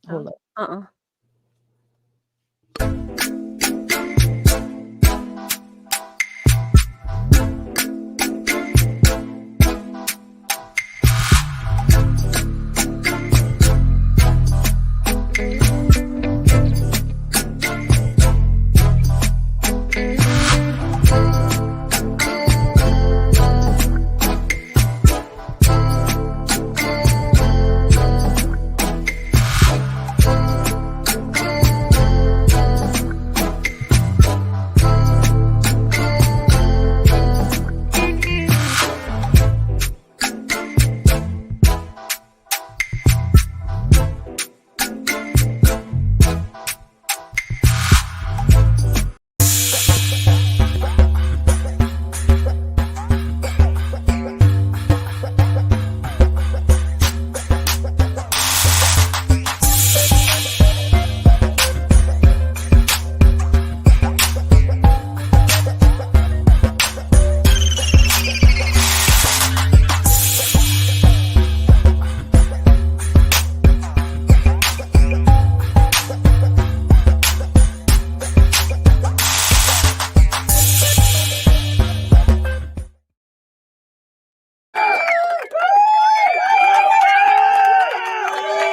Hold up.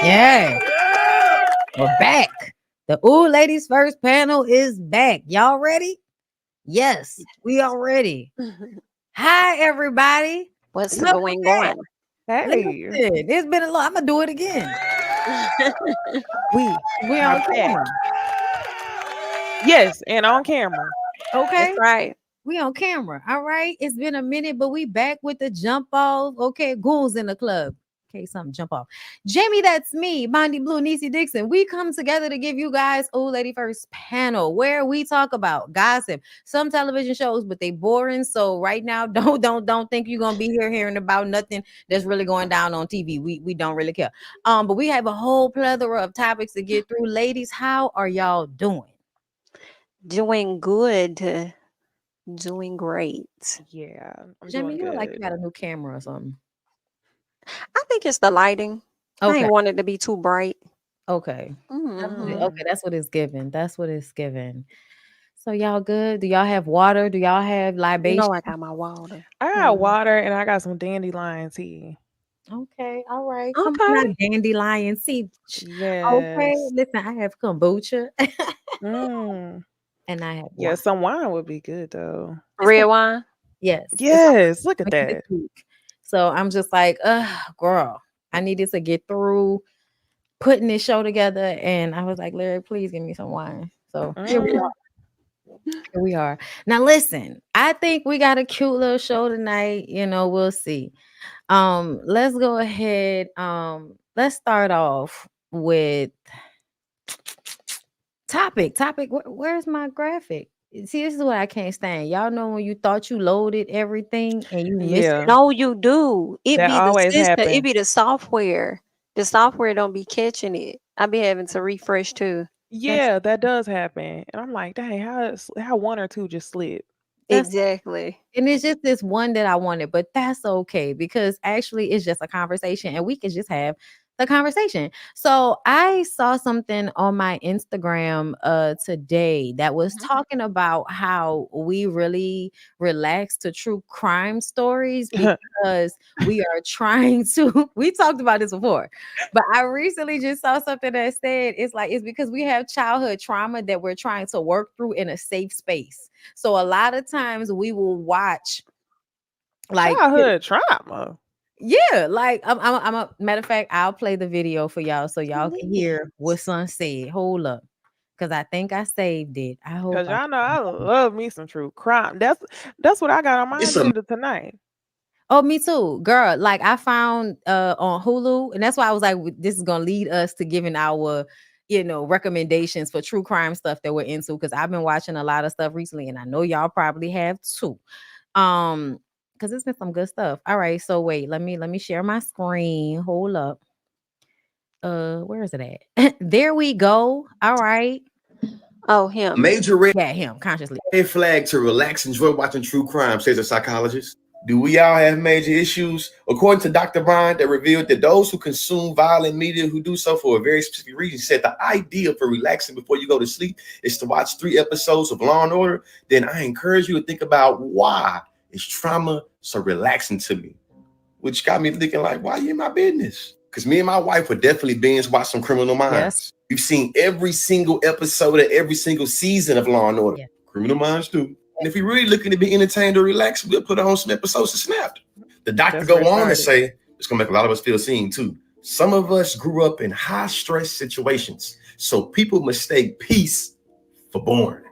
Yeah, we're back. The Ooh Ladies First panel is back. Y'all ready? Yes, we are ready. Hi, everybody. What's Welcome going back. on? Hey, Listen, it's been a lot. I'm gonna do it again. we on are camera. back. Yes, and on camera. Okay, That's right. we on camera. All right. It's been a minute, but we back with the jump off. Okay, goons in the club. Okay, something jump off. Jami ThatsMe, Bondy Blue, Necey Dixon. We come together to give you guys Ooh Lady First panel where we talk about gossip, some television shows, but they boring. So right now, don't think you're gonna be here hearing about nothing that's really going down on TV. We don't really care. But we have a whole plethora of topics to get through. Ladies, how are y'all doing? Doing good. Doing great. Yeah, I'm Jami, doing you look like good. you got a new camera or something. I think it's the lighting. I Okay. ain't want it to be too bright. Okay. Mhm. Okay, that's what it's given. That's what it's given. So y'all good? Do y'all have water? Do y'all have You libation? know I got my water. I got water and I got some dandelion tea. Okay, all right. Come on Okay. out, dandelion tea. Okay, Yes. listen, I have kombucha Mm. and I have Yeah, wine. some wine would be good though. Red wine. Yes, it's Yes, look at make it that. peak. So I'm just like, girl, I needed to get through putting this show together, and I was like, Larry, please give me some wine. So here we are. Here we are. Now listen, I think we got a cute little show tonight. We'll see. Let's go ahead. Let's start off with topic. Where's my graphic? See, this is what I can't stand. Y'all know when you thought you loaded everything and you missed Yeah, it. No, you do. It that be the always system. It happens. be the software. The software don't be catching it. I be having to refresh too. Yeah, that does happen. And I'm like, dang, how one or two just slid? That's Exactly. And it's just this one that I wanted, but that's okay because actually it's just a conversation and we can just have the conversation. So I saw something on my Instagram today that was Mhm. talking about how we really relax to true crime stories because we are trying to we talked about this before, but I recently just saw something that said it's because we have childhood trauma that we're trying to work through in a safe space. So a lot of times we will watch like Childhood trauma. yeah, like I'm a matter of fact, I'll play the video for y'all so y'all can hear Please. what son said. Hold up. Cause I think I saved it. I hope Cause y'all know I love me some true crime. That's what I got on my agenda tonight. Oh, me too, girl. Like I found on Hulu, and that's why I was like, this is gonna lead us to giving our, recommendations for true crime stuff that we're into. Because I've been watching a lot of stuff recently, and I know y'all probably have too. Because it's been some good stuff. All right, so wait, let me share my screen. Hold up. Where is it at? There we go. All right. Oh, him. Major red Yeah, him consciously. flag to relax, enjoy watching true crime, says a psychologist. Do we all have major issues? According to Dr. Brian, that revealed that those who consume violent media who do so for a very specific reason said the idea for relaxing before you go to sleep is to watch 3 episodes of Law and Order. Then I encourage you to think about why is trauma so relaxing to me? Which got me thinking like, why are you in my business? Because me and my wife would definitely binge watch some Criminal Minds. Yes. We've seen every single episode of every single season of Law and Order. Yeah. Criminal Minds too. And if you're really looking to be entertained or relaxed, we'll put on some episodes of Snapped. The doctor That's go where it on to started. say, it's gonna make a lot of us feel seen too. Some of us grew up in high stress situations, so people mistake peace for boring.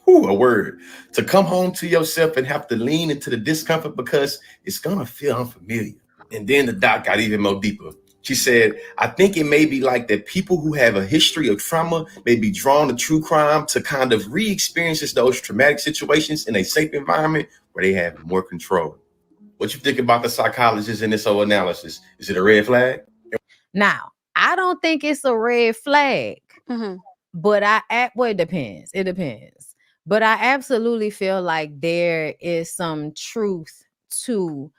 A word. To come home to yourself and have to lean into the discomfort because it's gonna feel unfamiliar. And then the doc got even more deeper. She said, I think it may be like that people who have a history of trauma may be drawn to true crime to kind of re-experience those traumatic situations in a safe environment where they have more control. What you think about the psychologist in this whole analysis? Is it a red flag? Now, I don't think it's a red flag, but well, it depends. It depends. But I absolutely feel like there is some truth to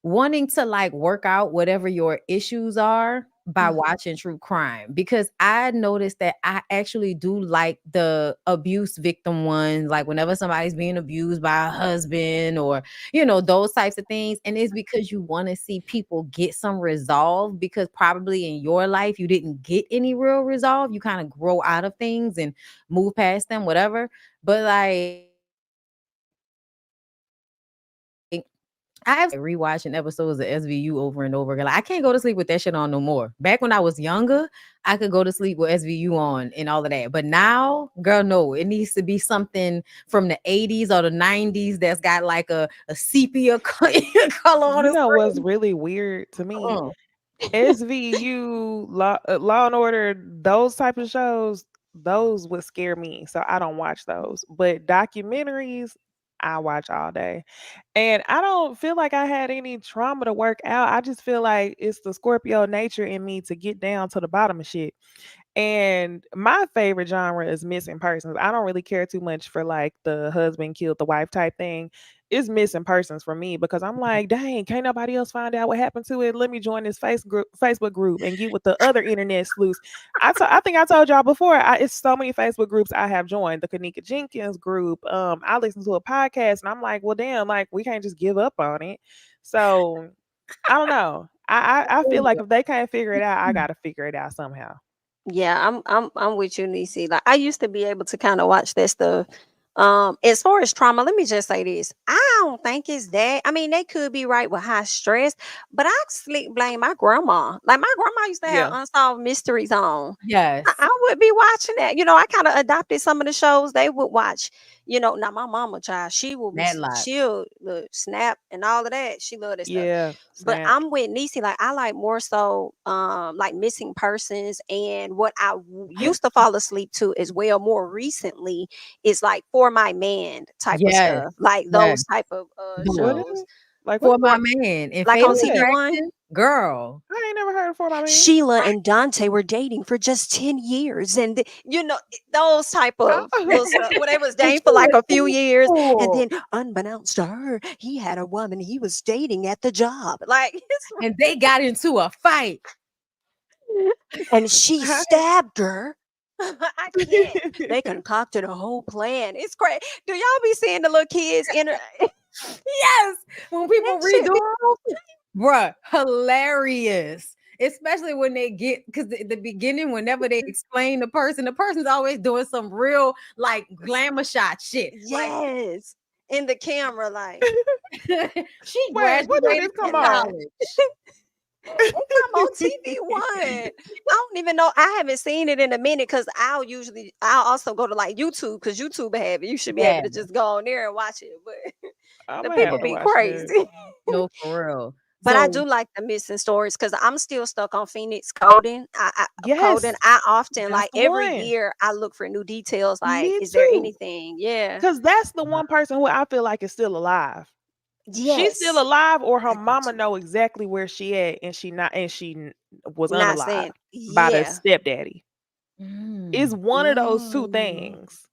wanting to like work out whatever your issues are by watching true crime, because I noticed that I actually do like the abuse victim ones, like whenever somebody's being abused by a husband or those types of things. And it's because you want to see people get some resolve, because probably in your life you didn't get any real resolve. You kind of grow out of things and move past them, whatever. But like I have rewatching episodes of SVU over and over again. Like, I can't go to sleep with that shit on no more. Back when I was younger, I could go to sleep with SVU on and all of that. But now, girl, no, it needs to be something from the 80s or the 90s that's got like a sepia color on You the know what's screen. really weird to me? Uh-uh. SVU, Law and Order, those type of shows, those would scare me. So I don't watch those. But documentaries, I watch all day. And I don't feel like I had any trauma to work out. I just feel like it's the Scorpio nature in me to get down to the bottom of shit. And my favorite genre is missing persons. I don't really care too much for like the husband killed the wife type thing. It's missing persons for me because I'm like, dang, can't nobody else find out what happened to it? Let me join this Facebook group and get with the other internet sleuths. I think I told y'all before. It's so many Facebook groups I have joined. The Kanika Jenkins group. I listen to a podcast and I'm like, well, damn, like we can't just give up on it. So I don't know. I feel like if they can't figure it out, I gotta figure it out somehow. Yeah, I'm with you, Necey. Like I used to be able to kind of watch that stuff. As far as trauma, let me just say this. I don't think it's that. I mean, they could be right with high stress, but I sleep blame my grandma. Like my grandma used to have Yeah. unsolved mysteries on. Yes. I would be watching that. I kind of adopted some of the shows they would watch. Now my mama child, she will be That lot. she'll look, Snap and all of that. She love that stuff. Yeah. But Snap. I'm with Necey. Like I like more so like missing persons, and what I used to fall asleep to as well more recently is like For My Man type of Yes. stuff. Like Yes. those type of What Those. is shows. it? Like For what? My Man and Like on Fatal What's that? TV1. Attraction, girl. I ain't never heard of For My Man. Sheila and Dante were dating for just 10 years. And, those type of little stuff. When they was And dating she for like was a few so years. And cool. then, unbeknownst to her, he had a woman he was dating at the job. Like, it's And they got into a fight. and she How stabbed her. I can't. They concocted a whole plan. It's crazy. Do y'all be seeing the little kids in Yes. When people that redo shit be them, bruh, hilarious. Especially when they get, because the beginning, whenever they explain the person's always doing some real like glamour shot shit. Like yes. In the camera, like she Wait, what do graduated this come from on? college. it come on TV1. I don't even know. I haven't seen it in a minute because I'll also go to like YouTube because YouTube have it. You should be able Yeah, to just go on there and watch it. But I'm the gonna have people yeah. to be watch that. crazy. No, for real. But I So do like the missing stories because I'm still stuck on Phoenix coding. Coding. Yes, I often that's like the every one. year I look for new details. Like, Me is there too. anything? Yeah. Cause that's the one person who I feel like is still alive. She's still Yes. alive, or her mama know exactly where she at, and she was Not unalive saying. by the Yeah. stepdaddy. It's mm, one of those two Mm. things.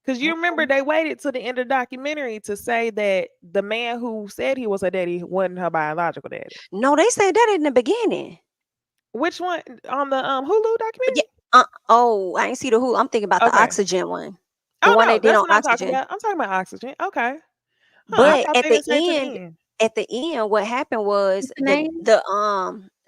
Because you remember they waited to the end of the documentary to say that the man who said he was her daddy wasn't her biological daddy. No, they said that in the beginning. Which one on the Hulu But yeah, documentary? oh, I ain't see the who. I'm thinking about the Okay. Oxygen one, the Oh one they no, did that's on what I'm talking Oxygen. about. I'm talking about Oxygen. Okay. Huh, I But thought they didn't say to the end. at the end, what happened was What's the name? the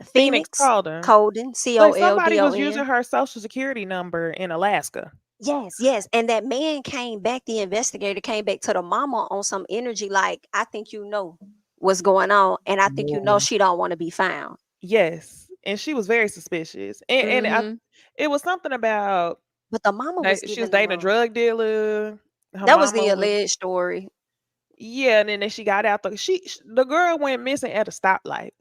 Phoenix Phoenix Calden. Colden, But somebody was Coldon. using her social security number in Alaska. Yes, yes. And that man came back, the investigator came back to the mama on some energy like, I think you know what's going on, and I think you know Lord. she don't want to be found. Yes. And she was very suspicious. Hmm. It was something about But the mama was that she was giving them dating a a drug dealer. Her that was mama the was alleged story. yeah, and then she got out the girl went missing at a stoplight.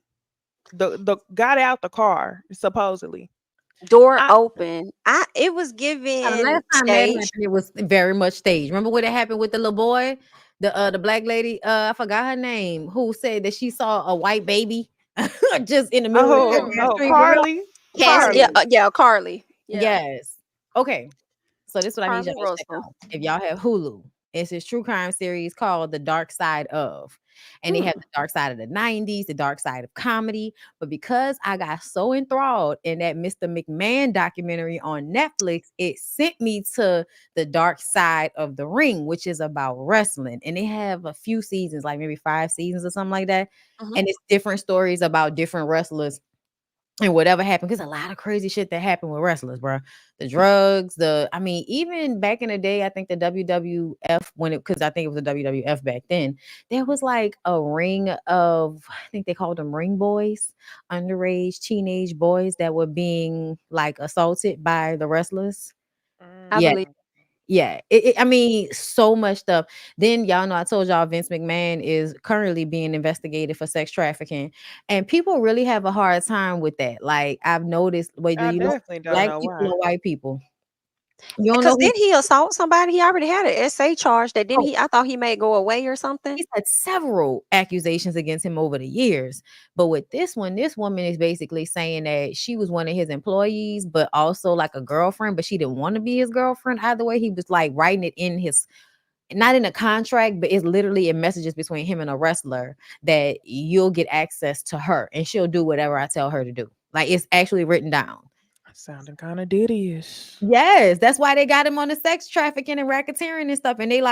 The got out the car supposedly. Door I open. It was The given last time that stage. happened, it was very much staged. Remember what happened with the little boy, the black lady, I forgot her name, who said that she saw a white baby just in the middle of the Mm. goddamn street. Remember? Carly. Cass, yeah, Carly. yeah, Carly. Yeah. Yes. Okay. So this is what I need y'all Carly to check Russell. out. If y'all have Hulu, it's this true crime series called The Dark Side of. And they have Hmm. the dark side of the 90s, the dark side of comedy. But because I got so enthralled in that Mr. McMahon documentary on Netflix, it sent me to the dark side of the ring, which is about wrestling. And they have a few seasons, like maybe 5 seasons or something like that. Hmm. And it's different stories about different wrestlers and whatever happened, because a lot of crazy shit that happened with wrestlers, bro. The drugs, I mean, even back in the day, I think the WWF, because I think it was the WWF back then, there was like a ring of, I think they called them ring boys, underage teenage boys that were being like assaulted by the wrestlers. I Yeah, believe. yeah. I mean, so much stuff. Then y'all know I told y'all Vince McMahon is currently being investigated for sex trafficking, and people really have a hard time with that. Like I've noticed, whether I you know definitely don't black know people why. or white people, you don't know Because who. didn't he assault somebody? He already had an SA charge that didn't Oh, he? I thought he may go away or something. he's had several accusations against him over the years. But with this one, this woman is basically saying that she was one of his employees, but also like a girlfriend, but she didn't want to be his girlfriend. Either way, he was like writing it in his, not in a contract, but it's literally in messages between him and a wrestler that you'll get access to her and she'll do whatever I tell her to do. Like it's actually written down. Sounding kind of diddy-ish. Yes, that's why they got him on the sex trafficking and racketeering and stuff. And they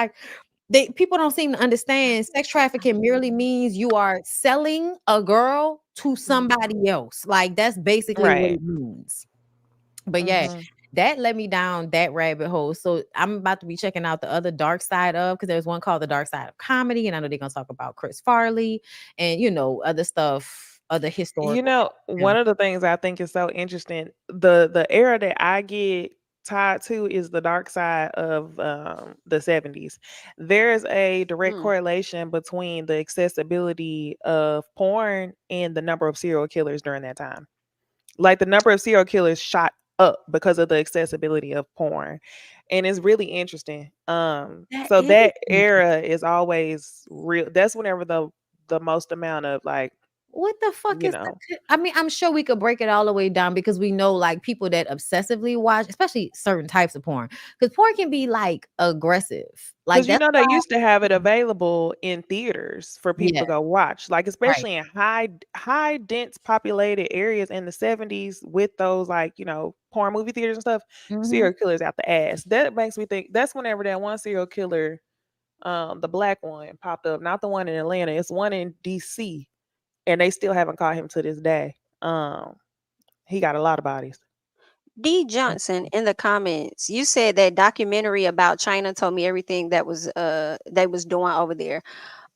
people don't seem to understand sex trafficking merely means you are selling a girl to somebody else. Like that's basically what Right. it means. But yeah, Hmm. that led me down that rabbit hole. So I'm about to be checking out the other dark side of, because there's one called the dark side of comedy, and I know they're gonna talk about Chris Farley and other stuff, other You historical know, one background. of the things I think is so interesting, the era that I get tied to is the dark side of the 70s. There's a direct Mm. correlation between the accessibility of porn and the number of serial killers during that time. Like the number of serial killers shot up because of the accessibility of porn. And it's really interesting. That So is that interesting. era is always real. That's whenever the most amount of like, What the fuck you is that? know, I mean, I'm sure we could break it all the way down because we know like people that obsessively watch, especially certain types of porn, because porn can be like aggressive. Like because that's they why. used to have it available in theaters for people Yeah, to go watch, like right. especially in high dense populated areas in the 70s with those like porn movie theaters and stuff. Hmm. Serial killers out the ass. That makes me think that's whenever that one serial killer, the black one, popped up. Not the one in Atlanta. It's one in DC, and they still haven't caught him to this day. He got a lot of bodies. D Johnson in the comments, you said that documentary about China told me everything that was they was doing over there.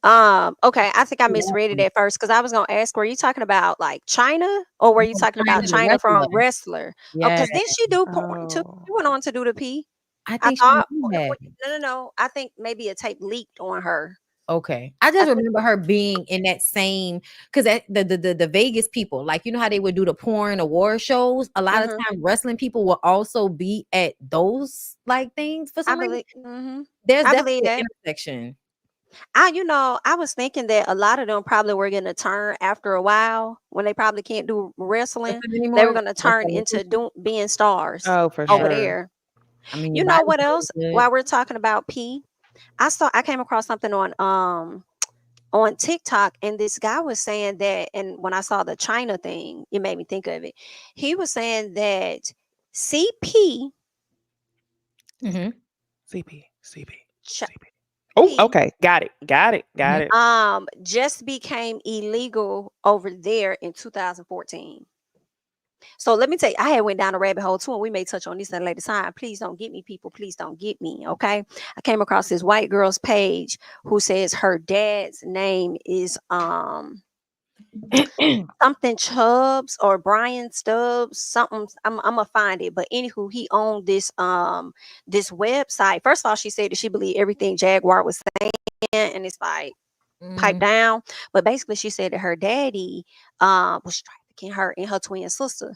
Okay, I think I misread it Yeah. at first because I was gonna ask, were you talking about like China or were you No, talking about China the China from wrestler. wrestler? Oh, Yeah, because then she do porn too. Oh, She went on to do the P. I I think she thought had. no. I think maybe a tape leaked on her. Okay. I I just think remember her being in that same, because the Vegas people, like how they would do the porn award shows. A lot of mhm. times wrestling people will also be at those like things for I some reason. believe There's I believe definitely that. an intersection. I was thinking that a lot of them probably were gonna turn after a while when they probably can't do wrestling. Wrestling They were anymore. gonna Like turn into television. being stars oh, for Yeah. over sure. there. I mean, You your know body's what else? really good. While we're talking about pee, I came across something on TikTok, and this guy was saying that, and when I saw the China thing, it made me think of it. He was saying that CP, Mm-hmm. CP. ch- Oh, P, okay. Got it. Got it. just became illegal over there in 2014. So let me tell you, I had went down a rabbit hole too, and we may touch on this at a later time. Please don't get me, people. Please don't get me. Okay. I came across this white girl's page who says her dad's name is something Chubbs or Brian Stubbs, something. I'm gonna find it. But anywho, he owned this website. First of all, she said that she believed everything Jaguar was saying, and it's like pipe Mm-hmm. down. But basically, she said that her daddy was trafficking her and her twin sister.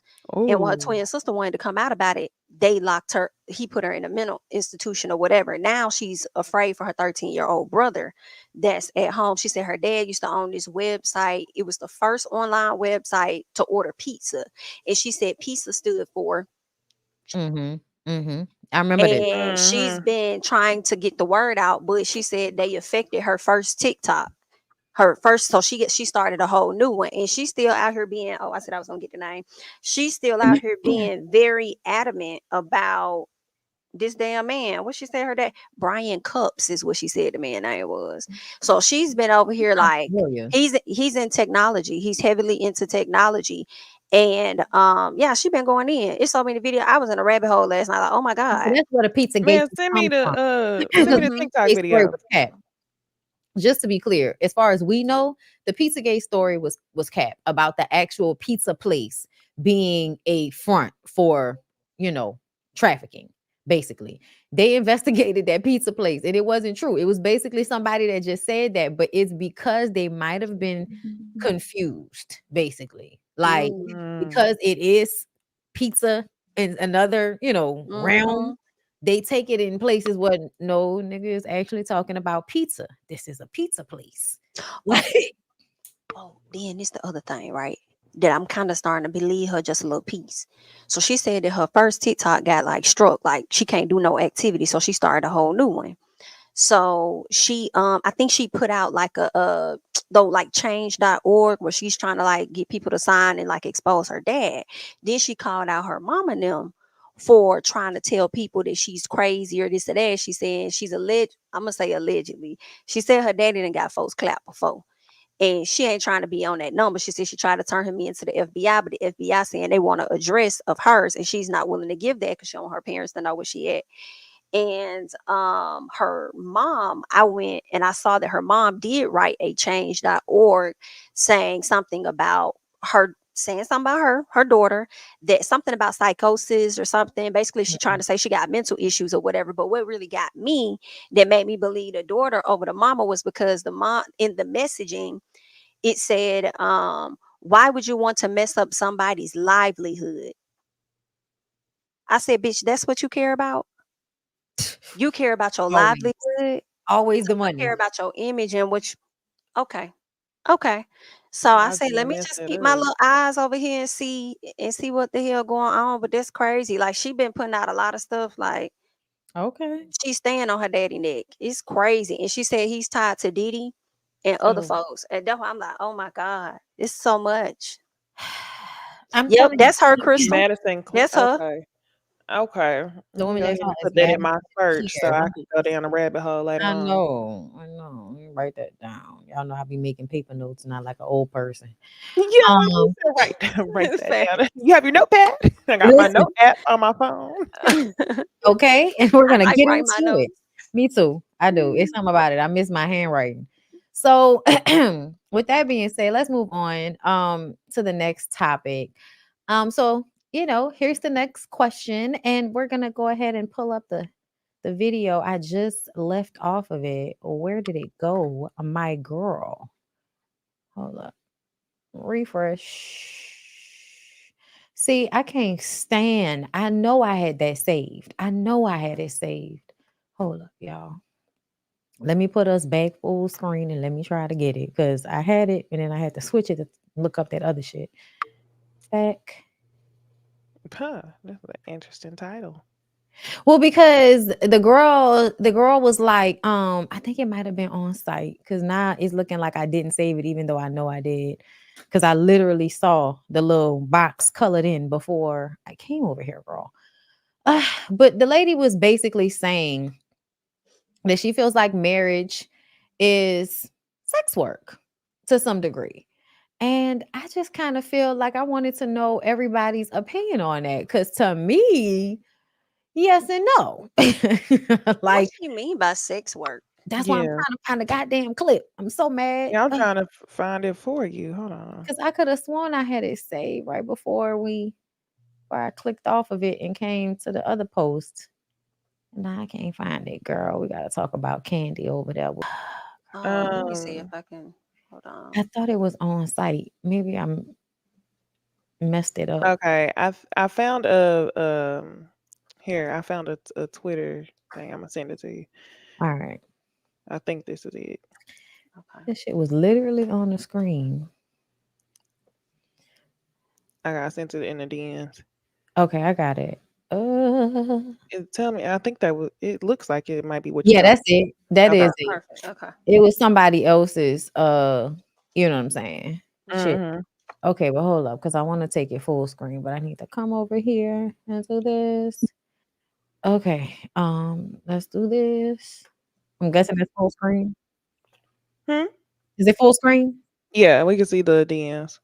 And when her Oh. twin sister wanted to come out about it, they locked her. He put her in a mental institution or whatever. Now she's afraid for her 13-year-old brother that's at home. She said her dad used to own this website. It was the first online website to order pizza. And she said pizza stood for. Mm-hmm. Mm-hmm. I remember that. And she's Mhm. been trying to get the word out, but she said they affected her first TikTok. Her first, so she started a whole new one, and she's still out here being, oh, I said I was gonna get the name. She's still out here being very adamant about this damn man. What she said her dad, Brian Cups is what she said the man name was. So she's been over here Sounds like familiar. he's in technology. He's heavily into technology. And yeah, she been going in. It's so many videos. I was in a rabbit hole last night, like, oh my God. That's where the pizza gate Man, comes from. send me Because the the Mhm. TikTok Pizzagate story video. was capped. Just to be clear, as far as we know, the Pizzagate story was capped about the actual pizza place being a front for, you know, trafficking. Basically, they investigated that pizza place and it wasn't true. It was basically somebody that just said that, but it's because they might have been confused, basically, like Mm. Mm. because it is pizza in another, realm. Mhm. They take it in places where no nigga is actually talking about pizza. This is a pizza place. Oh, Like, then this the other thing, right? That I'm kind of starting to believe her just a little piece. So she said that her first TikTok got like struck, like she can't do no activity, so she started a whole new one. So she I think she put out like a though like change.org where she's trying to like get people to sign and like expose her dad. Then she called out her mom and them for trying to tell people that she's crazy or this or that. She said she's alleged, I'm gonna say allegedly. She said her daddy didn't got folks clapped before. And she ain't trying to be on that number. She said she tried to turn him into the FBI, but the FBI saying they want an address of hers, and she's not willing to give that because she don't want her parents to know where she at. And her mom, I went and I saw that her mom did write a change.org saying something about her, saying something about her daughter, that something about psychosis or something. Basically, she trying to say she got mental issues or whatever. But what really got me, that made me believe the daughter over the mama, was because the mom in the messaging, it said, why would you want to mess up somebody's livelihood? I said, bitch, that's what you care about? You care about your always, livelihood. You always the don't care money. about your image and which. Okay. Okay. So I Y'all say, let gonna me mess just it keep my up. little eyes over here and see what the hell going on. But that's crazy. Like she been putting out a lot of stuff. Like Okay. she's staying on her daddy neck. It's crazy. And she said he's tied to Diddy and other Oh, folks. And that's why I'm like, oh my God, it's so much. I'm Yep, telling that's her, you, Crystal. That's her. Okay. Okay. the Let me woman go that's ahead on and is put that in my Madison search so I Pierre. can go down a rabbit hole later I on. know, I know. Let me write that down. Y'all know I be making paper notes, not like an old person. You know what? You Um, said write that Fact. down. You have your notepad? I got my listen, note app on my phone. okay, and we're I gonna like get writing my into it. notes. Me too. I do. It's something about it. I miss my handwriting. So, with that being said, let's move on to the next topic. So here's the next question, and we're gonna go ahead and pull up the video. I just left off of it. Where did it go? My girl. Hold up. Refresh. See, I can't stand. I know I had that saved. I know I had it saved. Hold up, y'all. Let me put us back full screen and let me try to get it because I had it and then I had to switch it to look up that other shit. Back. Huh, that's an interesting title. Well, because the girl was like, I think it might have been on site because now it's looking like I didn't save it, even though I know I did. Because I literally saw the little box colored in before I came over here, girl. But the lady was basically saying that she feels like marriage is sex work to some degree. And I just kind of feel like I wanted to know everybody's opinion on that. Because to me, yes and no. What Like, do you mean by sex work? that's why I'm Yeah. trying to find a goddamn clip. I'm so mad. Yeah, I'm trying to find it for you. Hold on. Because I could have sworn I had it saved right before I clicked off of it and came to the other post. Nah, I can't find it, girl. We gotta talk about Candy over there. Let me see if Um, I can. Hold I on. thought it was on site. Maybe I'm messed it up. okay. I found a here, I found a Twitter thing. I'm gonna send it to you. All right. I think this is it. Okay. This shit was literally on the screen. I got sent it in the DMs. Okay, I got it. Tell me, I think that was it looks like it might be what you Yeah, talking. that's it. That Okay. is it. Perfect. Okay. It was somebody else's you know what I'm saying? Shit. Mm-hmm. Okay, but hold up, because I want to take it full screen, but I need to come over here and do this. Okay, let's do this. I'm guessing it's full screen. Hmm? Is it full screen? Yeah, we can see the DMs.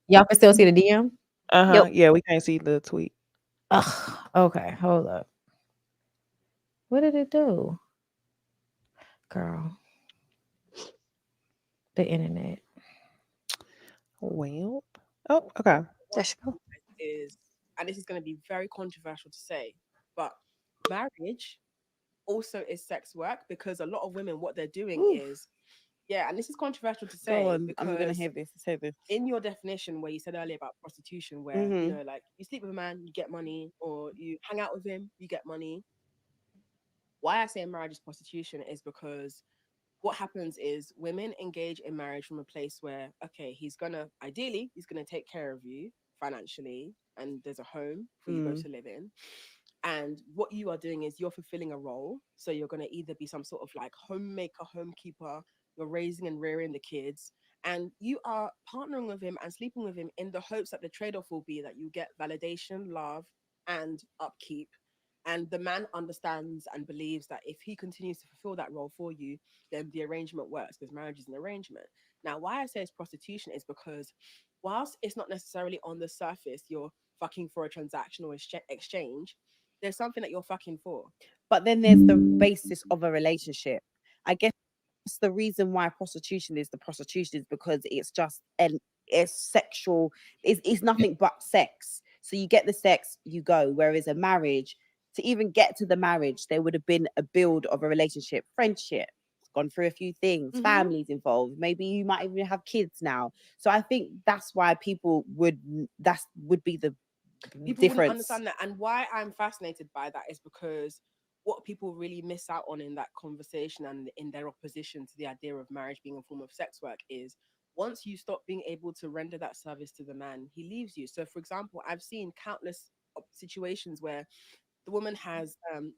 Y'all can still see the DM? Uh-huh. Yep. Yeah, we can't see the tweet. Ugh, okay, hold up. What did it do? Girl, the internet. Well, oh, okay. There she go. Is, and this is going to be very controversial to say, but marriage also is sex work because a lot of women, what they're doing Ooh. is, yeah, and this is controversial to Go say on. I'm gonna because hear this. Say this. in your definition where you said earlier about prostitution, where you Mm-hmm. know, like you sleep with a man, you get money, or you hang out with him, you get money. Why I say marriage is prostitution is because what happens is women engage in marriage from a place where, okay, he's gonna take care of you financially, and there's a home for you both Mm. to live in. And what you are doing is you're fulfilling a role. So you're going to either be some sort of like homemaker, homekeeper, you're raising and rearing the kids, and you are partnering with him and sleeping with him in the hopes that the trade off will be that you get validation, love, and upkeep. And the man understands and believes that if he continues to fulfill that role for you, then the arrangement works because marriage is an arrangement. Now, why I say it's prostitution is because whilst it's not necessarily on the surface, you're fucking for a transactional exchange, there's something that you're fucking for. But then there's the basis of a relationship. I guess that's the reason why prostitution is the prostitution is because it's just it's sexual. It's nothing but sex. So you get the sex, you go. Whereas a marriage, to even get to the marriage, there would have been a build of a relationship, friendship. Gone through a few things, Mm-hmm. families involved. Maybe you might even have kids now. So I think that's why people would that would be the People wouldn't difference. understand that. And why I'm fascinated by that is because what people really miss out on in that conversation and in their opposition to the idea of marriage being a form of sex work is once you stop being able to render that service to the man, he leaves you. So, for example, I've seen countless situations where the woman has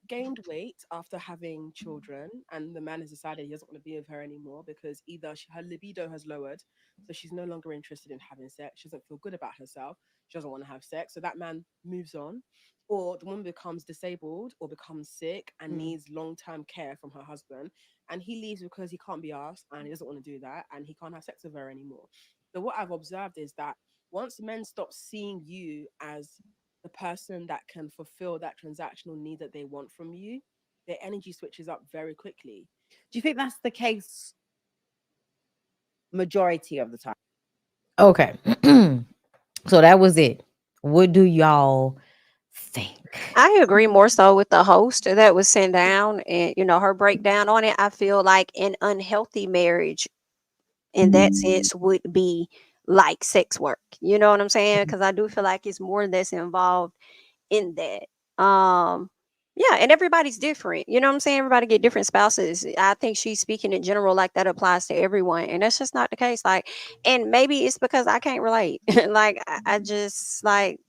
gained weight after having children, and the man has decided he doesn't want to be with her anymore because either her libido has lowered, so she's no longer interested in having sex. She doesn't feel good about herself. She doesn't want to have sex. So that man moves on. Or the woman becomes disabled or becomes sick and Mm. needs long term care from her husband. And he leaves because he can't be asked and he doesn't want to do that and he can't have sex with her anymore. So, what I've observed is that once men stop seeing you as the person that can fulfill that transactional need that they want from you, their energy switches up very quickly. Do you think that's the case majority of the time? Okay. So that was it. What do y'all think? I agree more so with the host that was sent down and her breakdown on it. I feel like an unhealthy marriage in that sense would be like sex work. You know what I'm saying? Because I do feel like it's more that's involved in that. Yeah, and everybody's different. You know what I'm saying? Everybody get different spouses. I think she's speaking in general like that applies to everyone, and that's just not the case. Like, and maybe it's because I can't relate. Like, I just like.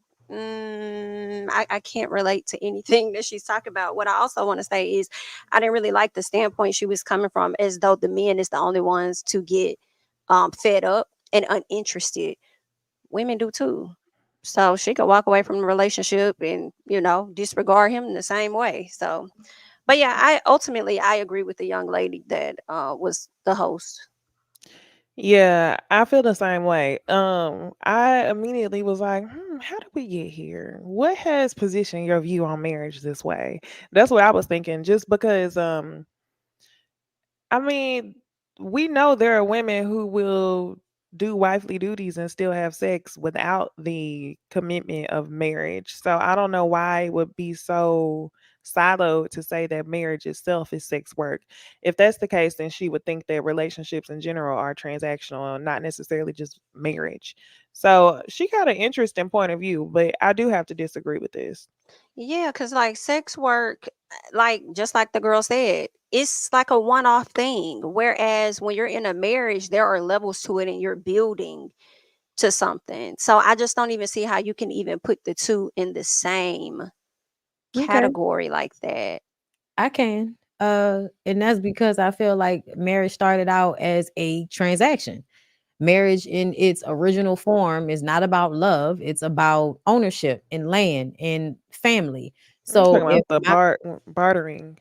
I can't relate to anything that she's talking about. What I also want to say is I didn't really like the standpoint she was coming from, as though the men is the only ones to get fed up and uninterested. Women do too. So she could walk away from the relationship and, disregard him in the same way. So, but yeah, I agree with the young lady that was the host. Yeah, I feel the same way. I immediately was like, how did we get here? What has positioned your view on marriage this way? That's what I was thinking. Just because, I mean, we know there are women who will do wifely duties and still have sex without the commitment of marriage. So I don't know why it would be so siloed to say that marriage itself is sex work. If that's the case, then she would think that relationships in general are transactional and not necessarily just marriage. So she got an interesting point of view, but I do have to disagree with this. Yeah, because like sex work, like just like the girl said, it's like a one-off thing. Whereas when you're in a marriage, there are levels to it and you're building to something. So I just don't even see how you can even put the two in the same Okay, category like that. I can. And that's because I feel like marriage started out as a transaction. Marriage in its original form is not about love, it's about ownership and land and family. I'm talking So if about the my bartering.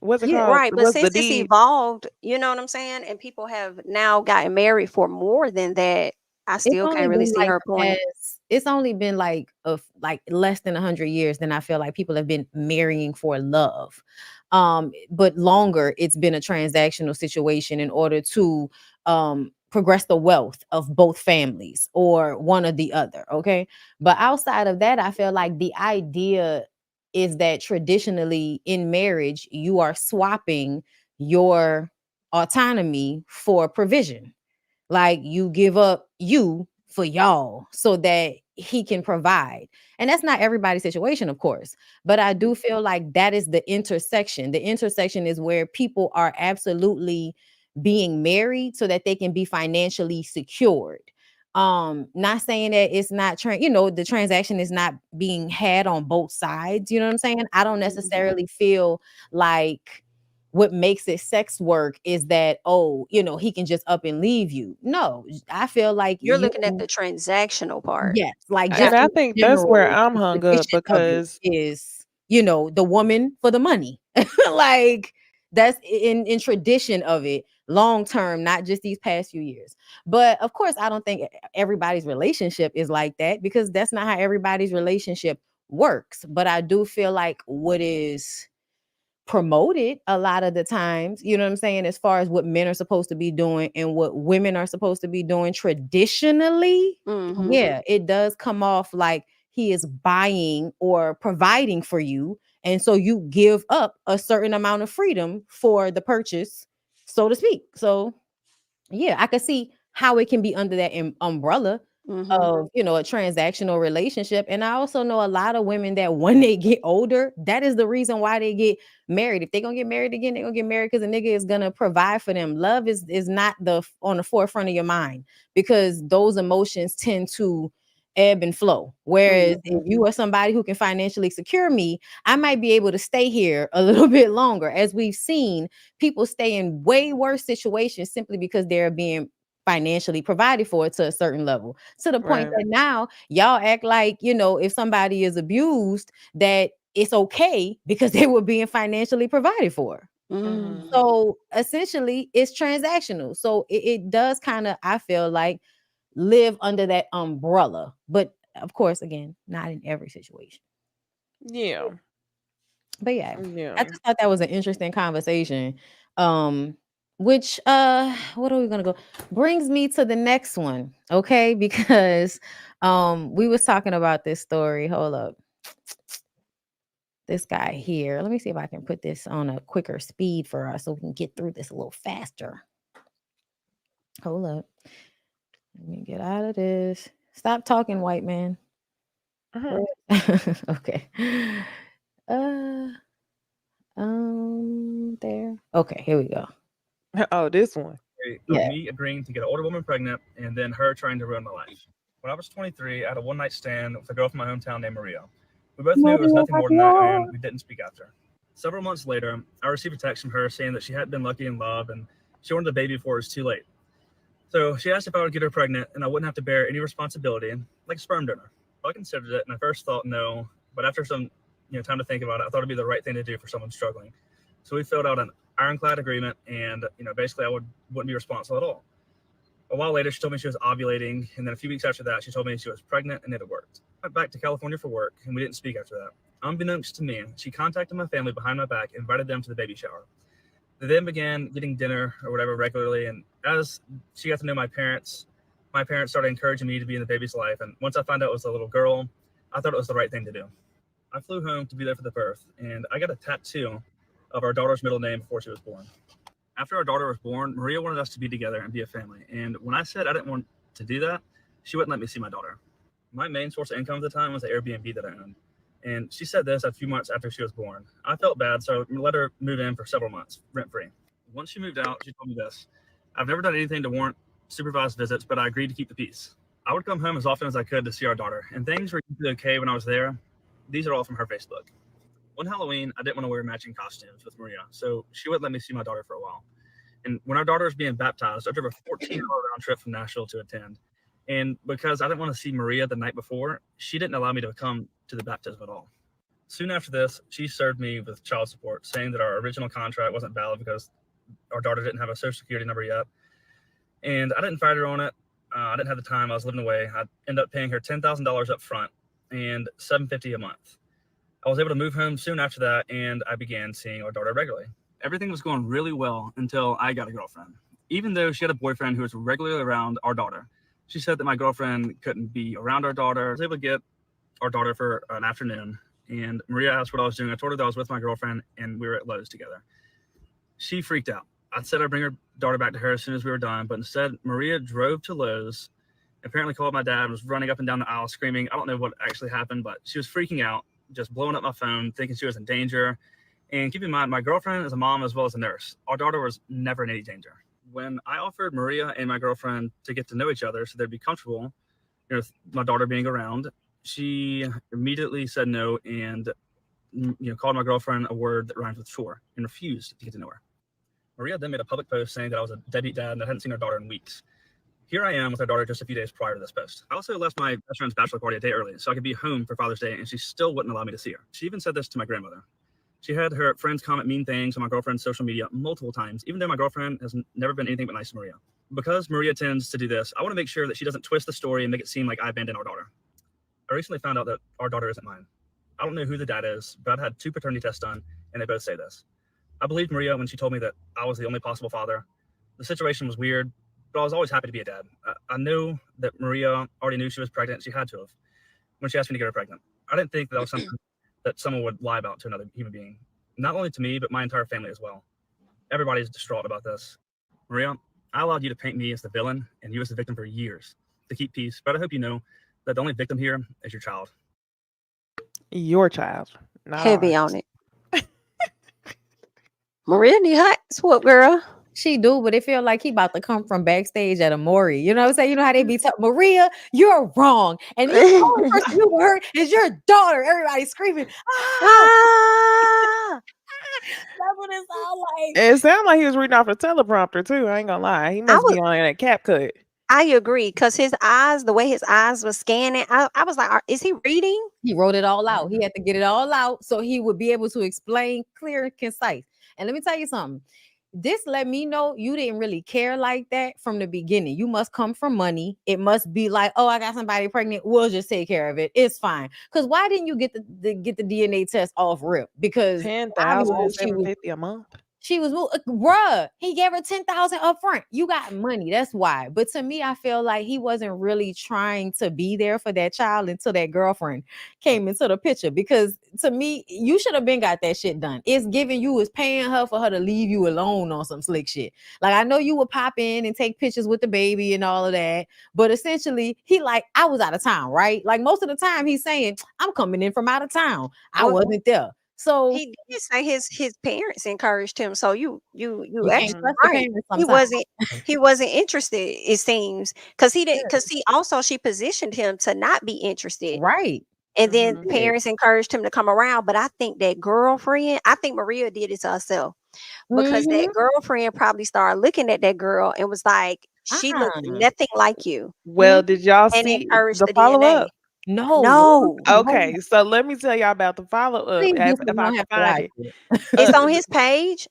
What's it yeah, called? Right, but What's the since it's deed? evolved, you know what I'm saying? And people have now gotten married for more than that. I it's still only can't really been see like her the point. past it's only been like like less than 100 years, then I feel like people have been marrying for love. But longer it's been a transactional situation in order to progress the wealth of both families or one or the other. Okay. But outside of that, I feel like the idea is that traditionally in marriage, you are swapping your autonomy for provision. Like you give up you for y'all so that he can provide. And that's not everybody's situation, of course. But I do feel like that is the intersection. The intersection is where people are absolutely being married so that they can be financially secured. Not saying that it's not the transaction is not being had on both sides. You know what I'm saying? I don't Mhm. necessarily feel like what makes it sex work is that, oh, he can just up and leave you. No, I feel like You're you, looking at the transactional part. yes, like And just Got I in you. think that's where general, I'm the hung up position of it because is, the woman for the money. Like that's in tradition of it, long term, not just these past few years. But of course, I don't think everybody's relationship is like that, because that's not how everybody's relationship works. But I do feel like what is promoted a lot of the times, you know what I'm saying, as far as what men are supposed to be doing and what women are supposed to be doing traditionally, Mhm. yeah, it does come off like he is buying or providing for you. And so you give up a certain amount of freedom for the purchase, so to speak. So yeah, I could see how it can be under that umbrella Mhm. of, a transactional relationship. And I also know a lot of women that when they get older, that is the reason why they get married. If they're gonna get married again, they're gonna get married because the nigga is gonna provide for them. Love is not on the forefront of your mind, because those emotions tend to ebb and flow. Whereas if Mhm. you are somebody who can financially secure me, I might be able to stay here a little bit longer. As we've seen, people stay in way worse situations simply because they're being financially provided for to a certain level, to the point right. that now y'all act like, if somebody is abused, that it's okay because they were being financially provided for. Hmm. Mm. So essentially it's transactional. So it does kind of, I feel like, live under that umbrella, but of course, again, not in every situation. Yeah. But yeah, I Yeah. just thought that was an interesting conversation. Um, which what are we gonna go? Brings me to the next one, okay? Because we was talking about this story. Hold up. This guy here. Let me see if I can put this on a quicker speed for us so we can get through this a little faster. Hold up. Let me get out of this. Stop talking, white man. Mhm. Where- okay. Uh there. Okay, here we go. Oh, this one. Of Yeah. me agreeing to get an older woman pregnant and then her trying to ruin my life. When I was 23, I had a one night stand with a girl from my hometown named Maria. We both knew it was nothing more than that, and we didn't speak after. Several months later, I received a text from her saying that she hadn't been lucky in love and she wanted a baby before it was too late. So she asked if I would get her pregnant and I wouldn't have to bear any responsibility, like a sperm donor. I considered it, and I first thought no, but after some time to think about it, I thought it'd be the right thing to do for someone struggling. So we filled out an ironclad agreement, and basically I wouldn't be responsible at all. A while later, she told me she was ovulating, and then a few weeks after that, she told me she was pregnant, and it had worked. I went back to California for work, and we didn't speak after that. Unbeknownst to me, she contacted my family behind my back and invited them to the baby shower. They then began getting dinner or whatever regularly, and as she got to know my parents started encouraging me to be in the baby's life, and once I found out it was a little girl, I thought it was the right thing to do. I flew home to be there for the birth, and I got a tattoo of our daughter's middle name before she was born. After our daughter was born, Maria wanted us to be together and be a family, and when I said I didn't want to do that, she wouldn't let me see my daughter. My main source of income at the time was the Airbnb that I owned, and she said this a few months after she was born. I felt bad, so I let her move in for several months, rent-free. Once she moved out, she told me this: I've never done anything to warrant supervised visits, but I agreed to keep the peace. I would come home as often as I could to see our daughter, and things were okay when I was there. These are all from her Facebook. One Halloween, I didn't want to wear matching costumes with Maria, so she wouldn't let me see my daughter for a while. And when our daughter was being baptized, I drove a 14-hour round trip from Nashville to attend. And because I didn't want to see Maria the night before, she didn't allow me to come to the baptism at all. Soon after this, she served me with child support, saying that our original contract wasn't valid because our daughter didn't have a social security number yet. And I didn't fight her on it. I didn't have the time. I was living away. I ended up paying her $10,000 up front and $750 a month. I was able to move home soon after that, and I began seeing our daughter regularly. Everything was going really well until I got a girlfriend. Even though she had a boyfriend who was regularly around our daughter, she said that my girlfriend couldn't be around our daughter. I was able to get our daughter for an afternoon, and Maria asked what I was doing. I told her that I was with my girlfriend, and we were at Lowe's together. She freaked out. I said I'd bring her daughter back to her as soon as we were done, but instead, Maria drove to Lowe's, apparently called my dad, and was running up and down the aisle screaming. I don't know what actually happened, but she was freaking out, just blowing up my phone, thinking she was in danger. And keep in mind, my girlfriend is a mom as well as a nurse. Our daughter was never in any danger. When I offered Maria and my girlfriend to get to know each other so they'd be comfortable, my daughter being around, she immediately said no and called my girlfriend a word that rhymes with chore and refused to get to know her. Maria then made a public post saying that I was a deadbeat dad and I hadn't seen her daughter in weeks. Here I am with our daughter just a few days prior to this post. I also left my best friend's bachelor party a day early so I could be home for Father's Day, and she still wouldn't allow me to see her. She even said this to my grandmother. She had her friends comment mean things on my girlfriend's social media multiple times, even though my girlfriend has never been anything but nice to Maria. Because Maria tends to do this, I want to make sure that she doesn't twist the story and make it seem like I abandoned our daughter. I recently found out that our daughter isn't mine. I don't know who the dad is, but I've had 2 paternity tests done, and they both say this. I believed Maria when she told me that I was the only possible father. The situation was weird, but I was always happy to be a dad. I knew that Maria already knew she was pregnant. She had to have when she asked me to get her pregnant. I didn't think that was something that someone would lie about to another human being. Not only to me, but my entire family as well. Everybody's distraught about this. Maria, I allowed you to paint me as the villain and you as the victim for years to keep peace, but I hope you know that the only victim here is your child. Your child. Not Heavy ours. on it. Maria need hot swap, girl. She do, but it feel like he about to come from backstage at a Maury. You know what I'm saying? You know how they be talking, Maria, you're wrong. And the only person who hurt is your daughter. Everybody screaming, ah! Ah! That's what it sounds like. It sounded like he was reading off a teleprompter too. I ain't gonna lie. He must be on that cap cut. I agree, because his eyes, the way his eyes were scanning, I was like, is he reading? He wrote it all out. He had to get it all out so he would be able to explain clear and concise. And let me tell you something. This let me know you didn't really care like that from the beginning. You must come from money. It must be like, oh, I got somebody pregnant. We'll just take care of it. It's fine. Because why didn't you get the DNA test off rip? Because $10,750 a month. she was, bruh, he gave her $10,000 up front. You got money. That's why. But to me, I feel like he wasn't really trying to be there for that child until that girlfriend came into the picture. Because to me, you should have been got that shit done. It's giving you is paying her for her to leave you alone on some slick shit. Like, I know you would pop in and take pictures with the baby and all of that. But essentially, he like, I was out of town, right? Like most of the time he's saying, I'm coming in from out of town. I wasn't there. So he did say his parents encouraged him. So you actually right. He wasn't interested, it seems, because he didn't. Because also she positioned him to not be interested, right? And then Mhm. parents encouraged him to come around. But I think that girlfriend, I think Maria did it to herself because that Mhm. girlfriend probably started looking at that girl and was like, she looks Uh-uh. nothing like you, Well, did y'all and see encouraged the the follow DNA. up? No, No, Okay, so let me tell y'all about the follow up please do, so if we I don't can have to find watch it. it. it's Uh, on his page.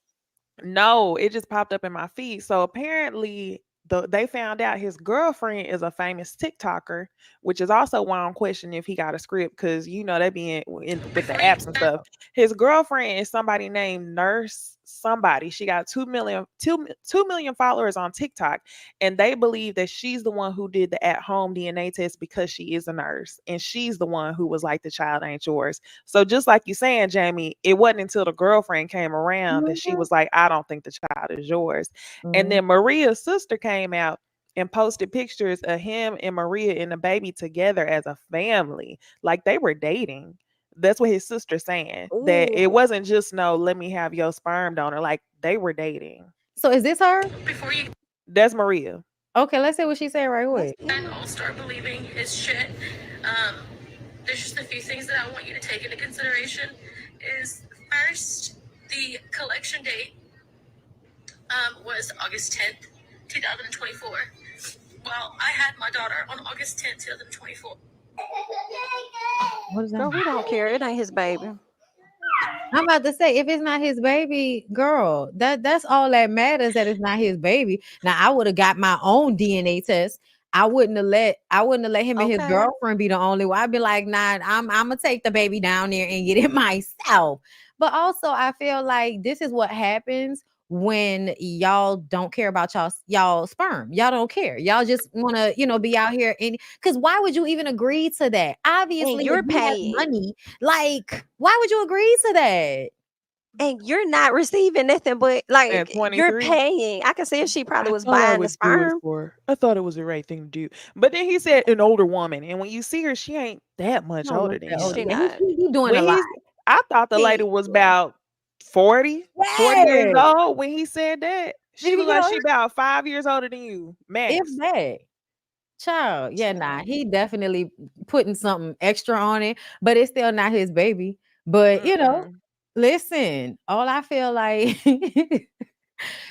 No, it just popped up in my feed. So apparently, they found out his girlfriend is a famous TikToker, which is also why I'm questioning if he got a script because they be with the apps and stuff. His girlfriend is somebody named Nurse Somebody. She got 2 million followers on TikTok, and they believe that she's the one who did the at-home DNA test because she is a nurse, and she's the one who was like, the child ain't yours. So just like you saying, Jamie, it wasn't until the girlfriend came around that she Mhm, was like, I don't think the child is yours. And mhm. then Maria's sister came out and posted pictures of him and Maria and the baby together as a family. Like they were dating. That's what his sister saying. That it Ooh, wasn't just no, let me have your sperm donor. Like they were dating. So is this her? That's Maria. Okay, let's see what she said right that's quick. Emma. I'll start believing his shit. Um, there's just a few things that I want you to take into consideration. Is first, the collection date was August 10th, 2024. Well, I had my daughter on August 10th, 2024. What is that? Girl, we don't care. It ain't his baby. I'm about to say, if it's not his baby, girl, that's all that matters. That it's not his baby. Now, I would have got my own DNA test. I wouldn't have let him and his Okay. girlfriend be the only one. I'd be like, nah, I'm gonna take the baby down there and get it myself. But also, I feel like this is what happens when y'all don't care about y'all sperm. Y'all don't care. Y'all just want to, be out here and because why would you even agree to that? And Obviously, if you're you have paying. money, like, why would you agree to that? And you're not receiving nothing but At like you're 23. paying. I can see if she probably I was thought I buying the would do it sperm. for her. I thought it was the right thing to do. But then he said an older woman. And when you see her, she ain't that much Don't older look than that old. him. She Yeah, not. he doing a When lot. I thought the lady He was yeah. about 40 years Yes. old when he said that. Did She he looked get like on she her? about 5 years older than you, If max. that. Child, yeah, nah, Child. he definitely putting something extra on it, but it's still not his baby. But Mm-mm. listen, all I feel like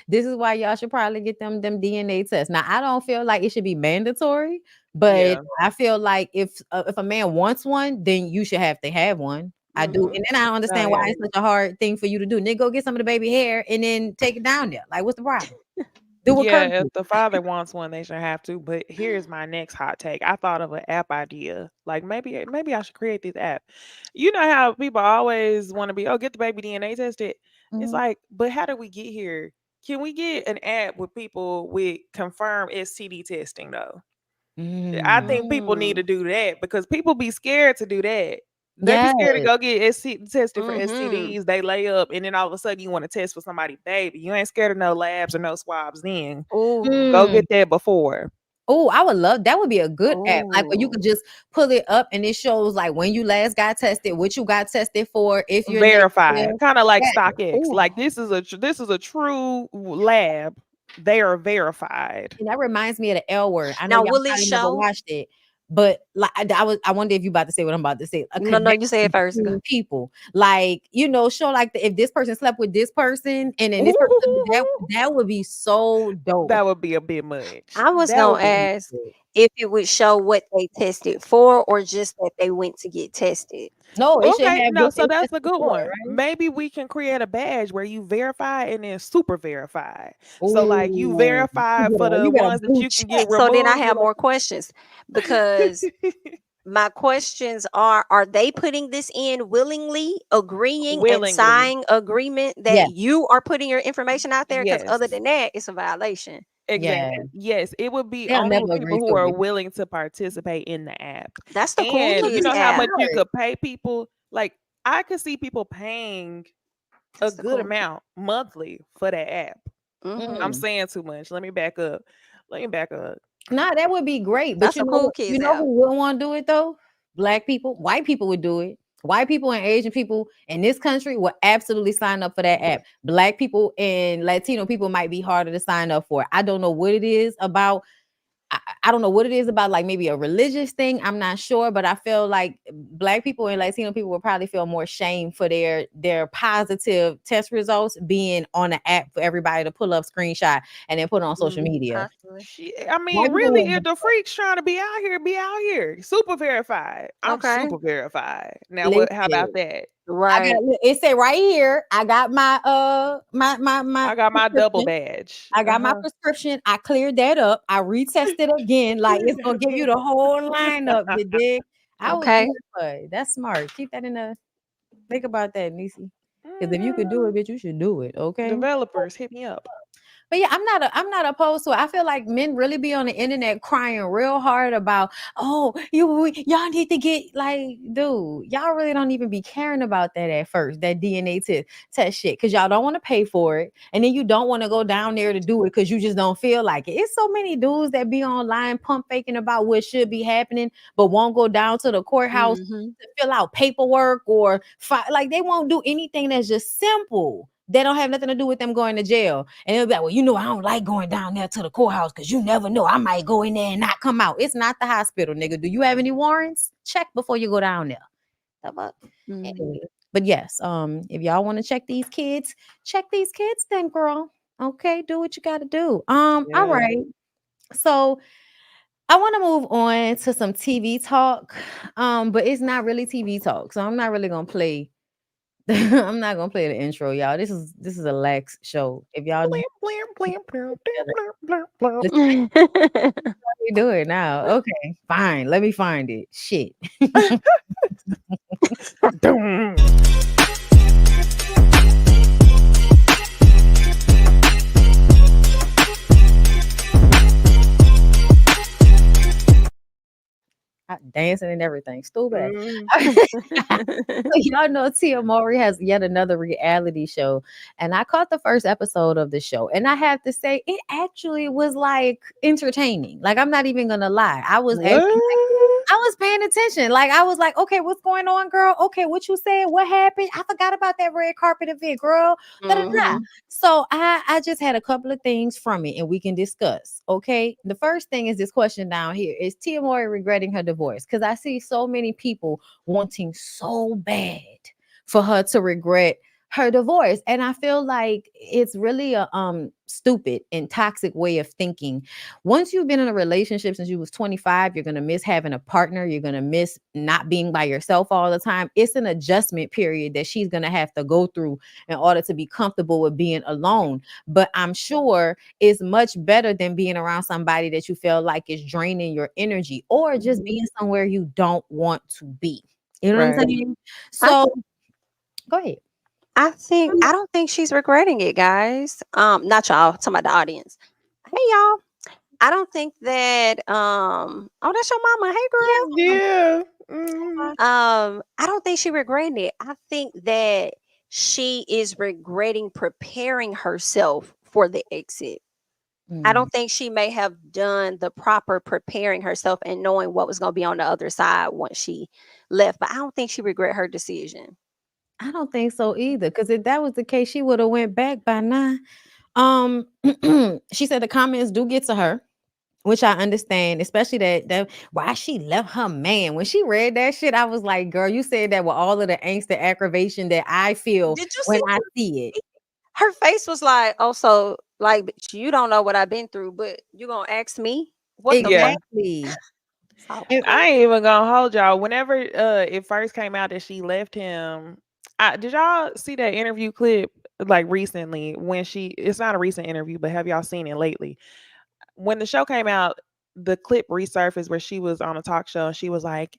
this is why y'all should probably get them DNA tests. Now, I don't feel like it should be mandatory, but Yeah. I feel like if a man wants one, then you should have to have one. I do, Mhm. and then I don't Oh understand why yeah. it's such a hard thing for you to do. Nigga, go get some of the baby hair and then take it down there. Like, what's the problem? Do what Kirk Yeah, do. if the father wants one, they should have to. But here's my next hot take. I thought of an app idea. Like maybe I should create this app. You know how people always want to be, oh, get the baby DNA tested. It's Mhm. like, but how did we get here? Can we get an app with people with confirmed STD testing though? I Mm. think people need to Mm. do that because people be scared to do that. They be Yes. scared to go get tested for Mhm. STDs. They lay up, and then all of a sudden you want to test for somebody, baby. You ain't scared of no labs or no swabs. Then Ooh. go Mm. get that before. Oh, I would love that would be a good app. Like where you Ooh. could just pull it up and it shows like when you last got tested, what you got tested for, if you're Verify, negative. kind of like Yeah. StockX. Ooh. Like this is a true lab. They are verified. And that reminds me of the L Word. I know Now y'all will it probably never show? watched it, but like I wonder if you about to say what I'm about to say. A No, you say connection it first. between people, like show like if this person slept with this person and then this person slept with that would be so dope. That would be a bit much. I was That gonna would be. ask if it would show what they tested for or just that they went to get tested. No, it should Okay, have no, what so they that's a tested good for, one. right? Maybe we can create a badge where you verify and then super verify. So like you Oh, verify for the you get a ones that blue you can check. get So then I removed. have more questions because my questions are they putting this in willingly, agreeing and Willingly. signing agreement that Yeah, you are putting your information out there? Because Yes. other than that, it's a violation. yeah. Exactly. Yes, it would be They'll only never with people agree who to are it. willing to participate in the app. That's the cool And you kids know how app. much you could pay people? Like I could see people paying a That's the good cool. amount monthly for that app. I'm Mm-hmm. Mm. saying too much. Let me back up. Let me back up. Nah, that would be great. But That's a cool kids who app. wouldn't want to do it though? Black people, white people would do it. White people and Asian people in this country will absolutely sign up for that app. Black people and Latino people might be harder to sign up for. I don't know what it is about. I don't know what it is about, like maybe a religious thing. I'm not sure, but I feel like Black people and Latino people will probably feel more shame for their positive test results being on an app for everybody to pull up screenshot and then put it on social media. Possibly. Shit, I White mean, people really, will- if the freaks trying to be out here. Super verified. I'm Okay. super verified. Now, what? How about Listen, that? I Right. got it say right here. I got my my I got my double prescription. badge. I got my prescription. I cleared that up. I retested again. Like it's gonna give you the whole lineup, you dig? I was Okay. good. That's smart. Keep that in the think about that, Necey. Because if you could do it, bitch, you should do it. Okay. Developers, hit me up. But yeah, I'm not opposed to it. I feel like men really be on the internet crying real hard about, oh, y'all need to get like, dude, y'all really don't even be caring about that at first, that DNA test shit, because y'all don't want to pay for it, and then you don't want to go down there to do it because you just don't feel like it. It's so many dudes that be online pump faking about what should be happening, but won't go down to the courthouse Mm-hmm. to fill out paperwork or like they won't do anything that's just simple. They don't have nothing to do with them going to jail. And they'll be like, well, I don't like going down there to the courthouse because you never know. I might go in there and not come out. It's not the hospital, nigga. Do you have any warrants? Check before you go down there. Mm-hmm. Anyway, but yes, if y'all want to check these kids then, girl. Okay, do what you gotta do. All Yeah. right. So I want to move on to some TV talk. But it's not really TV talk. So I'm not really gonna play I'm not gonna play the intro, y'all. This is a lax show. If y'all know listen, we do it now. Okay, fine. Let me find it. Shit. Dancing and everything. Stupid. Y'all know Tia Mowry has yet another reality show, and I caught the first episode of the show, and I have to say it actually was like entertaining. Like I'm not even gonna lie, I was actually I was paying attention. Like I was like, okay, what's going on, girl? Okay, what you said? What happened? I forgot about that red carpet event, girl. Da-da-da. Mm-hmm. So I just had a couple of things from it, and we can discuss. Okay, the first thing is this question down here: is Tia Mowry regretting her divorce? Because I see so many people wanting so bad for her to regret her divorce, and I feel like it's really a stupid and toxic way of thinking. Once you've been in a relationship since you was 25, you're going to miss having a partner, you're going to miss not being by yourself all the time. It's an adjustment period that she's going to have to go through in order to be comfortable with being alone. But I'm sure it's much better than being around somebody that you feel like is draining your energy, or just being somewhere you don't want to be. You know what I'm Right. saying? I So go ahead. I don't think she's regretting it, guys. Not y'all, talking about the audience. Hey y'all. I don't think that oh, that's your mama. Hey girl. Yeah. Mhm. I don't think she regretting it. I think that she is regretting preparing herself for the exit. I don't think she may have done the proper preparing herself and knowing what was going to be on the other side once she left, but I don't think she regret her decision. I don't think so either. Because if that was the case, she would have went back by now. She said the comments do get to her, which I understand, especially that why she left her man. When she read that shit, I was like, girl, you said that with all of the angst and aggravation that I feel Did you when see I see it. her face was like, oh, so like bitch, you don't know what I've been through, but you gonna ask me what the Yeah. fuck? Exactly. So, And- I ain't even gonna hold y'all. Whenever it first came out that she left him, did y'all see that interview clip like recently when it's not a recent interview, but have y'all seen it lately? When the show came out, the clip resurfaced where she was on a talk show and she was like,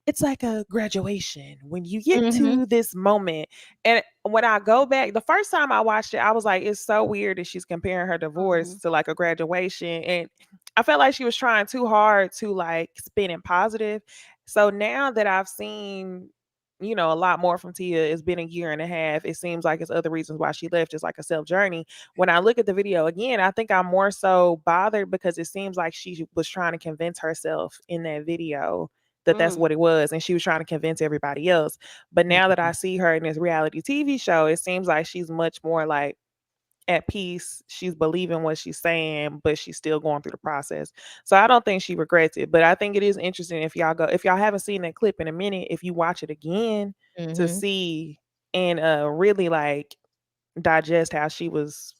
it's like a graduation when you get Mhm. to this moment. And when I go back, the first time I watched it, I was like, it's so weird that she's comparing her divorce to like a graduation. And I felt like she was trying too hard to like spin it positive. So now that I've seen, a lot more from Tia, it's been a year and a half. It seems like it's other reasons why she left, just like a self journey. When I look at the video again, I think I'm more so bothered because it seems like she was trying to convince herself in that video that that's what it was, and she was trying to convince everybody else. But now that I see her in this reality TV show, it seems like she's much more like at peace. She's believing what she's saying, but she's still going through the process. So I don't think she regrets it. But I think it is interesting if y'all haven't seen that clip in a minute, if you watch it again to Mhm. see and really like digest how she was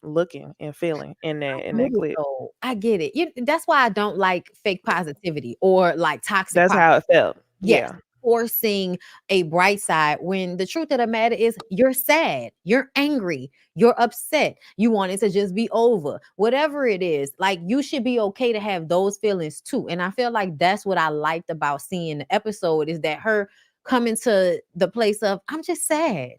looking and feeling in that Get it, clip. though. I get it. That's why I don't like fake positivity or like toxic That's how it felt. Yes, Yeah. forcing a bright side when the truth of the matter is you're sad, you're angry, you're upset, you want it to just be over. Whatever it is, like you should be okay to have those feelings too. And I feel like that's what I liked about seeing the episode is that her coming to the place of I'm just sad.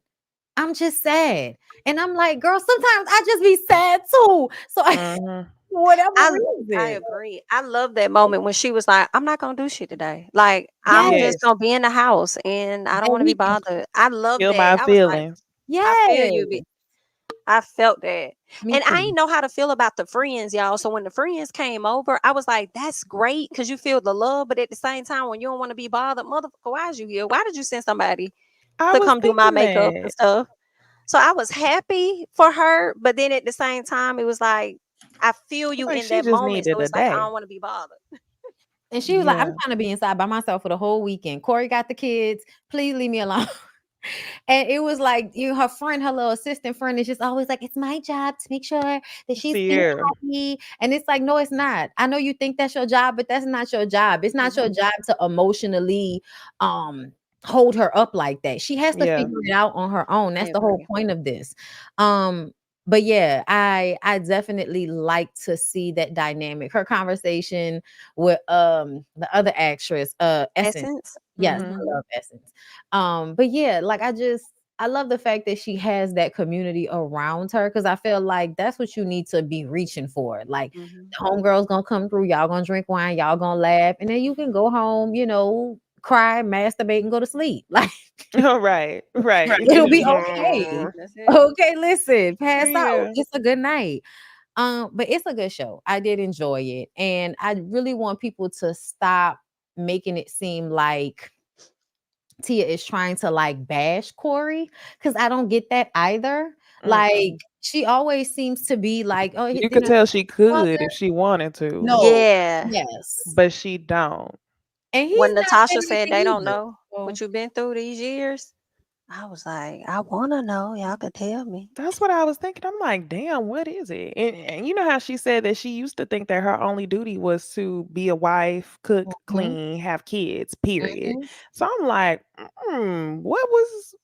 I'm just sad. And I'm like, girl, sometimes I just be sad too. So I Mhm. whatever I reason. agree. I love that moment when she was like, "I'm not gonna do shit today. Like, I'm Yes. just Yes. gonna be in the house and I don't And want to be we bothered." I love Feel that. my I was like, feelings. I feel yes. you. I felt that. Me And I too. ain't know how to feel about the friends, y'all. So when the friends came over, I was like, that's great because you feel the love. But at the same time, when you don't want to be bothered, motherfucker, why is you here? Why did you send somebody I to was come do my thinking makeup and that. stuff? So I was happy for her. But then at the same time, it was like, I feel It's you like in she that just moment. So needed a it's like, I day. don't want to be bothered. And she was like, I'm Yeah. trying to be inside by myself for the whole weekend. Corey got the kids. Please leave me alone. And it was like her friend, her little assistant friend is just always like, it's my job to make sure that she's being Sierra. happy. And it's like, no, it's not. I know you think that's your job, but that's not your job. It's not your job to emotionally hold her up like that. She has to Yeah. figure it out on her own. I That's the whole agree. point of this. But yeah, I definitely like to see that dynamic. Her conversation with the other actress, Essence. Essence. Yes, Mhm. I Hmm. love Essence. But yeah, like I love the fact that she has that community around her because I feel like that's what you need to be reaching for. Like Hmm. the homegirl's gonna come through, y'all gonna drink wine, y'all gonna laugh, and then you can go home, cry, masturbate, and go to sleep. Like Right. Right. it'll be okay. Yeah. That's it. Okay, listen, pass out. Yeah. It's a good night. But it's a good show. I did enjoy it, and I really want people to stop making it seem like Tia is trying to like bash Corey because I don't get that either. Mm-mm. Like she always seems to be like, oh, You they're could not tell she father. could if she wanted to, No, Yeah. yes, but she don't. and he's When not Natasha saying said they anything don't either. know So, what you've been through these years, I was like, I want to know. Y'all could tell me. That's what I was thinking. I'm like, damn, what is it? And you know how she said that she used to think that her only duty was to be a wife, cook, mhm, clean, have kids, period. mhm. So I'm like, what was,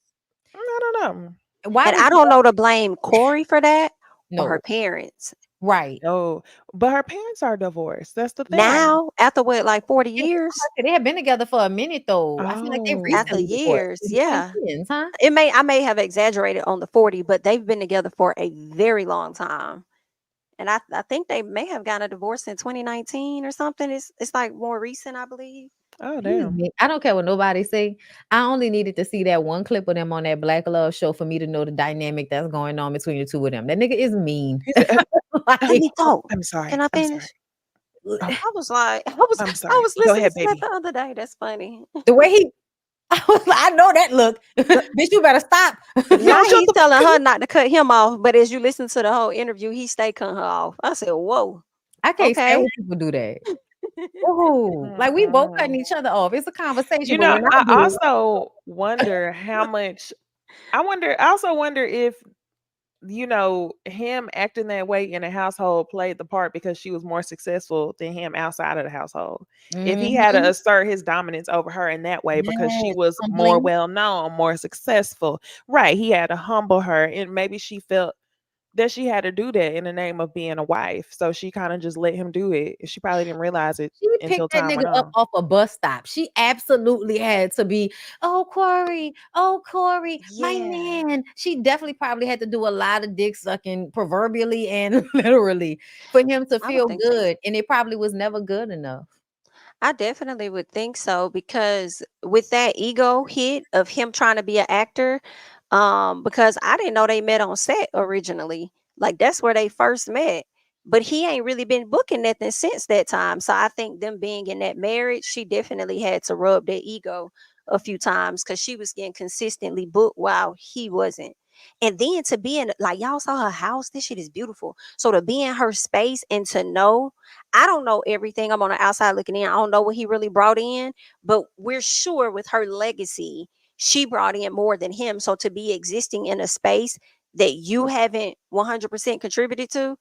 I don't know. Why And did I you don't know to blame Corey for that or her no parents. right? No, but her parents are divorced. That's the thing. Now, after what, like 40 And years? they have been together for a minute though. I feel like they After Oh, recently divorced years, in yeah. 2010s, huh? I may have exaggerated on the 40, but they've been together for a very long time. And I think they may have gotten a divorce in 2019 or something. It's like more recent, I believe. oh, Excuse damn. me. I don't care what nobody say. I only needed to see that one clip of them on that Black Love show for me to know the dynamic that's going on between the two of them. That nigga is mean. He said, Let Like, me talk. I'm Can sorry. I I'm sorry. finish? Oh, I was like, I'm I sorry. was Go listening ahead, to that baby. the other day. That's funny. the way he I was like, I know that look. Bitch, you better stop. Now Y'all shut he's the telling fuck her up. not to cut him off, but as you listen to the whole interview, he stay cutting her off. I said, "Whoa, I can't stand okay." when people do that. Ooh, like we both cutting Mm-mm. each other off. It's a conversation, You but know, when I I do, also wonder how much I also wonder if him acting that way in a household played the part because she was more successful than him outside of the household. If he had to mhm, assert his dominance over her in that way because she yes, was more humbling. well known, more successful, right? He had to humble her, and maybe she felt that she had to do that in the name of being a wife. So she kind of just let him do it. She probably didn't realize it She until picked that time nigga went up on. off a bus stop. She absolutely had to be, oh Corey, my Yeah, man. She definitely probably had to do a lot of dick sucking, proverbially and literally, for him to I would feel think so. good. And it probably was never good enough. I definitely would think so because with that ego hit of him trying to be an actor, because I didn't know they met on set originally. Like that's where they first met. But he ain't really been booking nothing since that time. So I think them being in that marriage, she definitely had to rub their ego a few times because she was getting consistently booked while he wasn't. And then to be in, like, y'all saw her house, this shit is beautiful. So to be in her space and to know, I don't know everything. I'm on the outside looking in. I don't know what he really brought in, but we're sure with her legacy, she brought in more than him. So to be existing in a space that you haven't 100% contributed to,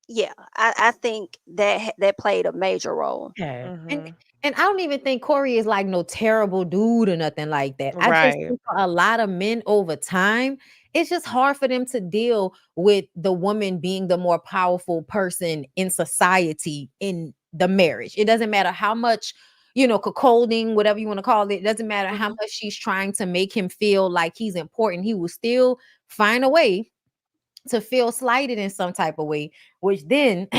yeah, I think that played a major role. Yeah. Mm-hmm. And I don't even think Corey is like no terrible dude or nothing like that. I just Right. think for a lot of men over time, it's just hard for them to deal with the woman being the more powerful person in society in the marriage. It doesn't matter how much, cuckolding, whatever you want to call it. It doesn't matter how Mhm. much she's trying to make him feel like he's important. He will still find a way to feel slighted in some type of way, which then,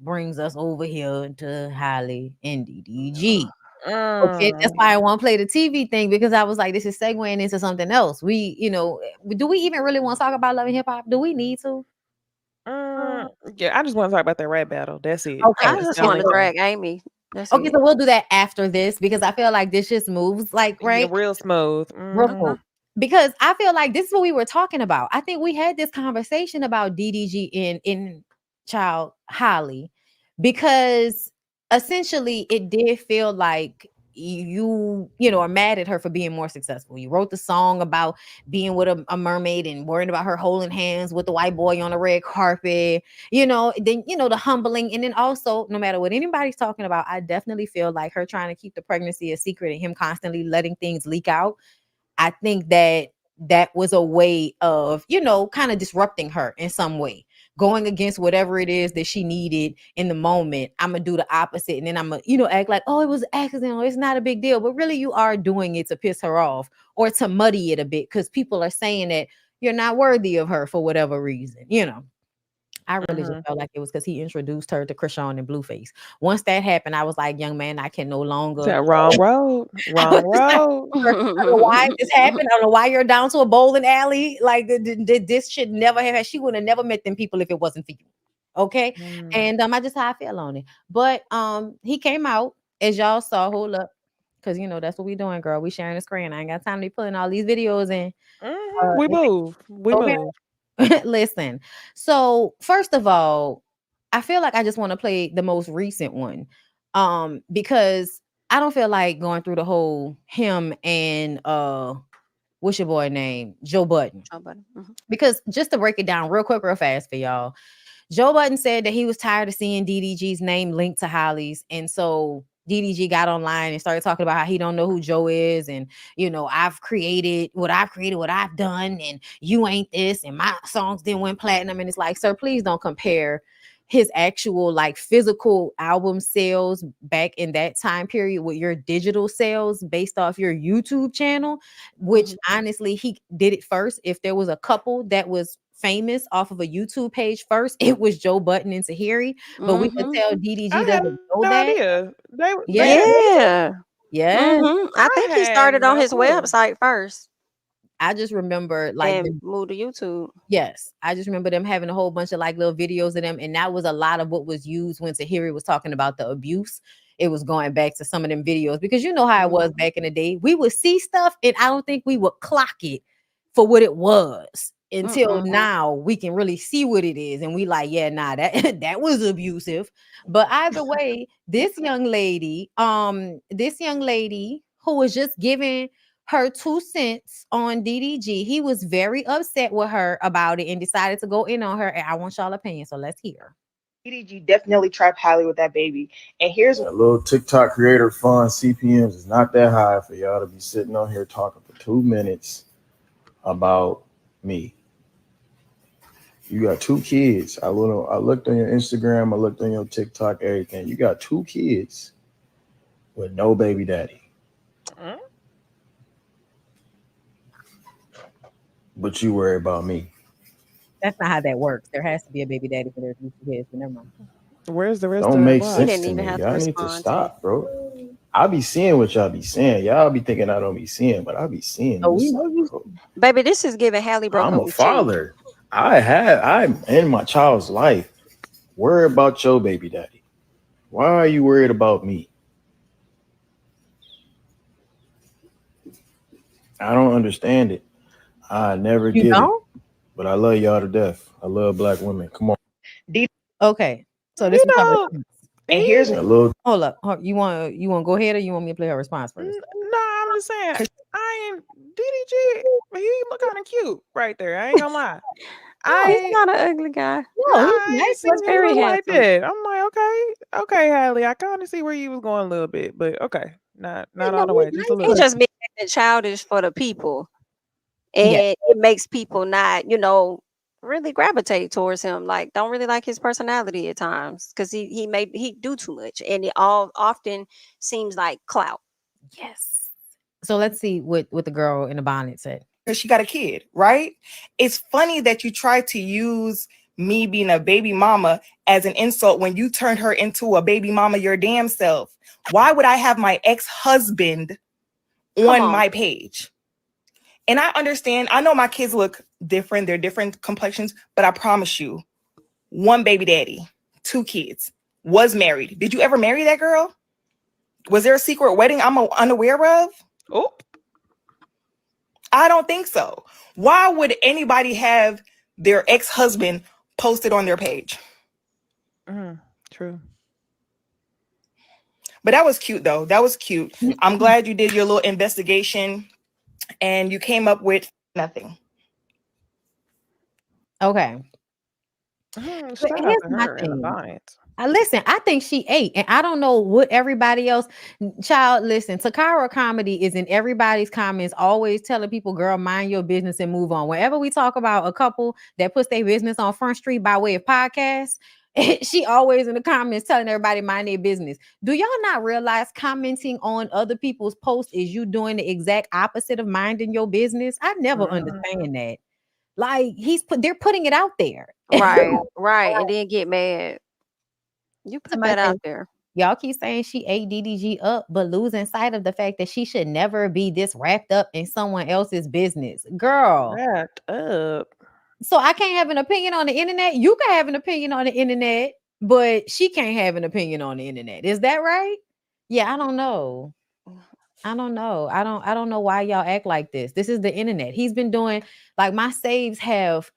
brings us over here to Holly and DDG. Okay, that's Mm. why I want to play the TV thing because I was like, this is segueing into something else. Do we even really want to talk about Love and Hip Hop? Do we need to? Mm. Yeah, I just want to talk about the rap battle. That's it. Okay, I It's just the want only to thing. drag Amy. That's okay, it. so we'll do that after this because I feel like this just moves like Yeah, right. real smooth. Real Mm-hmm. smooth. Because I feel like this is what we were talking about. I think we had this conversation about DDG in Child Holly because essentially it did feel like you are mad at her for being more successful. You wrote the song about being with a mermaid and worrying about her holding hands with the white boy on the red carpet, then the humbling. And then also, no matter what anybody's talking about, I definitely feel like her trying to keep the pregnancy a secret and him constantly letting things leak out. I think that was a way of, kind of disrupting her in some way, going against whatever it is that she needed in the moment. I'm gonna do the opposite, and then I'm gonna, act like, oh, it was an accident, or it's not a big deal, but really, you are doing it to piss her off or to muddy it a bit because people are saying that you're not worthy of her for whatever reason. I really just Mm-hmm. felt like it was because he introduced her to Krishan and Blueface. Once that happened, I was like, young man, I can no longer. That wrong road. I was Wrong just like, road. I don't know why this happened. I don't know why you're down to a bowling alley. Like this should never have happened. She would have never met them people if it wasn't for you. Okay. Mm. And I just how I feel on it. But he came out, as y'all saw. Hold up. Because that's what we doing, girl. We sharing the screen. I ain't got time to be pulling all these videos and Mhm. We and move. We okay. move. Listen. So first of all, I feel like I just want to play the most recent one. Because I don't feel like going through the whole him and what's your boy name? Joe Budden. Oh, buddy. Mhm. Because just to break it down real quick, real fast for y'all, Joe Budden said that he was tired of seeing DDG's name linked to Holly's. And so DDG got online and started talking about how he don't know who Joe is. And, I've created, what I've done. And you ain't this. And my songs didn't win platinum. And it's like, sir, please don't compare his actual like physical album sales back in that time period with your digital sales based off your YouTube channel, which Mhm. honestly he did it first. If there was a couple that was famous off of a YouTube page first, it was Joe Button and Tahiri, but we could Mhm. tell I DDG had doesn't know no that. idea. They Yeah, did. Yeah. yeah. Mhm. I I think he had started on no his clue. website first I just remember like and moved to YouTube. yes, I just remember them having a whole bunch of like little videos of them, and that was a lot of what was used when Tahiri was talking about the abuse. It was going back to some of them videos because you know how it was Mhm. back in the day. We would see stuff, and I don't think we would clock it for what it was until Mm-mm. now. We can really see what it is, and we like, yeah, nah, that that was abusive. But either way, this young lady who was just giving her 2 cents on DDG. He was very upset with her about it and decided to go in on her. And I want y'all opinion, so let's hear. DDG definitely trapped Halle with that baby. And here's A little TikTok creator fun CPMs is not that high for y'all to be sitting on here talking for 2 minutes about me. You got 2 kids. I looked on your Instagram, I looked on your TikTok, everything. You got 2 kids with no baby daddy. Mm. But you worry about me. That's not how that works. There has to be a baby daddy for their future kids, but never mind. Where's the rest of Don't that make He block? sense didn't to even me. have to Y'all need to respond to it. stop, bro. I be seeing what y'all be saying. Y'all be thinking I don't be seeing, but I be seeing Oh, this we stuff, know you. bro. Baby, this is giving Halle broke I'm up a with you. father. I'm in my child's life. Worry about your baby daddy. Why are you worried about me? I don't understand it. I never You get it, don't? but I love y'all to death. I love black women. Come on. Okay. So this You was her know, response. And he, here's A little Hold up. You want to go ahead or you want me to play her response first? no, I'm just saying, I ain't DDG. He look kind of cute right there. I ain't gonna lie. I He's ain't, not an ugly guy. nah, No, he's I ain't nice. seen He's him very look like handsome. that. I'm like, okay, Hallie. I kind of see where you was going a little bit, but okay, not all the No, way, he's just a nice. He little. just be acting childish for the people, Yeah. and it makes people not, really gravitate towards him. Like, don't really like his personality at times because he do too much, and it all often seems like clout. Yes. So let's see what the girl in the bonnet said. because she got a kid, right? It's funny that you try to use me being a baby mama as an insult when you turned her into a baby mama your damn self. Why would I have my ex-husband Come on on. my page? And I understand, I know my kids look different, they're different complexions, but I promise you, one baby daddy, 2 kids, was married. Did you ever marry that girl? Was there a secret wedding I'm unaware of? Oh, I don't think so. Why would anybody have their ex-husband posted on their page? true. But that was cute though. That was cute. I'm glad you did your little investigation and you came up with nothing. Okay. But Shout out here's to my her in the thing. vines. Listen, I think she ate, and I don't know what everybody else. Child, listen, Takara comedy is in everybody's comments, always telling people, "Girl, mind your business and move on." Whenever we talk about a couple that puts their business on Front Street by way of podcast, she always in the comments telling everybody mind their business. Do y'all not realize commenting on other people's posts is you doing the exact opposite of minding your business? I never understand that. Like they're putting it out there. Right, and then get mad. You put Somebody that said, out there. y'all keep saying she ate DDG up, but losing sight of the fact that she should never be this wrapped up in someone else's business. Girl. Wrapped up. So I can't have an opinion on the internet. You can have an opinion on the internet, but she can't have an opinion on the internet. Is that right? Yeah, I don't know. I don't know. I don't know why y'all act like this. This is the internet. He's been doing like my saves have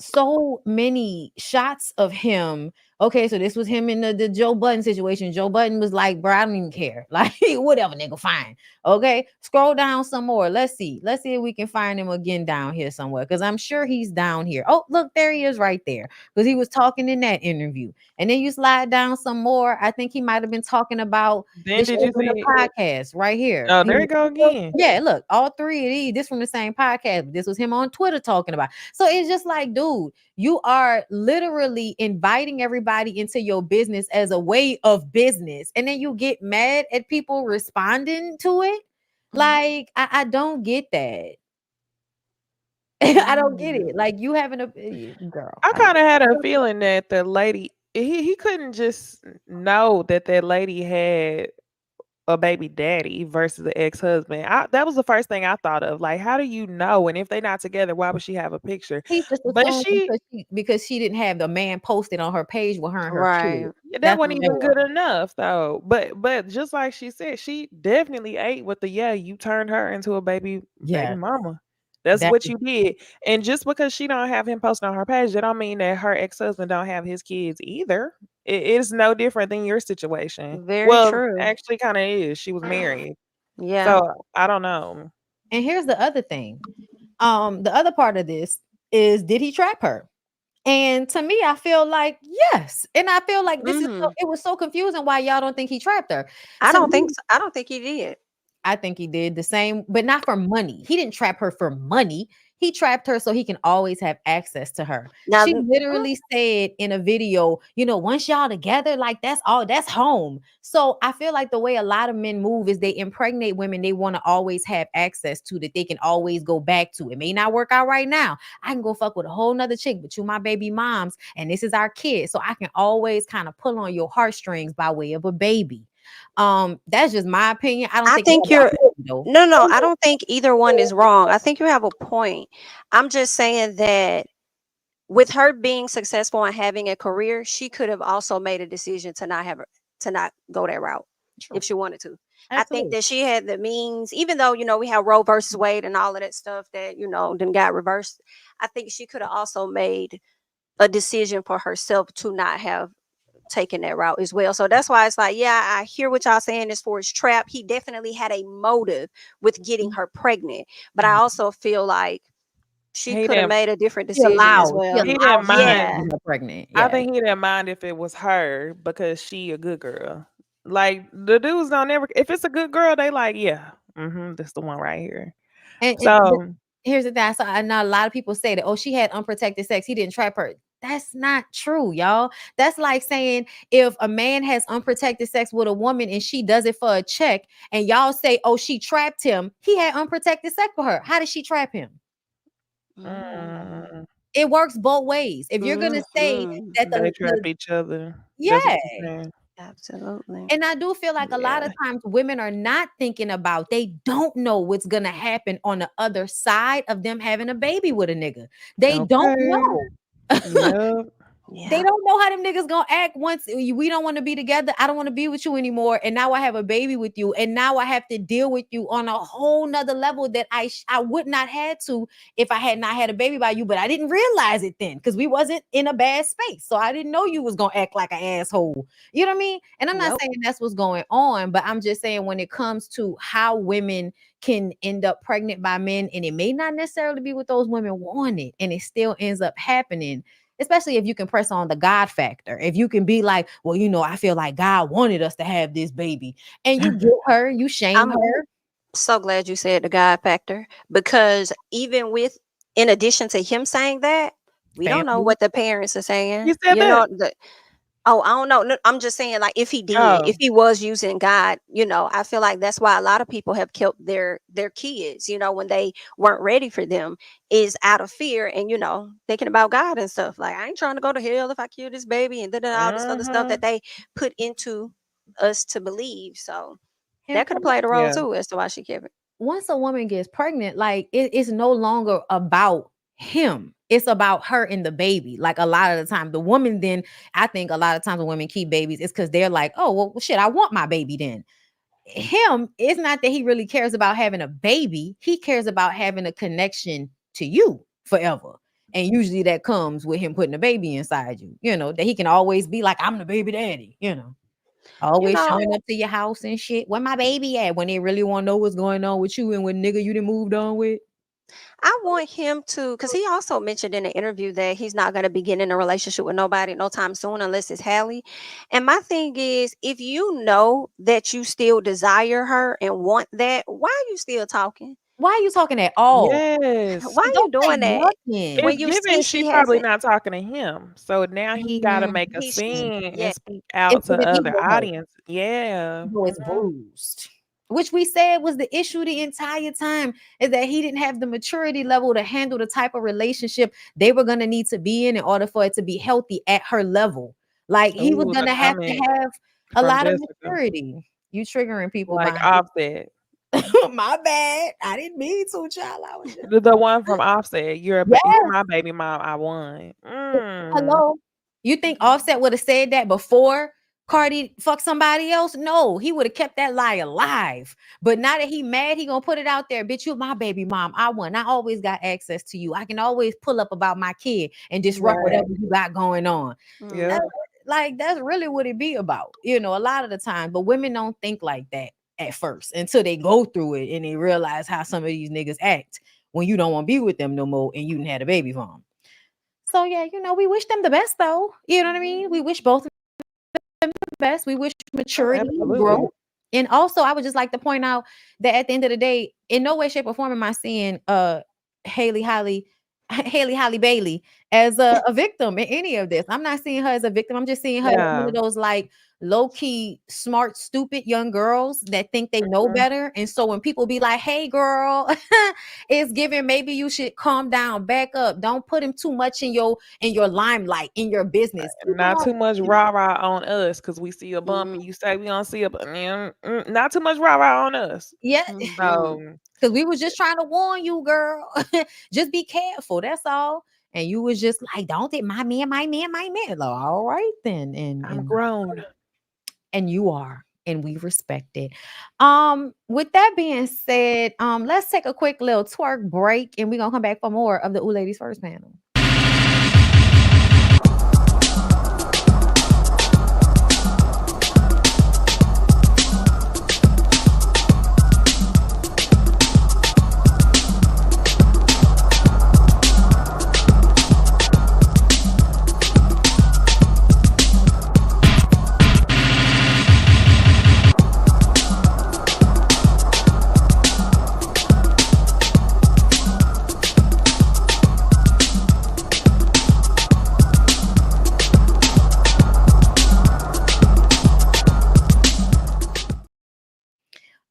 so many shots of him. Okay, so this was him in the Joe Budden situation. Joe Budden was like, bro, I don't even care. Like, whatever, nigga, fine. Okay, scroll down some more. Let's see. Let's see if we can find him again down here somewhere. Because I'm sure he's down here. Oh, look, there he is right there. Because he was talking in that interview. And then you slide down some more. I think he might have been talking about Then this did shit you on the see? podcast right here. Oh, there you go again. Yeah, look, all 3 of these, this from the same podcast. This was him on Twitter talking about. So it's just like, dude, you are literally inviting everybody into your business as a way of business. And then you get mad at people responding to it. Like, I don't get that. I don't get it. Like, you having a girl. I kind of had a feeling that the lady he couldn't just know that lady had a baby daddy versus the ex-husband. That was the first thing I thought of. Like, how do you know? And if they're not together, why would she have a picture? He's just But assuming because she didn't have the man posted on her page with her and her Right. kid. that wasn't even more. good enough though. But just like she said, she definitely ate with the you turned her into a baby mama. That's That what is- you did. And just because she don't have him posted on her page, that don't mean that her ex-husband don't have his kids either. It is no different than your situation. Very Well, true. actually kind of is. She was married. Yeah. So I don't know. And here's the other thing. The other part of this is, did he trap her? And to me, I feel like yes. And I feel like this is it was so confusing why y'all don't think he trapped her. I To don't think me, so. I don't think he did. I think he did the same, but not for money. He didn't trap her for money. He trapped her so he can always have access to her. Now, She literally said in a video, once y'all together, like that's home. So I feel like the way a lot of men move is they impregnate women they want to always have access to, that they can always go back to. It may not work out right now. I can go fuck with a whole nother chick, but you my baby moms, and this is our kid. So I can always kind of pull on your heartstrings by way of a baby. That's just my opinion. I think you're no, I don't think either one is wrong. I think you have a point. I'm just saying that with her being successful and having a career, she could have also made a decision to not go that route if she wanted to. I think Absolutely. that she had the means, even though, we have Roe versus Wade and all of that stuff that, then got reversed. I think she could have also made a decision for herself to not have taken that route as well. So that's why it's like, yeah, I hear what y'all saying as far as trap. He definitely had a motive with getting her pregnant. But I Mhm. also feel like she He could have didn't. made a different She decision as allowed well. He didn't him to mind. Yeah. get her pregnant. I Yeah. think he didn't mind if it was her because she a good girl. Like the dudes don't ever. If it's a good girl, they like, yeah, this the one right here. But So here's the thing. I know a lot of people say that, oh, she had unprotected sex. He didn't trap her. That's not true, y'all. That's like saying if a man has unprotected sex with a woman and she does it for a check, and y'all say, oh, she trapped him. He had unprotected sex with her. How did she trap him? Mm. mm, It works both ways. If you're gonna say that they the trap each other. That's what yeah. you're saying. Absolutely. And I do feel like a lot Yeah. of times women are not thinking about, they don't know what's gonna happen on the other side of them having a baby with a nigga. They don't Okay. know. Yep. They Yeah. don't know how them niggas gonna act once we don't want to be together. I don't want to be with you anymore. And now I have a baby with you. And now I have to deal with you on a whole nother level that I would not had to if I had not had a baby by you. But I didn't realize it then because we wasn't in a bad space. So I didn't know you was gonna act like an asshole. You know what I mean? And I'm not Yep. saying that's what's going on, but I'm just saying when it comes to how women can end up pregnant by men, and it may not necessarily be what those women wanted, and it still ends up happening, especially if you can press on the God factor. If you can be like, well, I feel like God wanted us to have this baby, and you get her, you shame I'm her. so glad you said the God factor, because even with, in addition to him saying that, we don't know Family. what the parents are saying. You said that. Oh, I don't know. No, I'm just saying, like, if Oh, he was using God, I feel like that's why a lot of people have killed their kids, when they weren't ready for them, is out of fear and, thinking about God and stuff. Like, I ain't trying to go to hell if I kill this baby, and then all this other stuff uh-huh. that they put into us to believe. So And that could have plus, played a role Yeah. too as to why she kept it. once a woman gets pregnant, like it's no longer about him. It's about her and the baby. Like a lot of the time, the woman then, I think a lot of times when women keep babies, it's because they're like, oh, well, shit, I want my baby then. Him, it's not that he really cares about having a baby. He cares about having a connection to you forever. And usually that comes with him putting a baby inside you, that he can always be like, I'm the baby daddy, You always know, showing up to your house and shit. Where my baby at? When they really want to know what's going on with you and what nigga you done moved on with. I want him to, because he also mentioned in an interview that he's not going to be getting in a relationship with nobody no time soon unless it's Hallie. And my thing is, if you know that you still desire her and want that, why are you still talking? Why are you talking at all? Yes. Why Like, are you don't say doing that nothing. when It's you see given she she probably hasn't? not talking to him. So now he gotta make a He should, scene yeah. and speak out It's to giving other ego hurt. audience. Yeah. Ego is bruised. Which we said was the issue the entire time, is that he didn't have the maturity level to handle the type of relationship they were going to need to be in order for it to be healthy at her level. Like he was Ooh, going the to comment have a from lot of Jessica. maturity. You triggering people, Like Bondy. Offset. My bad. I didn't mean to, child. I was just The one from Offset. You're yes. my baby mom. I won. Hello. You think Offset would have said that before Cardi fuck somebody else? No, he would have kept that lie alive. But now that he mad, he gonna put it out there. Bitch, you my baby mom. I won. I always got access to you. I can always pull up about my kid and disrupt Right. whatever you got going on. Yep. Mhm. Like that's really what it be about, a lot of the time. But women don't think like that at first until they go through it and they realize how some of these niggas act when you don't want to be with them no more and you didn't had a baby for them. So yeah, we wish them the best though. You know what I mean? We wish both of them the best. We wish Oh, maturity and absolutely. growth. And also, I would just like to point out that at the end of the day, in no way, shape, or form am I seeing Haley Holly Haley Holly Bailey as a victim in any of this. I'm not seeing her as a victim. I'm just seeing her as one Yeah. of those like low-key, smart, stupid young girls that think they know Mhm. better. And so when people be like, hey girl, it's giving, maybe you should calm down, back up. Don't put him too much in your limelight, in your business. Keep him Not on. too much rah-rah on us because we see a bump Mhm. and you say we don't see a bump. Not too much rah-rah on us. Yeah. Mhm. So Because we was just trying to warn you, girl. Just be careful. That's all. And you was just like, don't it, my man, my man, my man. Like, all right then. I'm grown. And you are. and we respect it. With that being said, let's take a quick little twerk break, and we're gonna come back for more of the Ooh Ladies First panel.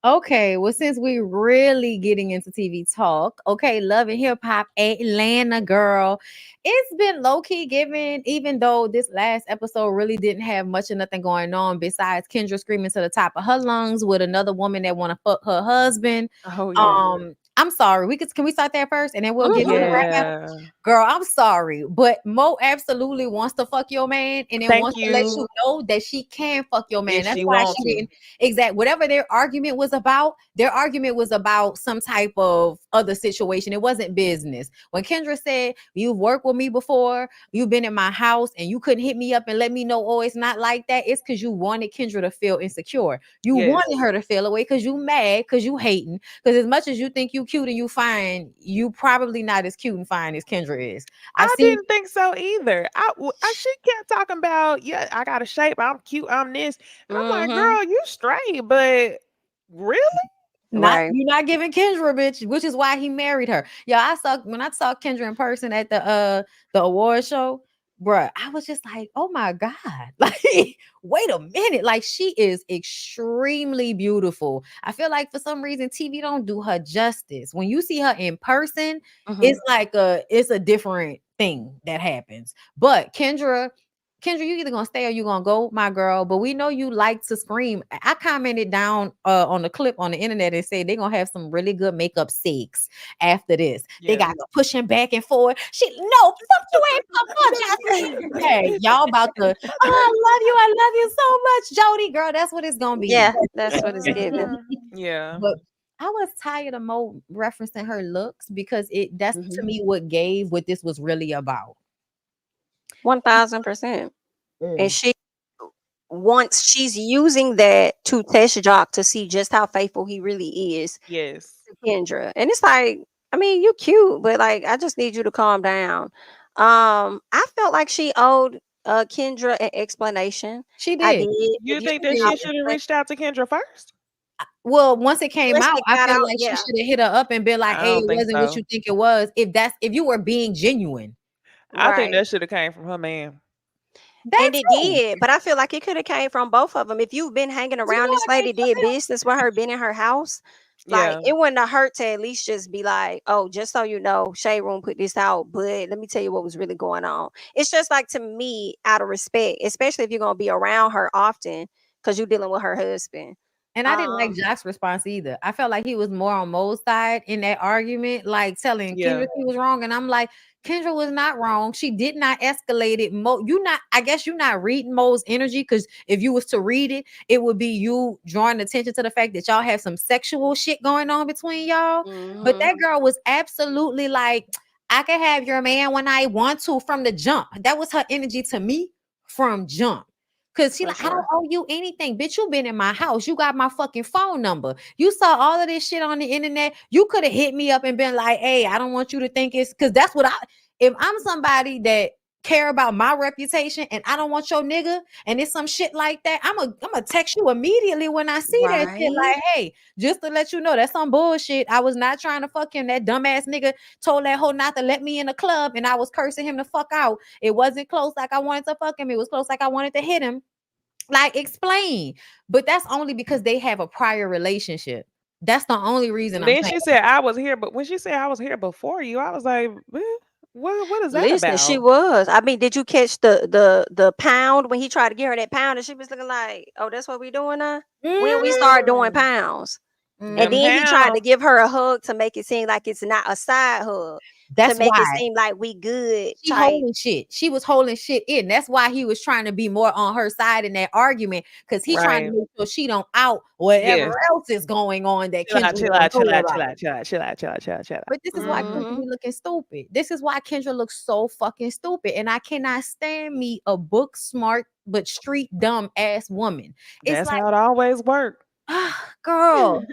Okay, well, since we're really getting into TV talk, okay, Love and Hip Hop Atlanta, girl. It's been low key given, even though this last episode really didn't have much of nothing going on besides Kendra screaming to the top of her lungs with another woman that want to fuck her husband. Oh yeah. I'm sorry. Can we start there first and then we'll get into the rap battle? Yeah. Girl, I'm sorry, but Mo absolutely wants to fuck your man and then Thank wants to let you. you know that she can fuck your man. If That's she why wants she to. didn't exact whatever their argument was about. Their argument was about some type of other situation. It wasn't business. When Kendra said, "You've worked with me before, you've been in my house, and you couldn't hit me up and let me know, oh, it's not like that," it's because you wanted Kendra to feel insecure. You Yes. wanted her to feel away because you mad, because you hating. Because as much as you think you cute and you fine, you probably not as cute and fine as Kendra is. I've I seen didn't think so either. She kept talking about, yeah, I got a shape, I'm cute, I'm this. And I'm like, Mm-hmm. girl, you straight, but really? Right. you're not giving Kendra, bitch, which is why he married her. Yeah, when I saw Kendra in person at the award show, bruh, I was just like, oh my God. Like, wait a minute. Like, she is extremely beautiful. I feel like for some reason TV don't do her justice. When you see her in person, Mm-hmm. it's a different thing that happens. But Kendra, you either gonna stay or you gonna go, my girl. But we know you like to scream. I commented down on the clip on the internet and said they're gonna have some really good makeup sex after this. They got Yeah. to pushing back and forth. No, fuck you ain't fuck. Hey, y'all about to, I love you so much, Jody, girl. That's what it's gonna be. Yeah, that's what it's given. Yeah. But I was tired of Mo referencing her looks because that's to Mm-hmm. me what gave what this was really about. 1000%. And Mm. she's using that to test Jock to see just how faithful he really is Yes. to Kendra. And it's like, I mean, you cute, but like, I just need you to calm down. I felt like she owed Kendra an explanation. She I did. did. You If you think that can she should have reached out to Kendra first? Well, once it came once out, it I got feel out, like she yeah. should have hit her up and been like, I "Hey, don't it think wasn't what so. you think it was." If you were being genuine, I think Right. that should have came from her man. that And it too. did, but I feel like it could have came from both of them. If you've been hanging You around know, this it came lady, from did him. business with her, been in her house, like Yeah. it wouldn't have hurt to at least just be like, "Oh, just so you know, Shade Room put this out, but let me tell you what was really going on." It's just like, to me, out of respect, especially if you're gonna be around her often, because you're dealing with her husband. And I didn't like Um, Jock's response either. I felt like he was more on Mo's side in that argument, like telling Yeah. Kendra she was wrong. And I'm like, Kendra was not wrong. She did not escalate it. I guess you're not reading Mo's energy, because if you was to read it, it would be you drawing attention to the fact that y'all have some sexual shit going on between y'all. But mhm. that girl was absolutely like, I can have your man when I want to from the jump. That was her energy to me from jump. Cause she For like, I don't sure. owe you anything, bitch. You been in my house. You got my fucking phone number. You saw all of this shit on the internet. You could have hit me up and been like, hey, I don't want you to think it's because that's what if I'm somebody that care about my reputation and I don't want your nigga and it's some shit like that, I'm a text you immediately when I see that shit. Right. Like, hey, just to let you know that's some bullshit. I was not trying to fuck him. That dumbass nigga told that hoe not to let me in the club and I was cursing him the fuck out. It wasn't close like I wanted to fuck him. It was close like I wanted to hit him. Like, explain. But that's only because they have a prior relationship. That's the only reason I'm Then saying. she said I was here, but when she said I was here before you, I was like, what is that Listen, she about? was. I mean, did you catch the pound when he tried to get her that pound and she was looking like, "Oh, that's what we doing now? When we start doing Mm. pounds?" And Them then he tried to hounds. give her a hug to make it seem like it's not a side hug, to That's make it why seem like we good she type. holding shit. She was holding shit in. That's why he was trying to be more on her side in that argument, because he trying to Right. make sure she don't out whatever Yes. else is going on that Chill Kendra out, chill don't out, chill know out, about. chill out, chill out, chill out, chill out, chill out, chill out. But this is why Kendra Mhm. be looking stupid. This is why Kendra looks so fucking stupid. And I cannot stand me a book smart but street dumb ass woman. It's That's like, how it always worked. girl,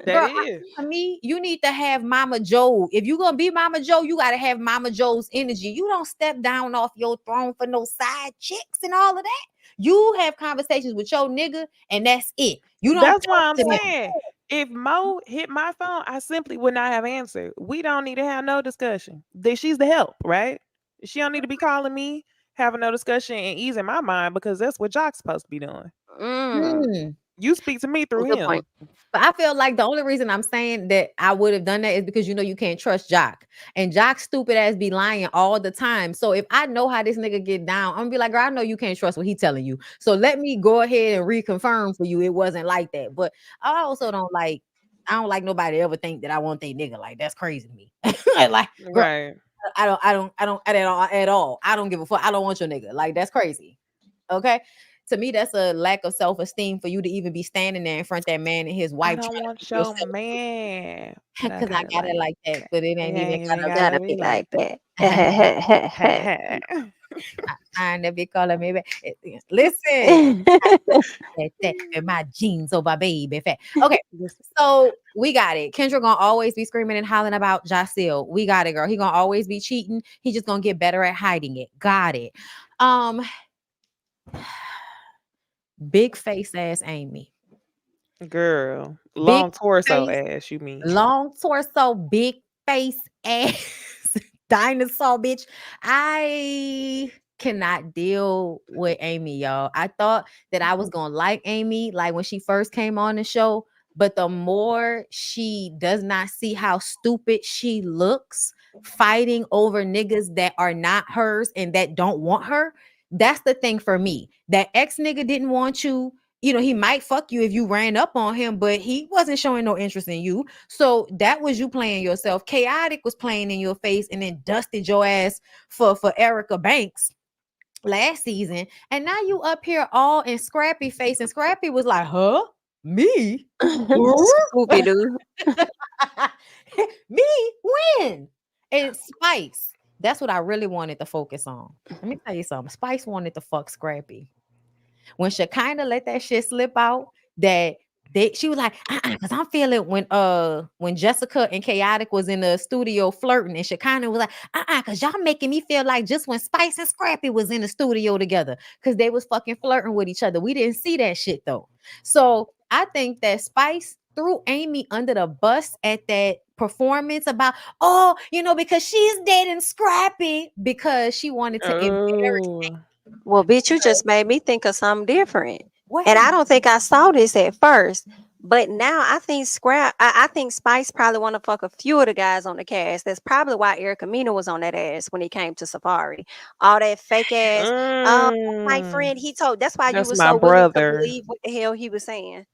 That girl, is. to me, you need to have Mama Joe. If you're gonna be Mama Joe, you gotta have Mama Joe's energy. You don't step down off your throne for no side chicks and all of that. You have conversations with your nigga, and that's it. You don't That's why talk I'm to them. saying if Mo hit my phone, I simply would not have answered. We don't need to have no discussion. She's the help, right? She don't need to be calling me, having no discussion and easing my mind, because that's what Jock's supposed to be doing. Mm. You speak to me through Good him. point. But I feel like the only reason I'm saying that I would have done that is because you can't trust Jock. And Jock's stupid ass be lying all the time. So if I know how this nigga get down, I'm gonna be like, girl, I know you can't trust what he telling you. So let me go ahead and reconfirm for you it wasn't like that. But I also don't like nobody ever think that I want they nigga. Like, that's crazy to me. Like, girl, Right. I don't at all. I don't give a fuck. I don't want your nigga. Like, that's crazy. Okay. To me, that's a lack of self-esteem for you to even be standing there in front of that man and his I wife don't trying to want keep your yourself man. But I because I got it got it like that, that. but it ain't It even ain't even gotta gotta Gotta be be like like that. that. trying to be calling me back. Listen, my jeans over baby fat. Okay, so we got it. Kendra gonna always be screaming and hollering about Jaceel. We got it, girl. He gonna always be cheating. He just gonna get better at hiding it. Got it. Big face ass Amy. Girl, Big long torso face, ass, you mean? long torso, big face ass dinosaur bitch. I cannot deal with Amy, y'all. I thought that I was gonna like Amy like when she first came on the show, but the more she does not see how stupid she looks fighting over niggas that are not hers and that don't want her, that's the thing for me. That ex nigga didn't want you. He might fuck you if you ran up on him, but he wasn't showing no interest in you. So that was you playing yourself. Chaotic was playing in your face and then dusted your ass for Erica Banks last season. And now you up here all in Scrappy face. And Scrappy was like, huh? Me? Scooby Doo. Me? When? And Spice. That's what I really wanted to focus on. Let me tell you something. Spice wanted to fuck Scrappy. When Shekinah let that shit slip out, that she was like, because I'm feeling when Jessica and Chaotic was in the studio flirting, and Shekinah was like, because y'all making me feel like just when Spice and Scrappy was in the studio together, because they was fucking flirting with each other. We didn't see that shit though. So I think that Spice threw Amy under the bus at that performance about, because she's dating Scrappy, because she wanted to embarrass. Oh, Well, bitch, you just made me think of something different. What And I happened? don't think I saw this at first. But now I think I think Spice probably want to fuck a few of the guys on the cast. That's probably why Erica Mena was on that ass when he came to Safari. All that fake ass. My friend, he told. That's why you that's were my so willing to brother. believe what the hell he was saying.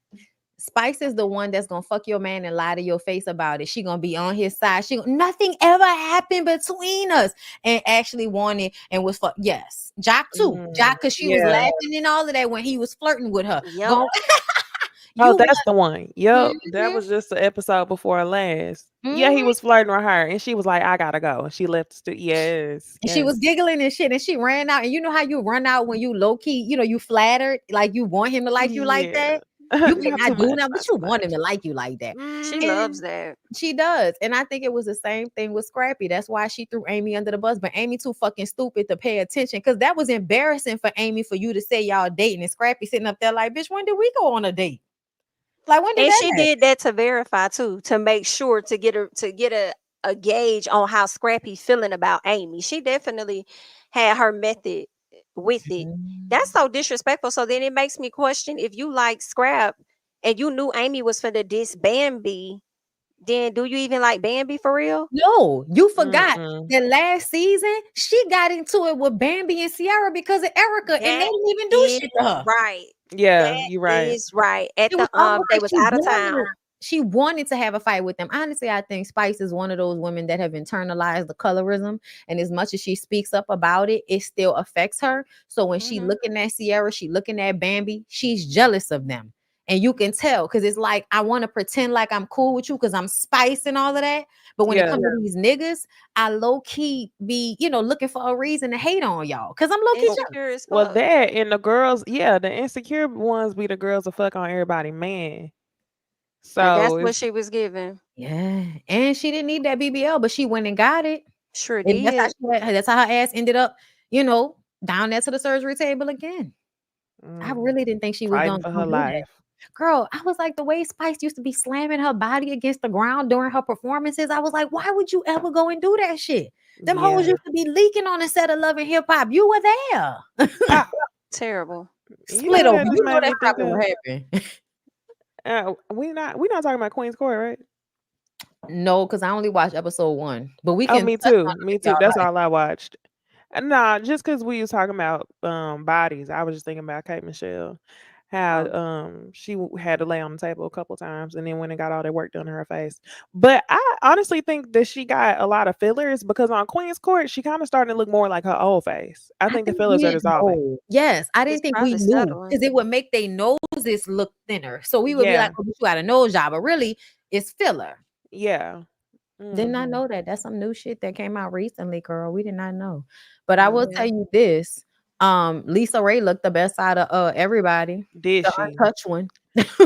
Spice is the one that's gonna fuck your man and lie to your face about it. She gonna be on his side. Nothing ever happened between us, and actually wanted and was fuck. Yes, Jock too. Jock, because she was Yeah. laughing and all of that when he was flirting with her. Yep. Going, Oh, you that's the one. Yep. That Mhm. was just the episode before last. Yeah, he Mhm. was flirting with her and she was like, I gotta go. And she left the yes. And she was Yes. giggling and shit, and she ran out. And you know how you run out when you low key, you flattered, like you want him to like you like Yeah. that. You may Not too not do much. that, but Not you too want him much. to like you like that. She Mm, loves that. She does. And I think it was the same thing with Scrappy. That's why she threw Amy under the bus. But Amy too fucking stupid to pay attention, because that was embarrassing for Amy for you to say y'all dating and Scrappy sitting up there like, bitch, when did we go on a date? Like, when did And that she happen? did that to verify too, to make sure to get a gauge on how Scrappy feeling about Amy. She definitely had her method with it. That's so disrespectful. So then it makes me question, if you like Scrap and you knew Amy was for the diss Bambi, then do you even like Bambi for real? No, you forgot mm-mm. that last season she got into it with Bambi and Ciara because of Erica, and they That didn't even do is shit to her. right. Yeah, That you're right. is right. At It was the almost they like was she out of wanted town. her. she wanted to have a fight with them. Honestly, I think Spice is one of those women that have internalized the colorism, and as much as she speaks up about it, it still affects her. So when she Mhm. looking at Sierra, she looking at Bambi, she's jealous of them. And you can tell because it's like I want to pretend like I'm cool with you because I'm Spice and all of that. But when it Yeah. comes to these niggas, I low key be, looking for a reason to hate on y'all because I'm low key jealous. Insecure as Well, fuck. that and the girls, yeah, the insecure ones be the girls that fuck on everybody, man. And that's So what it's she was given. Yeah, and she didn't need that BBL, but she went and got it. Sure And did. that's how her ass ended up, down there to the surgery table again. I mm, really didn't think she was fighting gonna for do her that. life. Girl, I was like the way Spice used to be slamming her body against the ground during her performances. I was like, why would you ever go and do that shit? Them hoes Yeah. used to be leaking on a set of Love and Hip Hop. You were there. Ah, Terrible. you Split know over. that just You know made me that's think probably of what happened. we not talking about Queen's Court, right? No, because I only watched episode 1. But we Oh, can me touch on too. them Me if too. y'all That's like. all I watched. Nah, just because we was talking about bodies, I was just thinking about Kate Michelle, how she had to lay on the table a couple times and then went and got all that work done in her face. But I honestly think that she got a lot of fillers because on Queen's Court she kind of started to look more like her old face. I I think the think fillers we are didn't dissolving. know. Yes, I It's didn't think we probably knew settling. because it would make their noses look thinner. So we would be like, Yeah, "Oh, but you got a nose job," but really, it's filler. yeah. Did not Hmm. know that. That's some new shit that came out recently, girl. We did not know. But I will Yeah. tell you this: Lisa Ray looked the best out of everybody, Did the she? untouched one.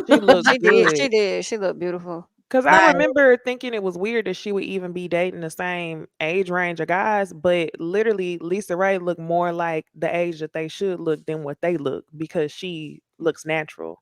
She looked She did. good. She did. She looked beautiful. Cause I Like, remember thinking it was weird that she would even be dating the same age range of guys, but literally Lisa Ray looked more like the age that they should look than what they look because she looks natural.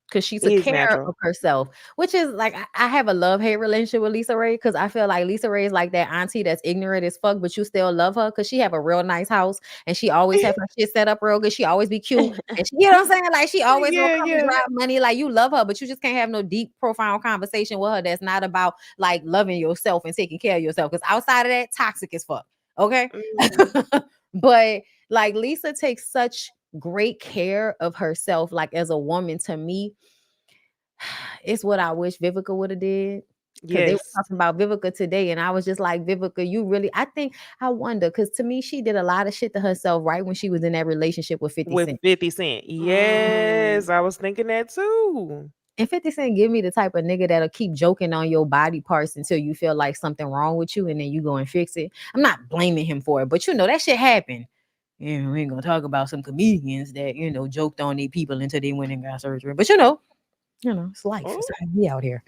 because she took Is care of natural. herself, which is like I have a love-hate relationship with Lisa Ray because I feel like Lisa Ray is like that auntie that's ignorant as fuck, but you still love her because she have a real nice house and she always have her shit set up real good. She always be cute and she, you know what I'm saying? Like she always gonna Yeah, come and yeah. drop money. Like you love her, but you just can't have no deep, profound conversation with her that's not about like loving yourself and taking care of yourself. Because outside of that, toxic as fuck. Okay. Mhm. But like Lisa takes such great care of herself, like as a woman to me it's what I wish Vivica would have did. Because they were Yes. talking about Vivica today, and I was just like, Vivica, you really, I wonder, because to me, she did a lot of shit to herself right when she was in that relationship with 50 With Cent. 50 Cent. Yes, I was thinking that too. And 50 Cent give me the type of nigga that'll keep joking on your body parts until you feel like something wrong with you, and then you go and fix it. I'm not blaming him for it, but that shit happened. Yeah, we ain't gonna talk about some comedians that, joked on these people until they went and got surgery. But it's life. Oh, It's how we out here.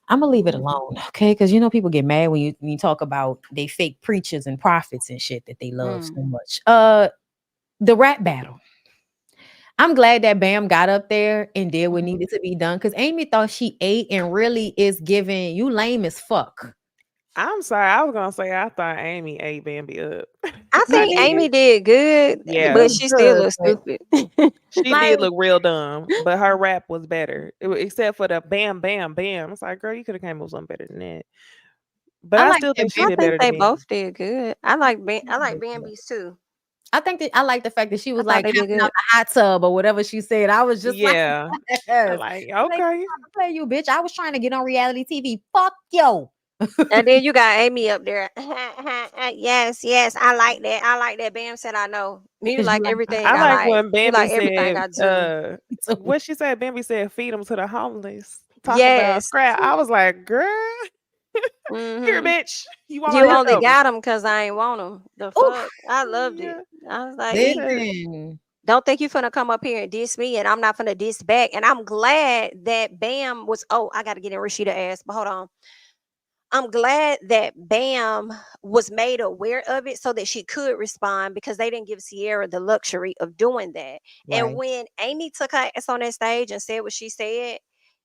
I'm gonna leave it alone, okay? Because people get mad when you talk about they fake preachers and prophets and shit that they love so much. The rap battle. I'm glad that Bam got up there and did what needed to be done because Amy thought she ate and really is giving you lame as fuck. I'm sorry. I was gonna say I thought Amy ate Bambi up. I You I think did. Amy did. did good, She Yeah. but did she still good, looks but stupid. She like did look real dumb, but her rap was better. Except for the bam, bam, bam. It's like, girl, you could have came up with something better than that. But I I like still that think she I did Bambi. think better than they me. both did good. I like Bambi's too. I like the fact that she I was thought like they did hopping out good. the hot tub or whatever she said. I was just like, Yeah. I yes. like, I'm like, okay. I'm trying to play you, bitch. I was trying to get on reality TV. Fuck yo. And then you got Amy up there. Yes, yes, I like that. I like that. Bam said I know. You Because you like like everything I I like like. when You Bambi like everything said, I do. so what she said, Bambi said, feed them to the homeless. Talking about Yes. scrap. I was like, girl, here, Mm-hmm. bitch. You want my You only leftovers? got them because I ain't want them. The ooh, fuck? I loved it. Yeah. I was like, She you said, listen. don't think you finna come up here and diss me, and I'm not finna diss back. And I'm glad that Bam was. Oh, I gotta get in Rashida ass, but hold on. I'm glad that Bam was made aware of it so that she could respond because they didn't give Sierra the luxury of doing that. And Right. when Amy took her ass on that stage and said what she said,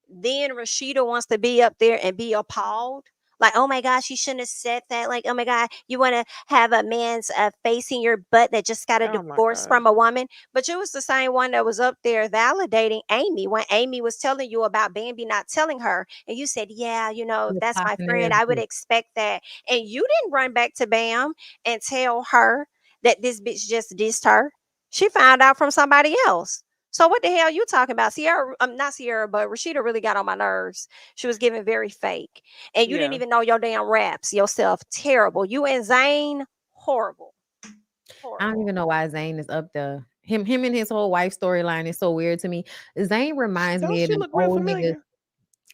then Rashida wants to be up there and be appalled. Like, oh my gosh, you shouldn't have said that. Like, oh my God, you want to have a man's face in your butt that just got a oh my divorce gosh. from a woman. But you was the same one that was up there validating Amy when Amy was telling you about Bambi not telling her. And you said, yeah, if The that's my popping friend, ass I would bitch. expect that. And you didn't run back to Bam and tell her that this bitch just dissed her. She found out from somebody else. So what the hell you talking about? Sierra, not Sierra, but Rashida really got on my nerves. She was giving very fake. And you didn't Yeah. even know your damn raps yourself. Terrible. You and Zane, horrible. I don't Horrible. even know why Zayn is up there. Him and his whole wife storyline is so weird to me. Zayn reminds Don't me of she them look real old niggas. familiar?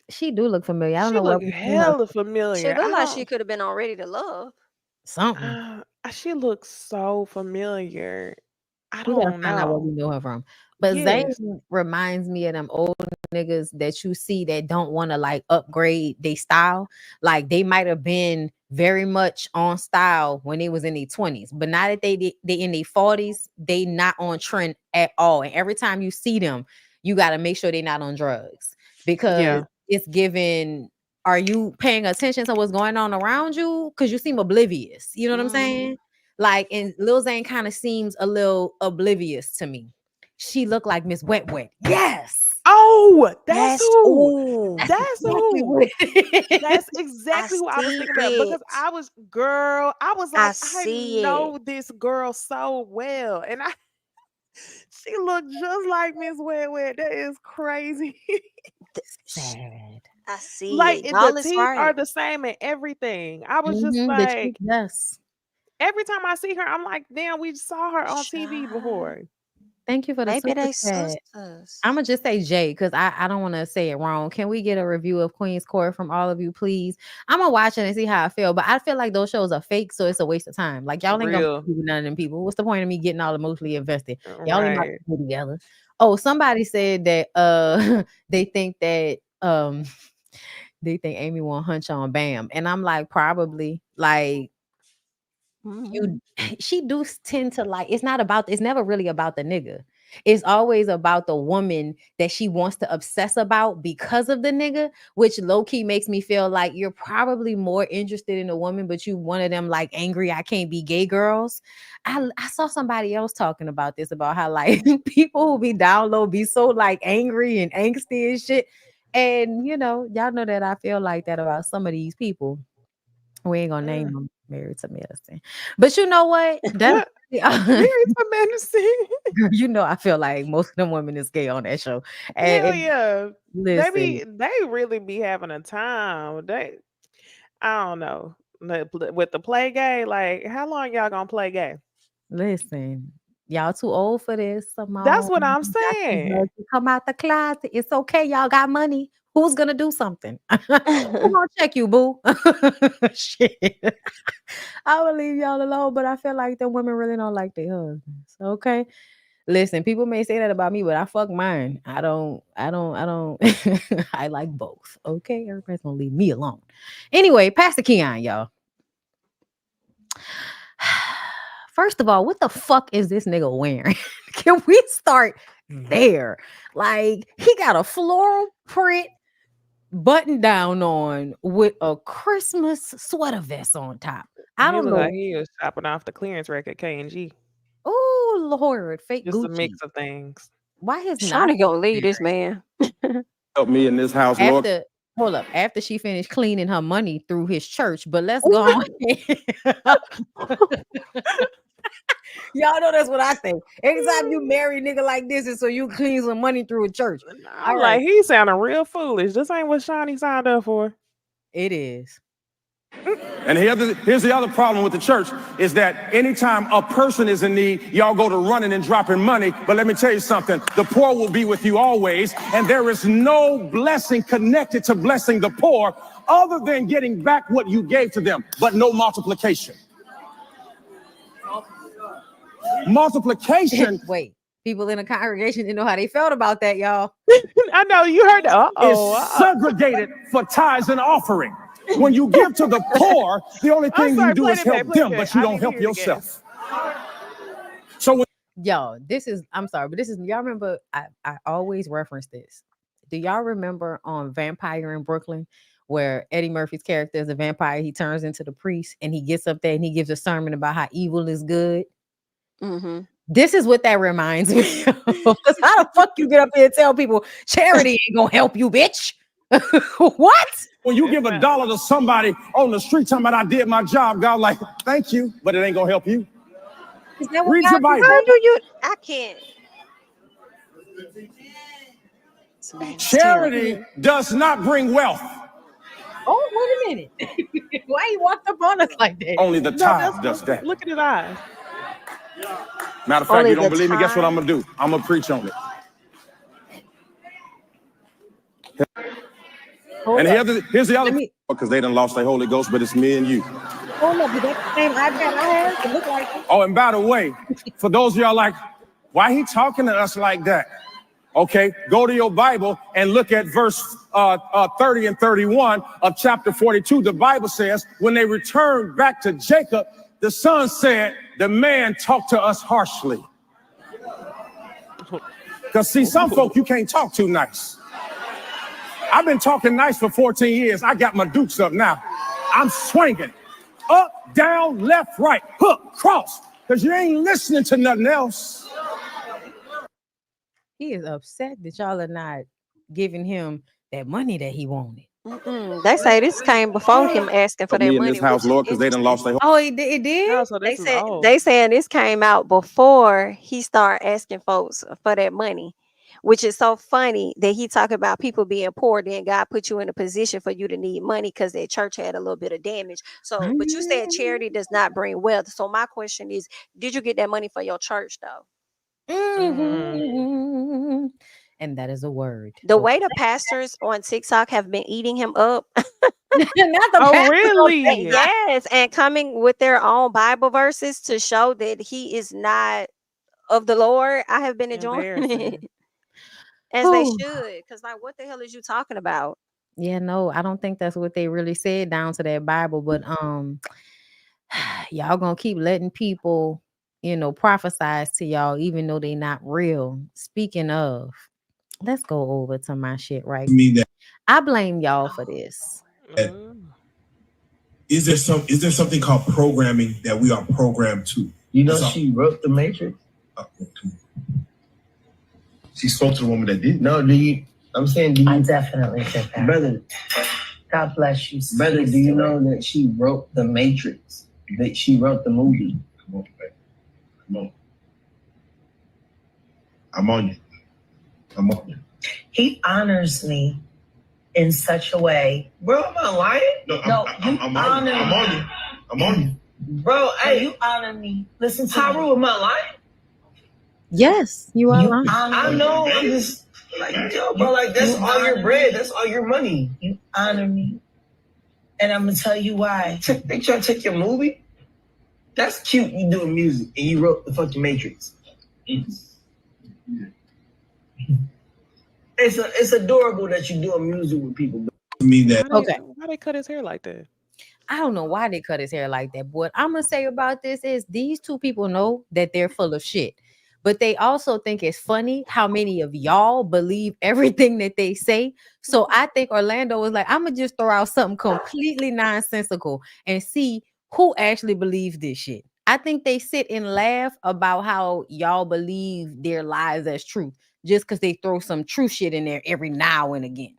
She do look familiar. I don't She know look what we've seen her hella She familiar. looked I like she don't. could have been on Ready to Love. something. She looks so familiar. I We gotta don't find out where know. we know her from. But Yes. Zayn reminds me of them old niggas that you see that don't want to like upgrade their style. Like they might have been very much on style when they was in their 20s, but now that they in their 40s, they not on trend at all. And every time you see them, you got to make sure they're not on drugs because Yeah. it's given. Are you paying attention to what's going on around you? Because you seem oblivious. You know what I'm saying? Like, and Lil Zane kind of seems a little oblivious to me. She looked like Miss Wet Wet. Yes. Oh, that's Yes. who. Ooh. That's That's exactly who. what it That's is. I exactly who I was see thinking about because it. I was I like, I see it. know this girl so well. And she looked just like Miss Wet Wet. That is crazy. Sad. I see Like it. the Y'all is teeth are right. the same and everything. I was just The cheek, like, yes. every time I see her, I'm like, damn, we saw her on TV Child. before. Thank you for the Maybe super they chat. sisters. I'm gonna just say Jay because I don't want to say it wrong. Can we get a review of Queen's Court from all of you, please? I'm gonna watch it and see how I feel, but I feel like those shows are fake, so it's a waste of time. Like y'all ain't gonna Real. be with none of them people. What's the point of me getting all emotionally invested? Y'all ain't about Right. to be together. Oh, somebody said that they think that they think Amy won't hunch on Bam, and I'm like probably like you she do tend to like it's never really about the nigga. It's always about the woman that she wants to obsess about because of the nigga, which low-key makes me feel like you're probably more interested in a woman, but you one of them like angry I can't be gay girls. I saw somebody else talking about this about how like people who be down low be so like angry and angsty and shit. And you know, y'all know that I feel like that about some of these people. We ain't gonna name them Married to Medicine. But you know what? That's Married to Medicine. girl, you know I feel like most of them women is gay on that show. Hell And yeah. listen, They really be having a time. I don't know. With the play gay, like how long y'all gonna play gay? listen, y'all too old for this. That's what I'm Y'all too saying. young to come out the closet. It's okay, y'all got money. Who's gonna do something? Who gonna check you, boo? Shit. I will leave y'all alone, but I feel like the women really don't like their husbands. Okay. Listen, people may say that about me, but I fuck mine. I don't I like both. Okay. Everybody's gonna leave me alone. Anyway, Pastor Keon, y'all. First of all, what the fuck is this nigga wearing? Can we start there? Like, he got a floral print button down on with a Christmas sweater vest on top. I He don't look know. like he was shopping off the clearance rack at K&G. Oh Lord, fake Just a Gucci. mix of things. Why his Shawnee not gonna leave this man. Help me in this house, Lord. after hold up after she finished cleaning her money through his church? But let's go on. Y'all know that's what I think. Anytime you marry a nigga like this, is so you clean some money through a church. I'm All like, right, he sounding real foolish. This ain't what Shawnee signed up for. it is. And here's the other problem with the church is that anytime a person is in need, y'all go to running and dropping money. But let me tell you something, the poor will be with you always. And there is no blessing connected to blessing the poor other than getting back what you gave to them, but no multiplication. Multiplication Wait, people in the congregation didn't know how they felt about that, y'all. I know you heard that. is segregated for tithes and offering. When you give to the poor, the only thing you do is help them, but you don't help yourself. So when Y'all, I'm sorry, but y'all remember I always reference this. Do y'all remember on Vampire in Brooklyn where Eddie Murphy's character is a vampire, he turns into the priest and he gets up there and he gives a sermon about how evil is good? This is what that reminds me of. Because how the fuck you get up here and tell people charity ain't gonna help you, bitch? What? when you give $1 to somebody on the street talking about I did my job, God like, thank you, but it ain't gonna help you. Is that what Read God your Bible. How do you? I can't. Charity does not bring wealth. Oh, wait a minute. Why he walked up on us like that? Only the No, tithe does that. Look at his eyes. Matter of fact, Only you don't the believe me? Guess what tithe. I'm gonna do? I'm gonna preach on it. Hold And up. here's the other Let me because they done lost their Holy Ghost, but it's me and you. hold up. Is that the same iPad I have? It look like it. Oh, and by the way, for those of y'all like, why he talking to us like that? Okay, go to your Bible and look at verse 30 and 31 of chapter 42. The Bible says, when they returned back to Jacob, the son said, the man talked to us harshly. Because see, some folk you can't talk too nice. I've been talking nice for 14 years. I got my dukes up now. I'm swinging up, down, left, right, hook, cross, because you ain't listening to nothing else. He is upset that y'all are not giving him that money that he wanted. They say this came before him asking for that Me in money. this house, which Lord, is because they done lost their Oh, it did? Oh, so They this is said old. they saying this came out before he started asking folks for that money, which is so funny that he talk about people being poor. Then God put you in a position for you to need money because their church had a little bit of damage. So, but you said charity does not bring wealth. So my question is, did you get that money for your church though? Mhm. And that is a word. The Okay. way the pastors on TikTok have been eating him up. Not the Oh, pastor on really? TikTok. Yes, and coming with their own Bible verses to show that he is not of the Lord. I have been enjoying it Embarrassing. as they Whew. should. Because, like, what the hell is you talking about? Yeah, no, I don't think that's what they really said down to that Bible, but y'all gonna keep letting people, prophesize to y'all, even though they not real. Speaking of, let's go over to my shit right. I blame y'all for this. Mm. Is there something called programming that we are programmed to? You know, she wrote the Matrix. She spoke to the woman that did. No, do you? I'm saying, do you? I definitely did that. Brother, God bless you. brother, do you know that she wrote the Matrix? That she wrote the movie. Come on, baby. Come on. I'm on you. I'm on you. He honors me in such a way. Bro, am I lying? No, I'm on you. I'm on you. I'm on you. Bro, hey, You honor me. Listen to me. Haru, am I lying? Yes, you are You lying. I know. I'm just like, yo, bro, like that's all your bread. That's all your money. You honor me. And I'm gonna tell you why. They try to take your movie. That's cute. You doing music and you wrote the fucking Matrix. It's adorable that you doing music with people. I mean that. Okay. Why they cut his hair like that? I don't know why they cut his hair like that. But what I'm gonna say about this is these two people know that they're full of shit. But they also think it's funny how many of y'all believe everything that they say. So I think Orlando was like, I'm gonna just throw out something completely nonsensical and see who actually believes this shit. I think they sit and laugh about how y'all believe their lies as truth just because they throw some true shit in there every now and again.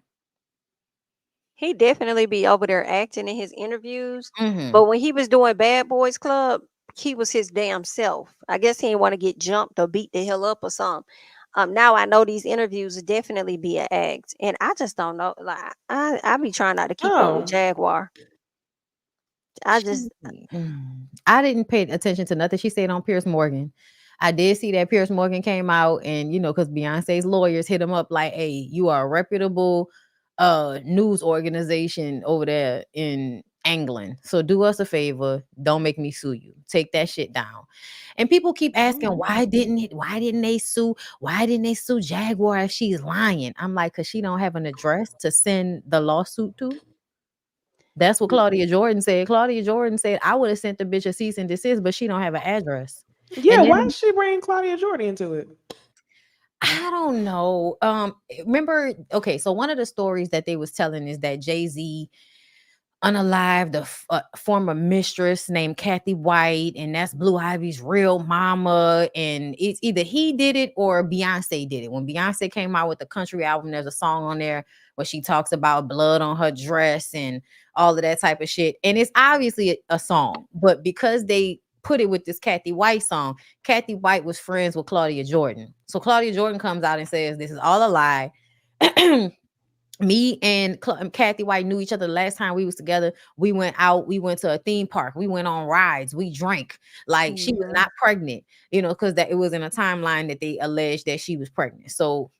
He definitely be over there acting in his interviews. Mhm. But when he was doing Bad Boys Club, he was his damn self. I guess he didn't want to get jumped or beat the hell up or something. Now I know these interviews would definitely be an act, and I just don't know. Like I be trying not to keep up with Oh. Jaguar. I just I didn't pay attention to nothing she said on Pierce Morgan. I did see that Pierce Morgan came out and because Beyonce's lawyers hit him up like, hey, you are a reputable news organization over there in England. So do us a favor, don't make me sue you. Take that shit down. And people keep asking, why didn't they sue? Why didn't they sue Jaguar if she's lying? I'm like, because she don't have an address to send the lawsuit to. That's what Claudia Jordan said. Claudia Jordan said, I would have sent the bitch a cease and desist, but she don't have an address. Yeah, And why then did she bring Claudia Jordan into it? I don't know. Remember, okay, so one of the stories that they was telling is that Jay-Z unalived a former mistress named Kathy White, and that's Blue Ivy's real mama. And it's either he did it or Beyonce did it. When Beyonce came out with the country album, there's a song on there where she talks about blood on her dress and all of that type of shit. And it's obviously a song, but because they put it with this Kathy White song. Kathy White was friends with Claudia Jordan. So Claudia Jordan comes out and says, this is all a lie. Me and Kathy White knew each other the last time we was together. We went out, we went to a theme park, we went on rides, we drank. Like she was not pregnant, because that it was in a timeline that they alleged that she was pregnant. So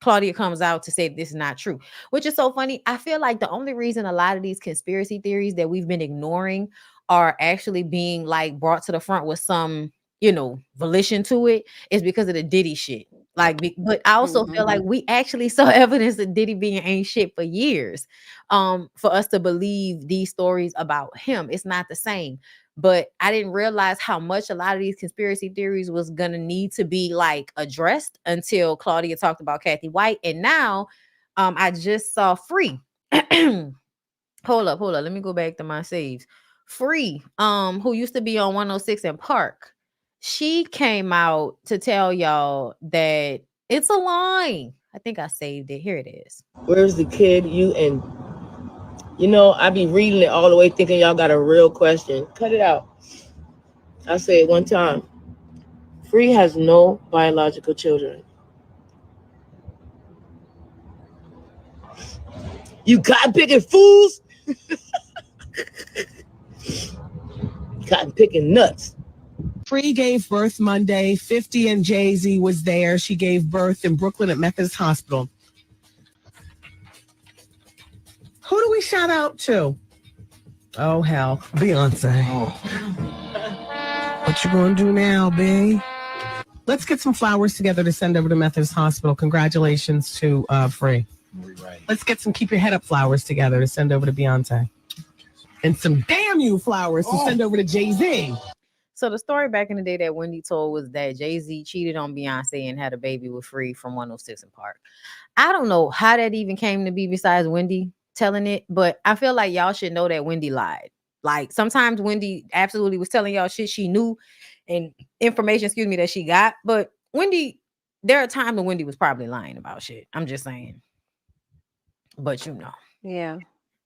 Claudia comes out to say this is not true, which is so funny. I feel like the only reason a lot of these conspiracy theories that we've been ignoring are actually being like brought to the front with some, volition to it is because of the Diddy shit. Like, but I also feel like we actually saw evidence of Diddy being ain't shit for years. For us to believe these stories about him, it's not the same. But I didn't realize how much a lot of these conspiracy theories was gonna need to be like addressed until Claudia talked about Kathy White. And now I just saw Free. Hold up. Let me go back to my saves. Free, who used to be on 106 in Park. She came out to tell y'all that it's a lie. I think I saved it. Here it is. Where's the kid? I be reading it all the way thinking y'all got a real question. Cut it out. I say it one time. Free has no biological children. You cotton picking fools? Cotton picking nuts. Free gave birth Monday. 50 and Jay-Z was there. She gave birth in Brooklyn at Methodist Hospital. Who do we shout out to? Oh, hell. Beyonce. What you gonna do now, B? Let's get some flowers together to send over to Methodist Hospital. Congratulations to Free. Right. Let's get some keep your head up flowers together to send over to Beyonce. And some damn you flowers to send over to Jay-Z. So the story back in the day that Wendy told was that Jay-Z cheated on Beyonce and had a baby with Free from 106 in Park. I don't know how that even came to be besides Wendy telling it, but I feel like y'all should know that Wendy lied. Like sometimes Wendy absolutely was telling y'all shit she knew and information, that she got. But Wendy, there are times when Wendy was probably lying about shit. I'm just saying. But Yeah.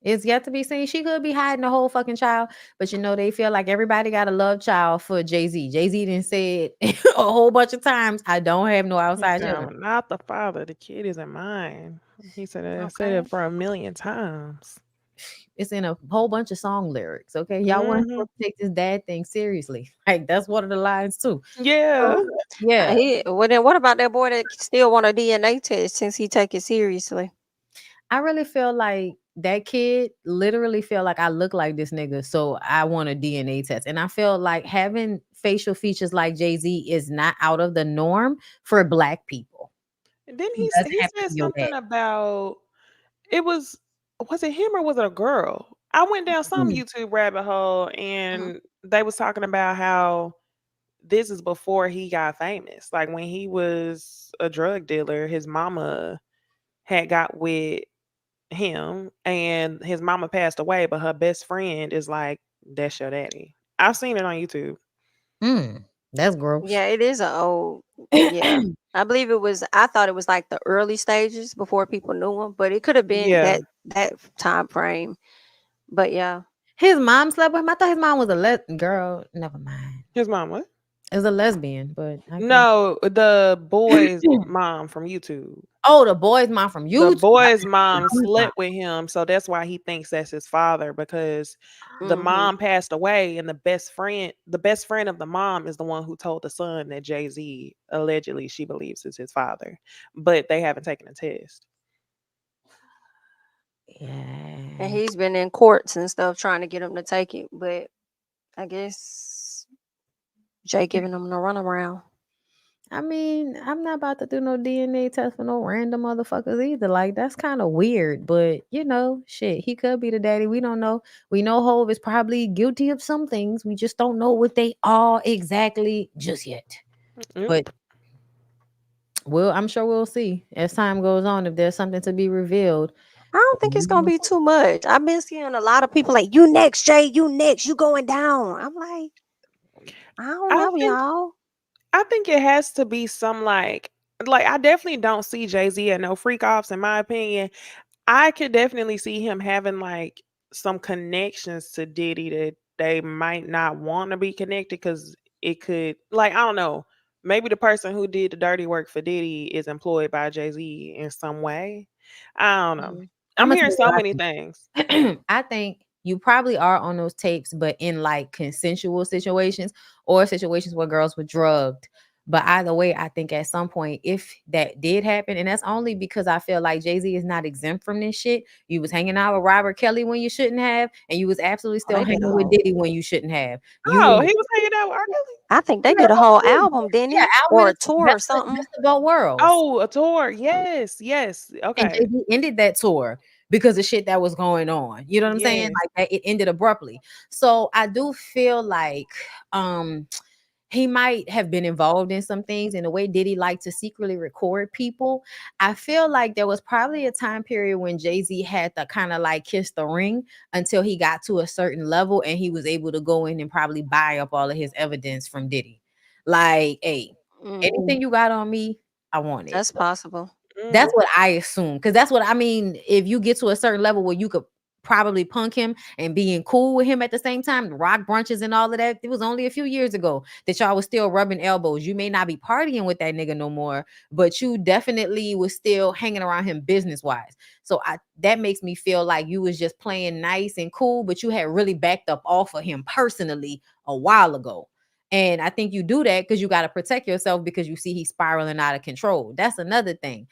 It's yet to be seen. She could be hiding a whole fucking child, but they feel like everybody got a love child for Jay-Z. Jay-Z didn't say it a whole bunch of times. I don't have no outside child. Not the father. The kid isn't mine. He said it. I said it for a million times. It's in a whole bunch of song lyrics. Okay, y'all want to take this dad thing seriously? Like that's one of the lines too. Yeah, yeah. Well, then what about that boy that still want a DNA test since he take it seriously? I really feel like that kid literally feel like I look like this nigga, so I want a DNA test. And I feel like having facial features like Jay-Z is not out of the norm for Black people. And then he said something about it was it him or was it a girl? I went down some YouTube rabbit hole and they was talking about how this is before he got famous. Like when he was a drug dealer, his mama had got with him and his mama passed away, but her best friend is like, that's your daddy. I've seen it on YouTube. That's gross. Yeah, it is old. Yeah. I believe I thought it was like the early stages before people knew him, but it could have been that time frame. But yeah. His mom slept with him. I thought his mom was a girl. Never mind. His mom what? Is a lesbian, but no, the boy's mom from YouTube. Oh, the boy's mom from YouTube. The boy's mom slept with him, so that's why he thinks that's his father, because the mom passed away, and the best friend of the mom is the one who told the son that Jay-Z allegedly she believes is his father, but they haven't taken a test. Yeah, and he's been in courts and stuff trying to get him to take it, but I guess Jay giving him the runaround. I mean, I'm not about to do no DNA test for no random motherfuckers either. Like, that's kind of weird, but shit, he could be the daddy. We don't know. We know Hov is probably guilty of some things. We just don't know what they are exactly just yet. But I'm sure we'll see as time goes on if there's something to be revealed. I don't think it's gonna be too much. I've been seeing a lot of people like, you next, Jay, you next, you going down. I'm like, I don't know, y'all. I think it has to be some like I definitely don't see Jay-Z at no freak offs, in my opinion. I could definitely see him having like some connections to Diddy that they might not want to be connected because it could, like, I don't know. Maybe the person who did the dirty work for Diddy is employed by Jay-Z in some way. I don't know. Mhm. I'm I'ma hearing tell you so what many things. I think. I think you probably are on those tapes, but in like consensual situations or situations where girls were drugged. But either way, I think at some point, if that did happen, and that's only because I feel like Jay-Z is not exempt from this shit. You was hanging out with Robert Kelly when you shouldn't have, and you was absolutely Oh, still they did a hanging with whole. Diddy when you shouldn't have. You Oh, was he was hanging out with R. Kelly? I think they yeah, did a whole absolutely. album, didn't Yeah, he? album Or is a tour or best something. of both worlds. Oh, a tour. Yes, yes. And Okay. Jay-Z ended that tour because of shit that was going on. You know what I'm saying? Yes. Like that, it ended abruptly. So I do feel like he might have been involved in some things in the way Diddy liked to secretly record people. I feel like there was probably a time period when Jay-Z had to kind of like kiss the ring until he got to a certain level and he was able to go in and probably buy up all of his evidence from Diddy. Like, hey, anything you got on me, I want it. That's possible. That's Mm. what I assume. Because that's what I mean. If you get to a certain level where you could probably punk him and being cool with him at the same time, rock brunches and all of that. It was only a few years ago that y'all was still rubbing elbows. You may not be partying with that nigga no more, but you definitely was still hanging around him business wise. So that makes me feel like you was just playing nice and cool, but you had really backed up off of him personally a while ago. And I think you do that because you got to protect yourself because you see he's spiraling out of control. That's another thing.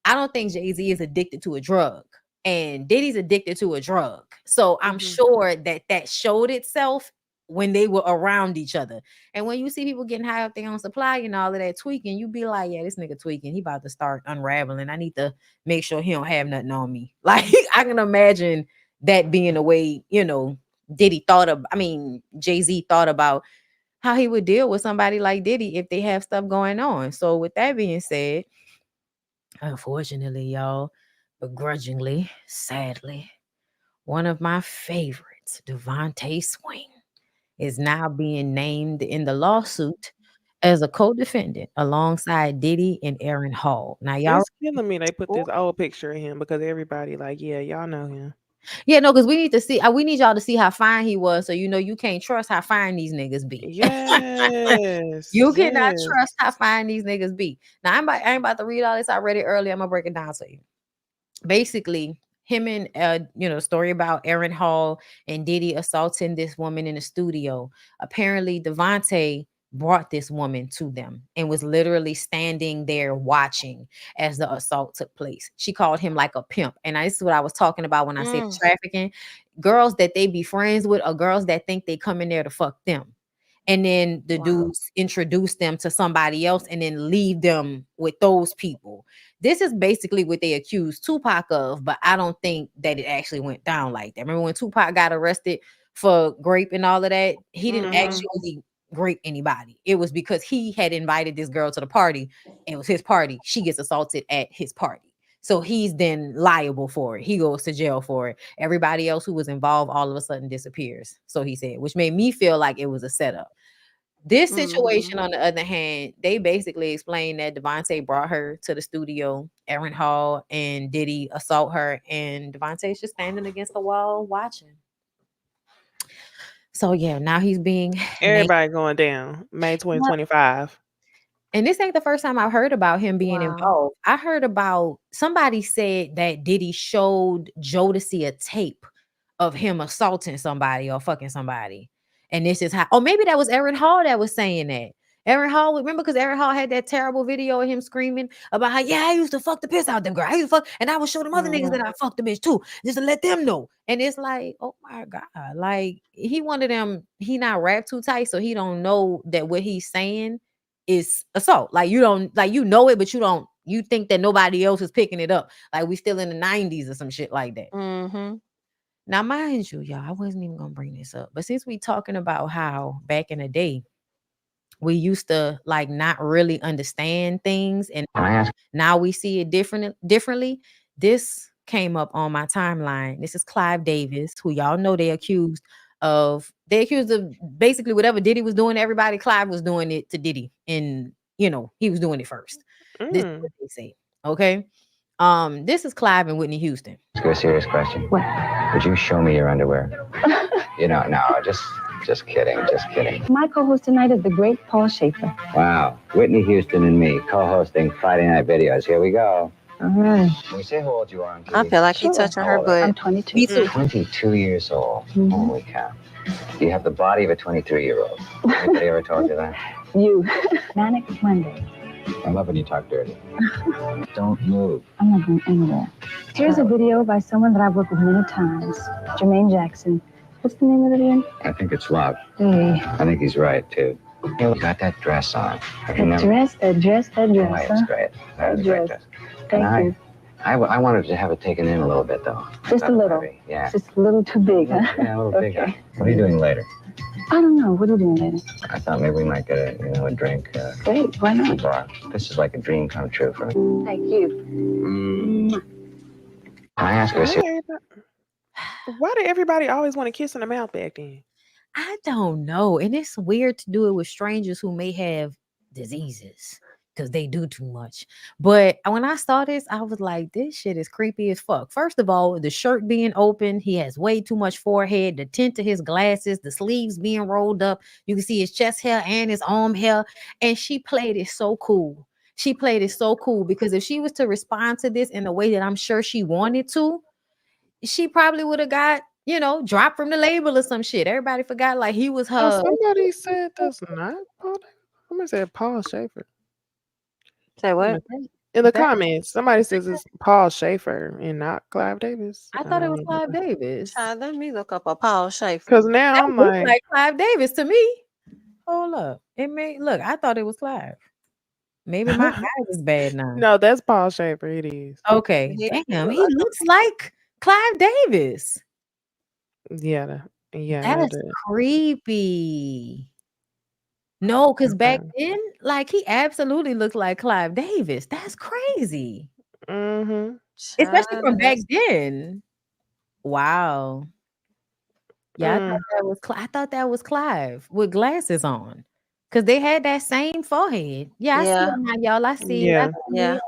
I don't think Jay-Z is addicted to a drug, and Diddy's addicted to a drug. So I'm sure that showed itself when they were around each other. And when you see people getting high up there on supply and all of that tweaking, you be like, yeah, this nigga tweaking. He about to start unraveling. I need to make sure he don't have nothing on me. Like I can imagine that being the way, Diddy thought of, Jay-Z thought about how he would deal with somebody like Diddy if they have stuff going on. So with that being said, unfortunately, y'all, begrudgingly, sadly, one of my favorites, Devante Swing, is now being named in the lawsuit as a co-defendant alongside Diddy and Aaron Hall. Now, y'all, It's killing me they put oh, this old picture of him because everybody like, yeah, y'all know him. yeah, no, because we need to see, we need y'all to see how fine he was, so you can't trust how fine these niggas be. Yes. You cannot Yes. trust how fine these niggas be. Now, I ain't about to read all this. I read it earlier. I'm gonna break it down to you. Basically, him and story about Aaron Hall and Diddy assaulting this woman in the studio. Apparently, Devante brought this woman to them and was literally standing there watching as the assault took place. She called him like a pimp. And this is what I was talking about when I said trafficking. Girls that they be friends with are girls that think they come in there to fuck them. And then the Wow. dudes introduce them to somebody else and then leave them with those people. This is basically what they accused Tupac of, but I don't think that it actually went down like that. Remember when Tupac got arrested for grape and all of that? He didn't actually grape anybody. It was because he had invited this girl to the party. It was his party. She gets assaulted at his party. So he's then liable for it. He goes to jail for it. Everybody else who was involved all of a sudden disappears. So he said, which made me feel like it was a setup. This situation, on the other hand, they basically explained that Devante brought her to the studio. Aaron Hall and Diddy assault her, and Devante's just standing against the wall watching. So yeah, now he's being named. Everybody going down May 2025. And this ain't the first time I've heard about him being Wow. involved. I heard about somebody said that Diddy showed Jodeci a tape of him assaulting somebody or fucking somebody. And this is how, maybe that was Aaron Hall that was saying that. Aaron Hall, remember, because Aaron Hall had that terrible video of him screaming about how, yeah, I used to fuck the piss out them girl. I used to fuck, and I would show them other niggas that I fucked the bitch too, just to let them know. And it's like, oh my God, like he one of them, he not rap too tight, so he don't know that what he's saying is assault. Like you don't, like it, but you think that nobody else is picking it up. Like we still in the 90s or some shit like that. Now, mind you, y'all, I wasn't even gonna bring this up, but since we talking about how back in the day we used to like not really understand things, and now we see it differently. This came up on my timeline. This is Clive Davis, who y'all know they accused of basically whatever Diddy was doing to everybody. Clive was doing it to Diddy, and he was doing it first. This is what they say. Okay. This is Clive and Whitney Houston. Ask you a serious question. What? Would you show me your underwear? No, just kidding, just kidding. My co-host tonight is the great Paul Schaefer. Wow, Whitney Houston and me co-hosting Friday Night Videos. Here we go. All right. Can we say how old you are on TV? I feel like he's Sure. touching her butt. I'm 22. Me too. 22 years old. Holy cow. You have the body of a 23-year-old. Anybody ever told you that? You. Manic Monday. I love when you talk dirty. Don't move. I'm not going anywhere. Here's a video by someone that I've worked with many times. Jermaine Jackson. What's the name of it again? I think it's love. Hey. I think he's right, too. You got that dress on. I can never... That dress. Oh, yeah, it's great. That is a great dress. Thank you. I wanted to have it taken in a little bit, though. Just a little. Yeah. Just a little too big, huh? Yeah, a little big. What are you doing later? I don't know. What are you doing later? I thought maybe we might get a drink. Great. Why not? Bar. This is like a dream come true for me. Thank you. Can I ask you a serious... Why did everybody always want to kiss in the mouth back then? I don't know. And it's weird to do it with strangers who may have diseases because they do too much. But when I saw this, I was like, this shit is creepy as fuck. First of all, the shirt being open, he has way too much forehead, the tint to his glasses, the sleeves being rolled up. You can see his chest hair and his arm hair. And she played it so cool. She played it so cool because if she was to respond to this in a way that I'm sure she wanted to, she probably would have got, dropped from the label or some shit. Everybody forgot like he was her. Somebody said that's not Paul. Somebody said Paul Schaefer. Say what? In the comments, somebody says it's Paul Schaefer and not Clive Davis. I thought it was Clive Davis. Let me look up a Paul Schaefer. Because now I'm like Clive Davis to me. Hold up. I thought it was Clive. Maybe my eyes is bad now. No, that's Paul Schaefer. It is. Okay. Damn, he looks like Clive Davis. Yeah. That's creepy. No, because back then, like he absolutely looked like Clive Davis. That's crazy. Mm-hmm. Especially from back then. Wow. Yeah, I thought that was Clive with glasses on. Because they had that same forehead. Yeah, I see it now, y'all. I see it. Yeah.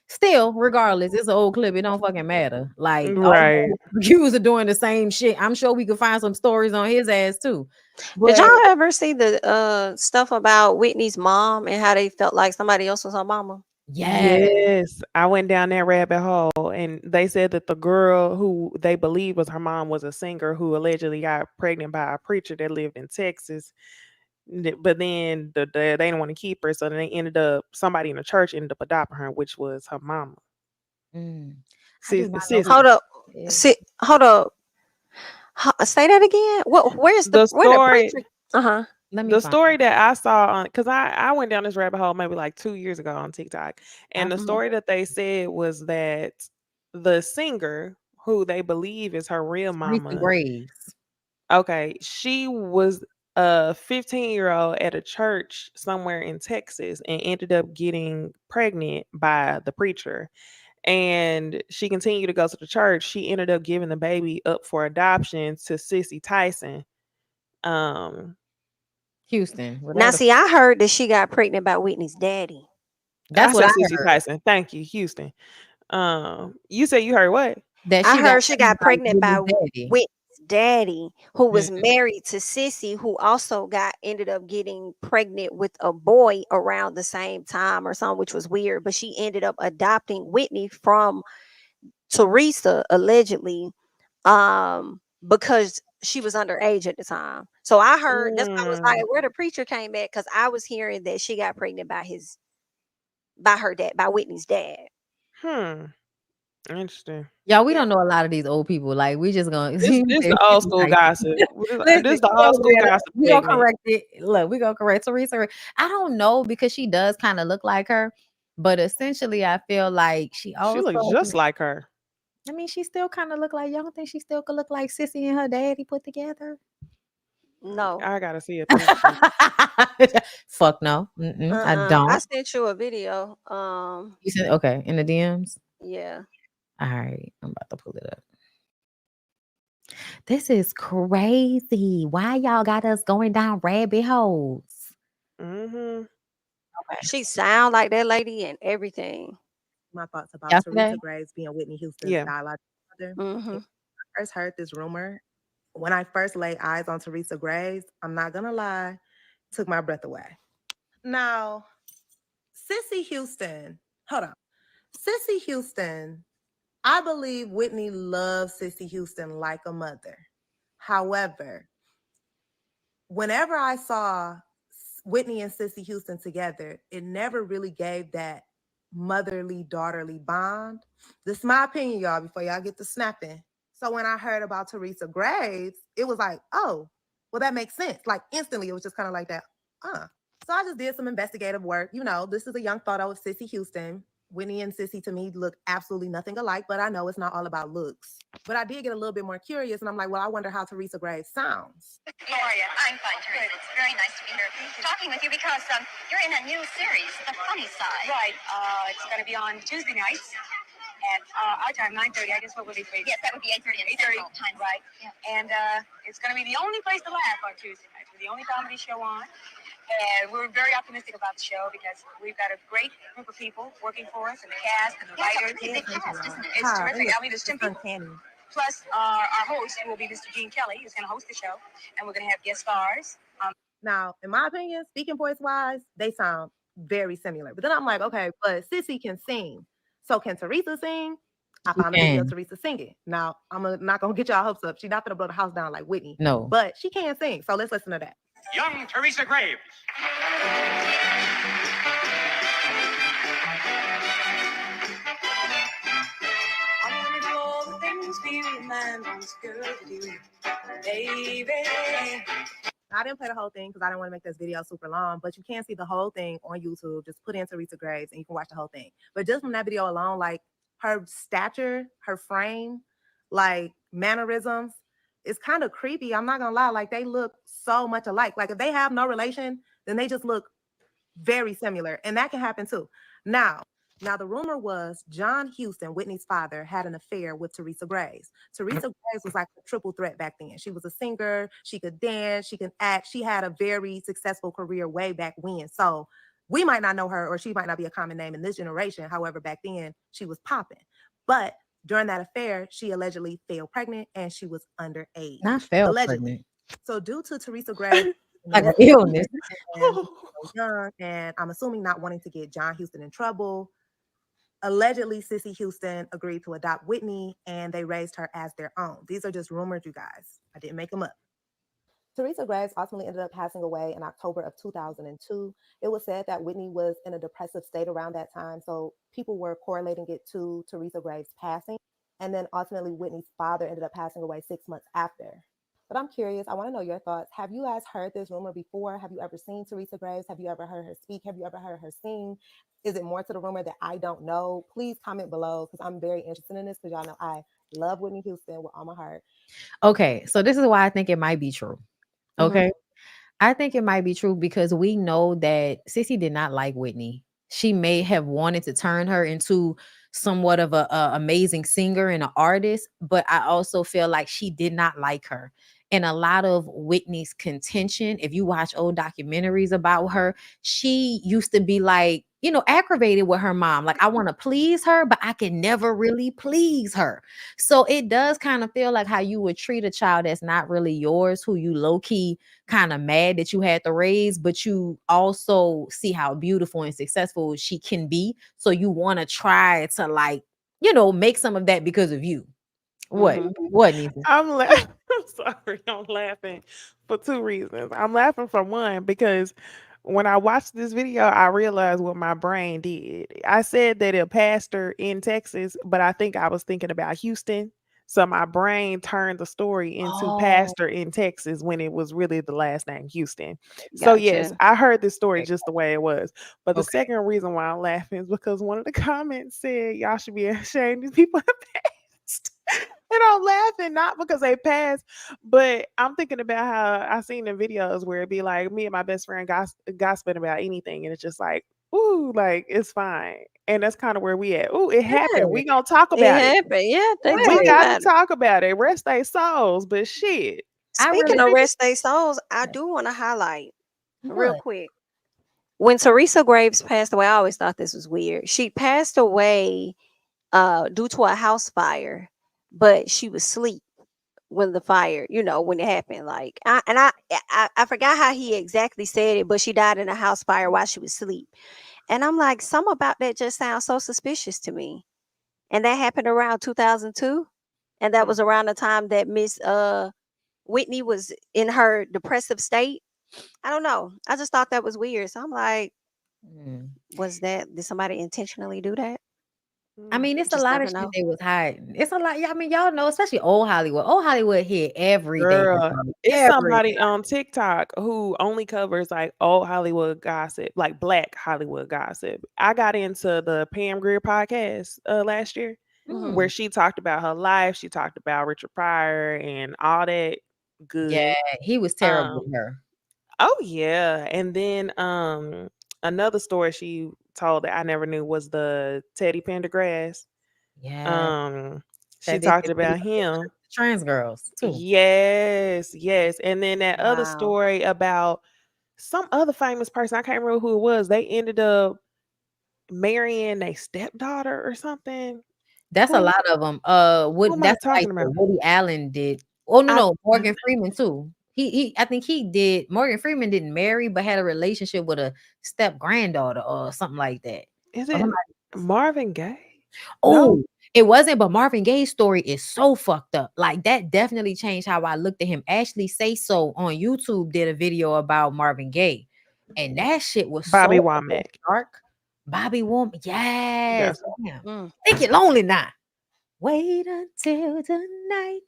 Still, regardless, it's an old clip. It don't fucking matter. Like, right. Accused of doing the same shit. I'm sure we could find some stories on his ass too. But, did y'all ever see the stuff about Whitney's mom and how they felt like somebody else was her mama? Yes. I went down that rabbit hole and they said that the girl who they believe was her mom was a singer who allegedly got pregnant by a preacher that lived in Texas. But then they didn't want to keep her, so they somebody in the church ended up adopting her, which was her mama. Hold up. Hold up. Say that again. Where's the story? The story that I saw on, because I went down this rabbit hole maybe like 2 years ago on TikTok, and the story that they said was that the singer who they believe is her real mama, Graves. Okay, she was a 15-year-old at a church somewhere in Texas and ended up getting pregnant by the preacher. And she continued to go to the church. She ended up giving the baby up for adoption to Sissy Tyson. Houston. Now, see, I heard that she got pregnant by Whitney's daddy. That's what I Sissy heard. Tyson. Thank you, Houston. You said you heard what? I heard she got pregnant by Whitney's daddy, who was married to Sissy, who also ended up getting pregnant with a boy around the same time or something, which was weird. But she ended up adopting Whitney from Teresa, allegedly, because she was underage at the time. So I heard that's why I was like, where the preacher came at, because I was hearing that she got pregnant by her dad, by Whitney's dad. Interesting. Y'all, we don't know a lot of these old people. Like, we just gonna this the old school gossip. This the old school gossip. We gonna correct it. Look, we gonna correct Teresa. I don't know, because she does kind of look like her, but essentially, I feel like she looks just like her. I mean, she still kind of look like. Y'all don't think she still could look like Sissy and her daddy put together? No, I gotta see it. Fuck no. I don't. I sent you a video. You said okay in the DMs. Yeah. All right, I'm about to pull it up. This is crazy. Why y'all got us going down rabbit holes? She sound like that lady and everything. my thoughts about Yesterday? Teresa Graves being Whitney Houston's Yeah. biological mother. Mm-hmm. When I first heard this rumor, when I first laid eyes on Teresa Graves, I'm not gonna lie, took my breath away. Now, Sissy Houston, hold on. Sissy Houston, I believe Whitney loves Sissy Houston like a mother. However, whenever I saw Whitney and Sissy Houston together, it never really gave that motherly daughterly bond. This is my opinion, y'all, before y'all get to snapping. So when I heard about Teresa Graves, it was like, oh, well, that makes sense. Like instantly, it was just kind of like that. So I just did some investigative work. You know, this is a young photo of Sissy Houston. Whitney and Sissy to me look absolutely nothing alike, but I know it's not all about looks. But I did get a little bit more curious, and I'm like, well, I wonder how Teresa Graves sounds. How are you? I'm fine, Teresa. It's very nice to be here talking with you because you're in a new series, The Funny Side. Right. It's going to be on Tuesday nights at our time, 9:30. I guess what would be free? Yes, that would be 8:30 and 8:30 time. Right. Yeah. And it's going to be the only place to laugh on Tuesday nights. We're the only comedy show on. And we're very optimistic about the show because we've got a great group of people working for us, and the cast and the writers. It's a pretty big cast, isn't it? It's terrific. I mean, there's 10 people. Plus, our host, who will be Mr. Gene Kelly, who's going to host the show, and we're going to have guest stars. Now, in my opinion, speaking voice-wise, they sound very similar. But then I'm like, okay, but Sissy can sing. So can Teresa sing? I found a video of Teresa singing. Now, I'm not going to get y'all hopes up. She's not going to blow the house down like Whitney. No. But she can sing. So let's listen to that. Young Teresa Graves. I want to do all the things we man wants girl to do, baby. I didn't play the whole thing because I didn't want to make this video super long, but you can see the whole thing on YouTube. Just put in Teresa Graves and you can watch the whole thing. But just from that video alone, like her stature, her frame, like mannerisms, it's kind of creepy. I'm not gonna lie, like they look so much alike. Like if they have no relation, then they just look very similar. And that can happen too. Now the rumor was John Houston, Whitney's father, had an affair with Teresa Graves. Teresa Graves was like a triple threat back then. She was a singer, she could dance, she could act. She had a very successful career way back when. So we might not know her, or she might not be a common name in this generation. However, back then she was popping. But during that affair, she allegedly fell pregnant and she was underage. Not fell allegedly. pregnant. So due to Teresa Graves like an illness. and young, and I'm assuming not wanting to get John Houston in trouble, allegedly Sissy Houston agreed to adopt Whitney and they raised her as their own. These are just rumors, you guys. I didn't make them up. Teresa Graves ultimately ended up passing away in October of 2002. It was said that Whitney was in a depressive state around that time, so people were correlating it to Teresa Graves passing. And then ultimately Whitney's father ended up passing away 6 months after. But I'm curious, I want to know your thoughts. Have you guys heard this rumor before? Have you ever seen Teresa Graves? Have you ever heard her speak? Have you ever heard her sing? Is it more to the rumor that I don't know? Please comment below because I'm very interested in this because y'all know I love Whitney Houston with all my heart. Okay, so this is why I think it might be true. Okay. I think it might be true because we know that Sissy did not like Whitney. She may have wanted to turn her into somewhat of a amazing singer and an artist, but I also feel like she did not like her. And a lot of Whitney's contention, if you watch old documentaries about her, she used to be like, you know, aggravated with her mom. Like, I want to please her, but I can never really please her. So it does kind of feel like how you would treat a child that's not really yours, who you low key kind of mad that you had to raise, but you also see how beautiful and successful she can be. So you want to try to, like, you know, make some of that because of you. What? What, Necey? I'm sorry, I'm laughing for two reasons. I'm laughing for one, because when I watched this video, I realized what my brain did. I said that a pastor in Texas, but I think I was thinking about Houston. So my brain turned the story into pastor in Texas when it was really the last name Houston. So yes, I heard this story just the way it was. But the second reason why I'm laughing is because one of the comments said y'all should be ashamed these people have passed. And I'm laughing not because they passed, but I'm thinking about how I seen the videos where it'd be like me and my best friend gossiping about anything, and it's just like, ooh, like it's fine. And that's kind of where we at. Ooh, it happened. We gonna talk about it. Happened. Yeah, We got to talk about it. Rest their souls, but shit. Speaking of rest their souls, I do want to highlight real quick. when Teresa Graves passed away, I always thought this was weird. She passed away due to a house fire, but she was asleep when the fire, when it happened. Like, I forgot how he exactly said it, but she died in a house fire while she was asleep. And I'm like, some about that just sounds so suspicious to me. And that happened around 2002, and that was around the time that Miss Whitney was in her depressive state. I don't know. I just thought that was weird. So I'm like, did somebody intentionally do that? I mean, it's a Just lot of never shit know. they was hiding. It's a lot. Yeah, I mean, y'all know, especially old Hollywood. Old Hollywood hit everything. Girl, it's somebody Everything. on TikTok who only covers like old Hollywood gossip, like Black Hollywood gossip. I got into the Pam Grier podcast last year, where she talked about her life. She talked about Richard Pryor and all that good. Yeah, he was terrible with her. Oh yeah, and then another story she told that I never knew was the Teddy Pendergrass. Yeah. She That they talked said they about were him. trans girls too. Yes, yes. And then that other Wow. story about some other famous person, I can't remember who it was. They ended up marrying a stepdaughter or something. That's a Who lot of them. who am I That's like talking about? Woody Allen did. Oh no, I no, Morgan Freeman too. I think he did. Morgan Freeman didn't marry, but had a relationship with a step granddaughter or something like that. Is Or it somebody- Marvin Gaye? Oh, it wasn't. But Marvin Gaye's story is so fucked up. Like that definitely changed how I looked at him. Ashley Say So on YouTube did a video about Marvin Gaye, and that shit was Bobby so Womack. dark. Bobby Womack, yes. Yes. Damn. Think you're lonely now. Wait until tonight,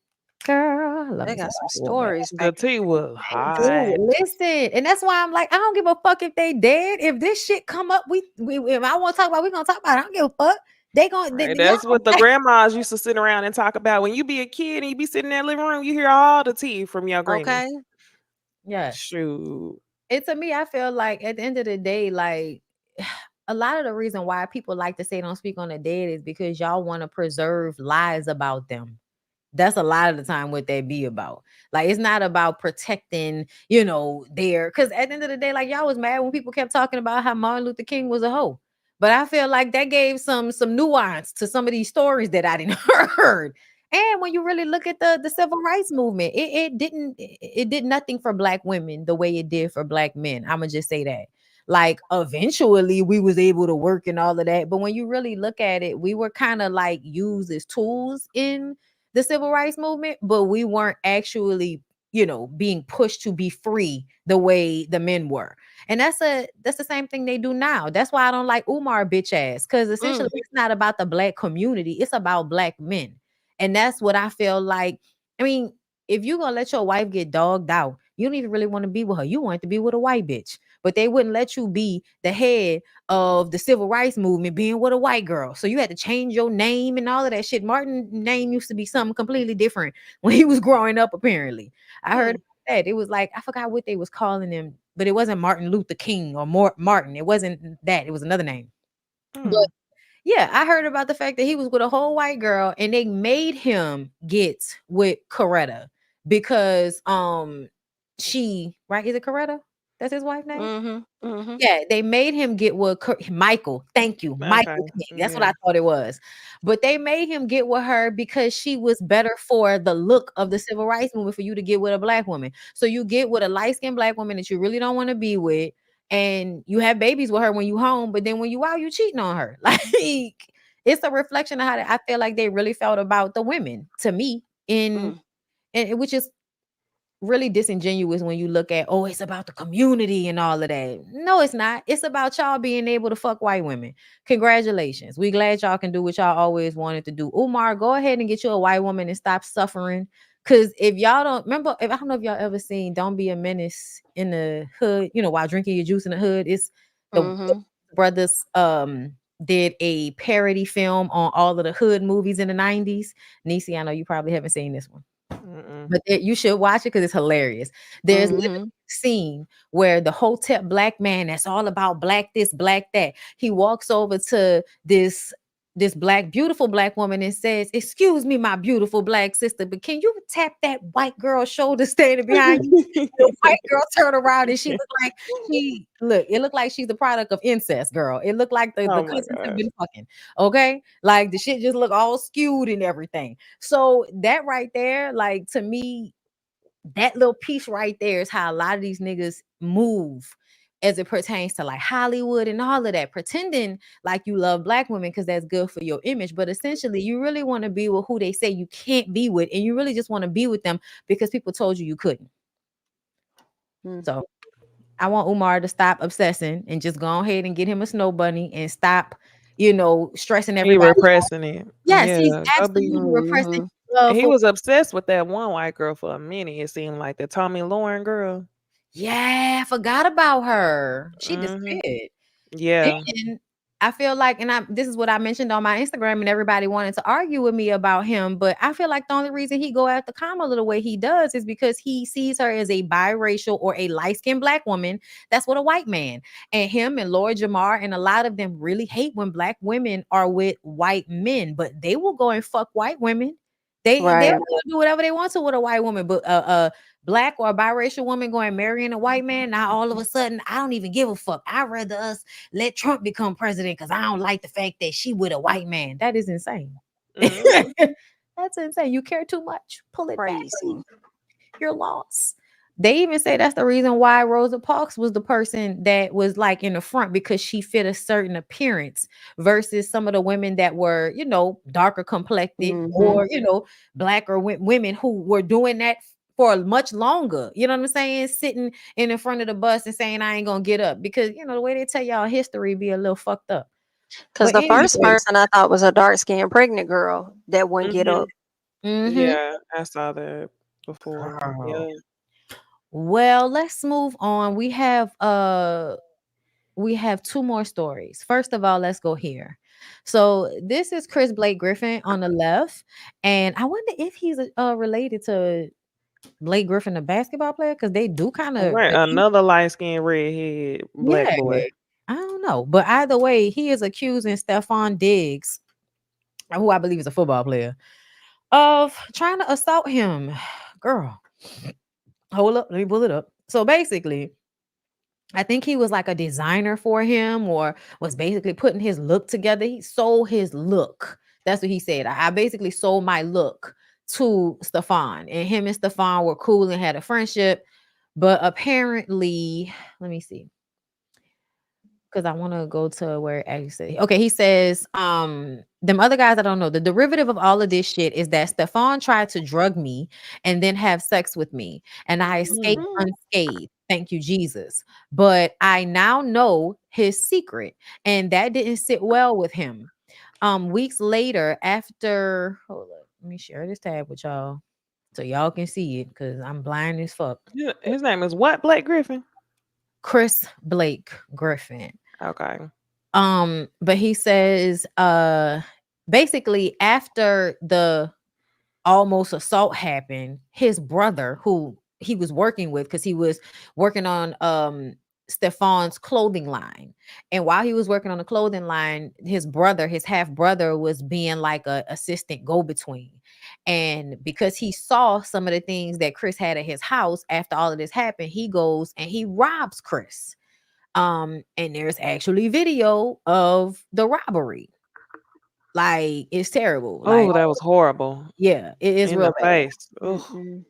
girl. I love They me some got some Bobby Womack. stories The back. tea was hot. Dude, listen, and that's why I'm like, I don't give a fuck if they dead. If this shit come up, if I want to talk about, we gonna talk about it. I don't give a fuck. They gonna. Right, that's what the grandmas used to sit around and talk about. When you be a kid and you be sitting in that living room, you hear all the tea from your grannies. Okay. Yeah. Shoot. It to me, I feel like at the end of the day, like a lot of the reason why people like to say don't speak on the dead is because y'all want to preserve lies about them. That's a lot of the time what they be about. Like it's not about protecting, because at the end of the day, like y'all was mad when people kept talking about how Martin Luther King was a hoe. But I feel like that gave some nuance to some of these stories that I didn't heard. And when you really look at the civil rights movement, it did nothing for black women the way it did for black men. I'ma just say that. Like eventually we was able to work and all of that. But when you really look at it, we were kind of like used as tools in the civil rights movement, but we weren't actually, being pushed to be free the way the men were. And that's the same thing they do now. That's why I don't like Umar bitch ass, because essentially it's not about the black community, it's about black men. And that's what I feel like. I mean, if you're gonna let your wife get dogged out, you don't even really want to be with her. You want to be with a white bitch, but they wouldn't let you be the head of the civil rights movement being with a white girl. So you had to change your name and all of that shit. Martin's name used to be something completely different when he was growing up, apparently. I heard that. It was like, I forgot what they was calling him, but it wasn't Martin Luther King or Martin. It wasn't that. It was another name. But yeah, I heard about the fact that he was with a whole white girl and they made him get with Coretta because she, right? Is it Coretta? That's his wife's name? Yeah, they made him get with Michael. Thank you, Michael King. That's what I thought it was. But they made him get with her because she was better for the look of the civil rights movement for you to get with a black woman. So you get with a light-skinned black woman that you really don't want to be with, and you have babies with her when you home, but then when you out, you cheating on her. Like it's a reflection of how I feel like they really felt about the women to me, and which is really disingenuous when you look at, oh, it's about the community and all of that. No, it's not. It's about y'all being able to fuck white women. Congratulations. We glad y'all can do what y'all always wanted to do. Umar, go ahead and get you a white woman and stop suffering. Because if y'all don't remember, I don't know if y'all ever seen Don't Be a Menace in the Hood, while drinking your juice in the hood. It's the brothers did a parody film on all of the hood movies in the 90s. Necey, I know you probably haven't seen this one. But you should watch it because it's hilarious. There's literally a scene where the hotep black man that's all about black this, black that. He walks over to this this beautiful black woman and says, "Excuse me, my beautiful black sister, but can you tap that white girl's shoulder standing behind you?" The white girl turned around and it looked like she's the product of incest, girl. It looked like the Oh my cousins have gosh. been fucking. Okay. Like the shit just looked all skewed and everything. So that right there, like to me, that little piece right there is how a lot of these niggas move as it pertains to like Hollywood and all of that, pretending like you love black women because that's good for your image. But essentially, you really want to be with who they say you can't be with, and you really just want to be with them because people told you couldn't. So I want Umar to stop obsessing and just go ahead and get him a snow bunny and stop, stressing He everybody out. repressing it. Yes, he's Yeah, go be. absolutely repressing love He for. was obsessed with that one white girl for a minute. It seemed like the Tommy Lauren girl. Yeah, I forgot about her. She Mhm. disappeared. Yeah. And I feel like, this is what I mentioned on my Instagram, and everybody wanted to argue with me about him. But I feel like the only reason he go after Kamala the way he does is because he sees her as a biracial or a light-skinned black woman. That's what a white man. And him and Lord Jamar and a lot of them really hate when black women are with white men, but they will go and fuck white women. They'll do whatever they want to with a white woman, but black or a biracial woman going marrying a white man, now all of a sudden I don't even give a fuck. I'd rather us let Trump become president because I don't like the fact that she with a white man. That is insane. That's insane. You care too much. Pull it back. You're lost. They even say that's the reason why Rosa Parks was the person that was like in the front, because she fit a certain appearance versus some of the women that were, darker complected or, blacker women who were doing that for much longer. You know what I'm saying? Sitting in the front of the bus and saying, I ain't gonna get up, because the way they tell y'all history be a little fucked up. Because But the first anyway. person I thought was a dark-skinned pregnant girl that wouldn't get up. Yeah, I saw that before. Girl. Yeah. Well, let's move on. We have two more stories. First of all, let's go here. So this is Chris Blake Griffin on the left, and I wonder if he's related to Blake Griffin, the basketball player, because they do kind of Right, another light-skinned redhead black yeah. boy. I don't know, but either way, he is accusing Stefon Diggs, who I believe is a football player, of trying to assault him. Girl, hold up, let me pull it up. So basically, I think he was like a designer for him, or was basically putting his look together. He sold his look. That's what he said. I basically sold my look to Stefon, and him and Stefon were cool and had a friendship. But apparently, let me see, because I want to go to where it actually says. Okay, he says, them other guys, I don't know. The derivative of all of this shit is that Stefon tried to drug me and then have sex with me, and I escaped unscathed. Thank you, Jesus. But I now know his secret, and that didn't sit well with him. Weeks later, after hold up, let me share this tab with y'all so y'all can see it, because I'm blind as fuck. His name is what? Blake Griffin? Chris Blake Griffin. Okay. But he says, basically after the almost assault happened, his brother, who he was working with, because he was working on Stefon's clothing line, and while he was working on the clothing line, his half brother was being like a assistant go-between. And because he saw some of the things that Chris had at his house after all of this happened, he goes and he robs Chris. And there's actually video of the robbery. Like, it's terrible. Like, Oh, that was horrible. yeah, it is In real the bad. face. Ugh.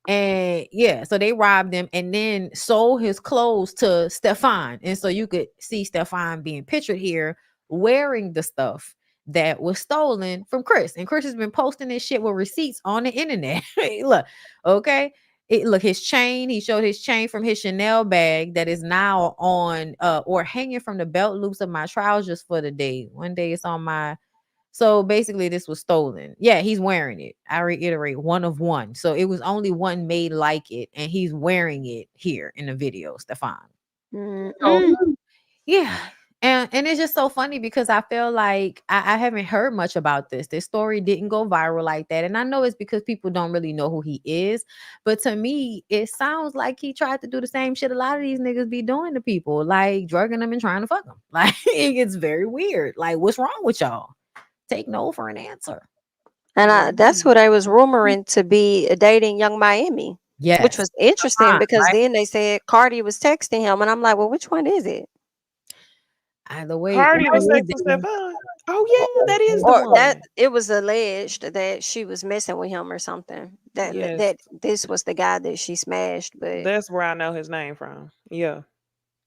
And yeah, so they robbed him and then sold his clothes to Stefon. And so you could see Stefon being pictured here wearing the stuff that was stolen from Chris. And Chris has been posting this shit with receipts on the internet. Look, okay. Look, his chain, he showed his chain from his Chanel bag that is now on or hanging from the belt loops of my trousers for the day. One day it's on my. So basically, this was stolen. Yeah, he's wearing it. I reiterate, one of one. So it was only one made like it, and he's wearing it here in the video, Stefon. So, yeah. And it's just so funny because I feel like I haven't heard much about this. This story didn't go viral like that. And I know it's because people don't really know who he is. But to me, it sounds like he tried to do the same shit a lot of these niggas be doing to people, like drugging them and trying to fuck them. Like, it gets very weird. Like, what's wrong with y'all? take no for an answer. And that's what I was rumoring to be dating Young Miami, which Yes. was interesting because Right? then they said Cardi was texting him, and I'm like, well, which one is it? Either way, Cardi was one is texting dating- Stefon. Oh yeah, that is the Or that one. it was alleged that she was messing with him or something. That Yes, that this was the guy that she smashed. But that's where I know his name from. Yeah.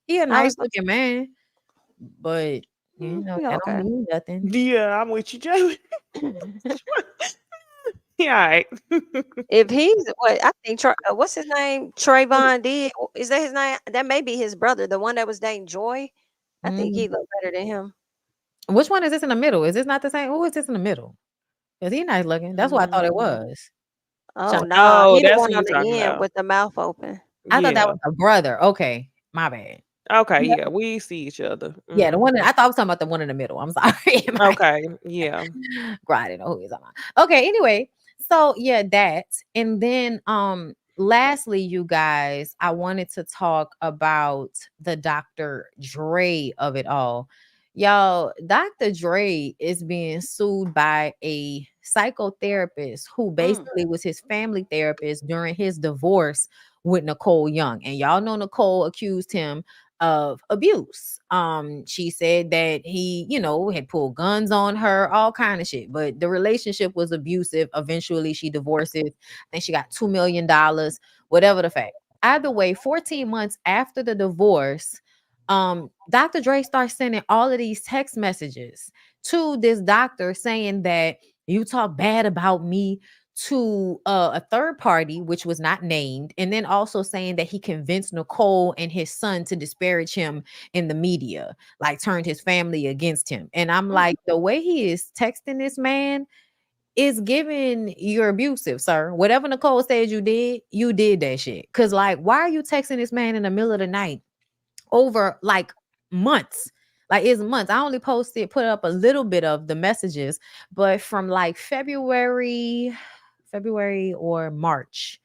he a I nice was like, looking man, but you know yeah, that don't okay. mean nothing. Yeah, I'm with you, Joey. Yeah, all right. If he's what I think, what's his name? Trayvon did. Is that his name? That may be his brother, the one that was dating Joy. I think Mm. he looked better than him. Which one is this in the middle? Is this not the same? Who is this in the middle? Because he nice looking. That's what I thought it was. Oh Shout- nah, Oh, he the that's who one you on the talking end about. with the mouth open. I thought that Yeah. was a brother. Okay, my bad. Okay, Yeah, yeah, we see each other. yeah, the Mhm. one I thought I was talking about the one in the middle. I'm sorry. Okay, yeah. I didn't know who he was talking about. Okay, anyway, so yeah, that and then lastly, you guys, I wanted to talk about the Dr. Dre of it all. Y'all, Dr. Dre is being sued by a psychotherapist who basically was his family therapist during his divorce with Nicole Young. And y'all know Nicole accused him of abuse. She said that he, had pulled guns on her, all kind of shit. But the relationship was abusive. Eventually, she divorces. I think she got $2 million, whatever the fact. Either way, 14 months after the divorce, Dr. Dre starts sending all of these text messages to this doctor saying that you talk bad about me to a third party, which was not named, and then also saying that he convinced Nicole and his son to disparage him in the media, like turned his family against him. And I'm like, the way he is texting this man is giving you're abusive, sir. Whatever Nicole said you did that shit. Cause like, why are you texting this man in the middle of the night over like months? Like it's months. I only put up a little bit of the messages, but from like February or March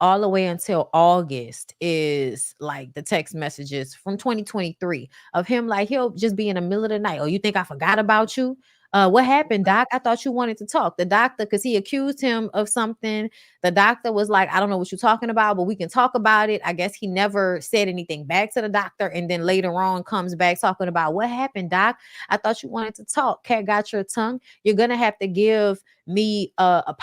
all the way until August is like the text messages from 2023 of him. Like he'll just be in the middle of the night. Oh, you think I forgot about you? What happened, doc? I thought you wanted to talk. The doctor, because he accused him of something. The doctor was like, I don't know what you're talking about, but we can talk about it. I guess he never said anything back to the doctor. And then later on comes back talking about what happened, doc? I thought you wanted to talk. Cat got your tongue. You're going to have to give me a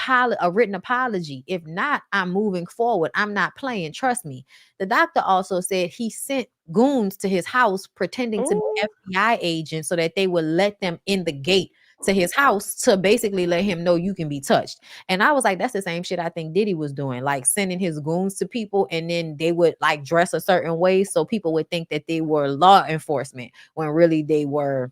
written apology. If not, I'm moving forward. I'm not playing. Trust me. The doctor also said he sent goons to his house pretending to be FBI agents so that they would let them in the gate to his house to basically let him know you can be touched. And I was like, that's the same shit I think Diddy was doing, like sending his goons to people and then they would like dress a certain way so people would think that they were law enforcement when really they were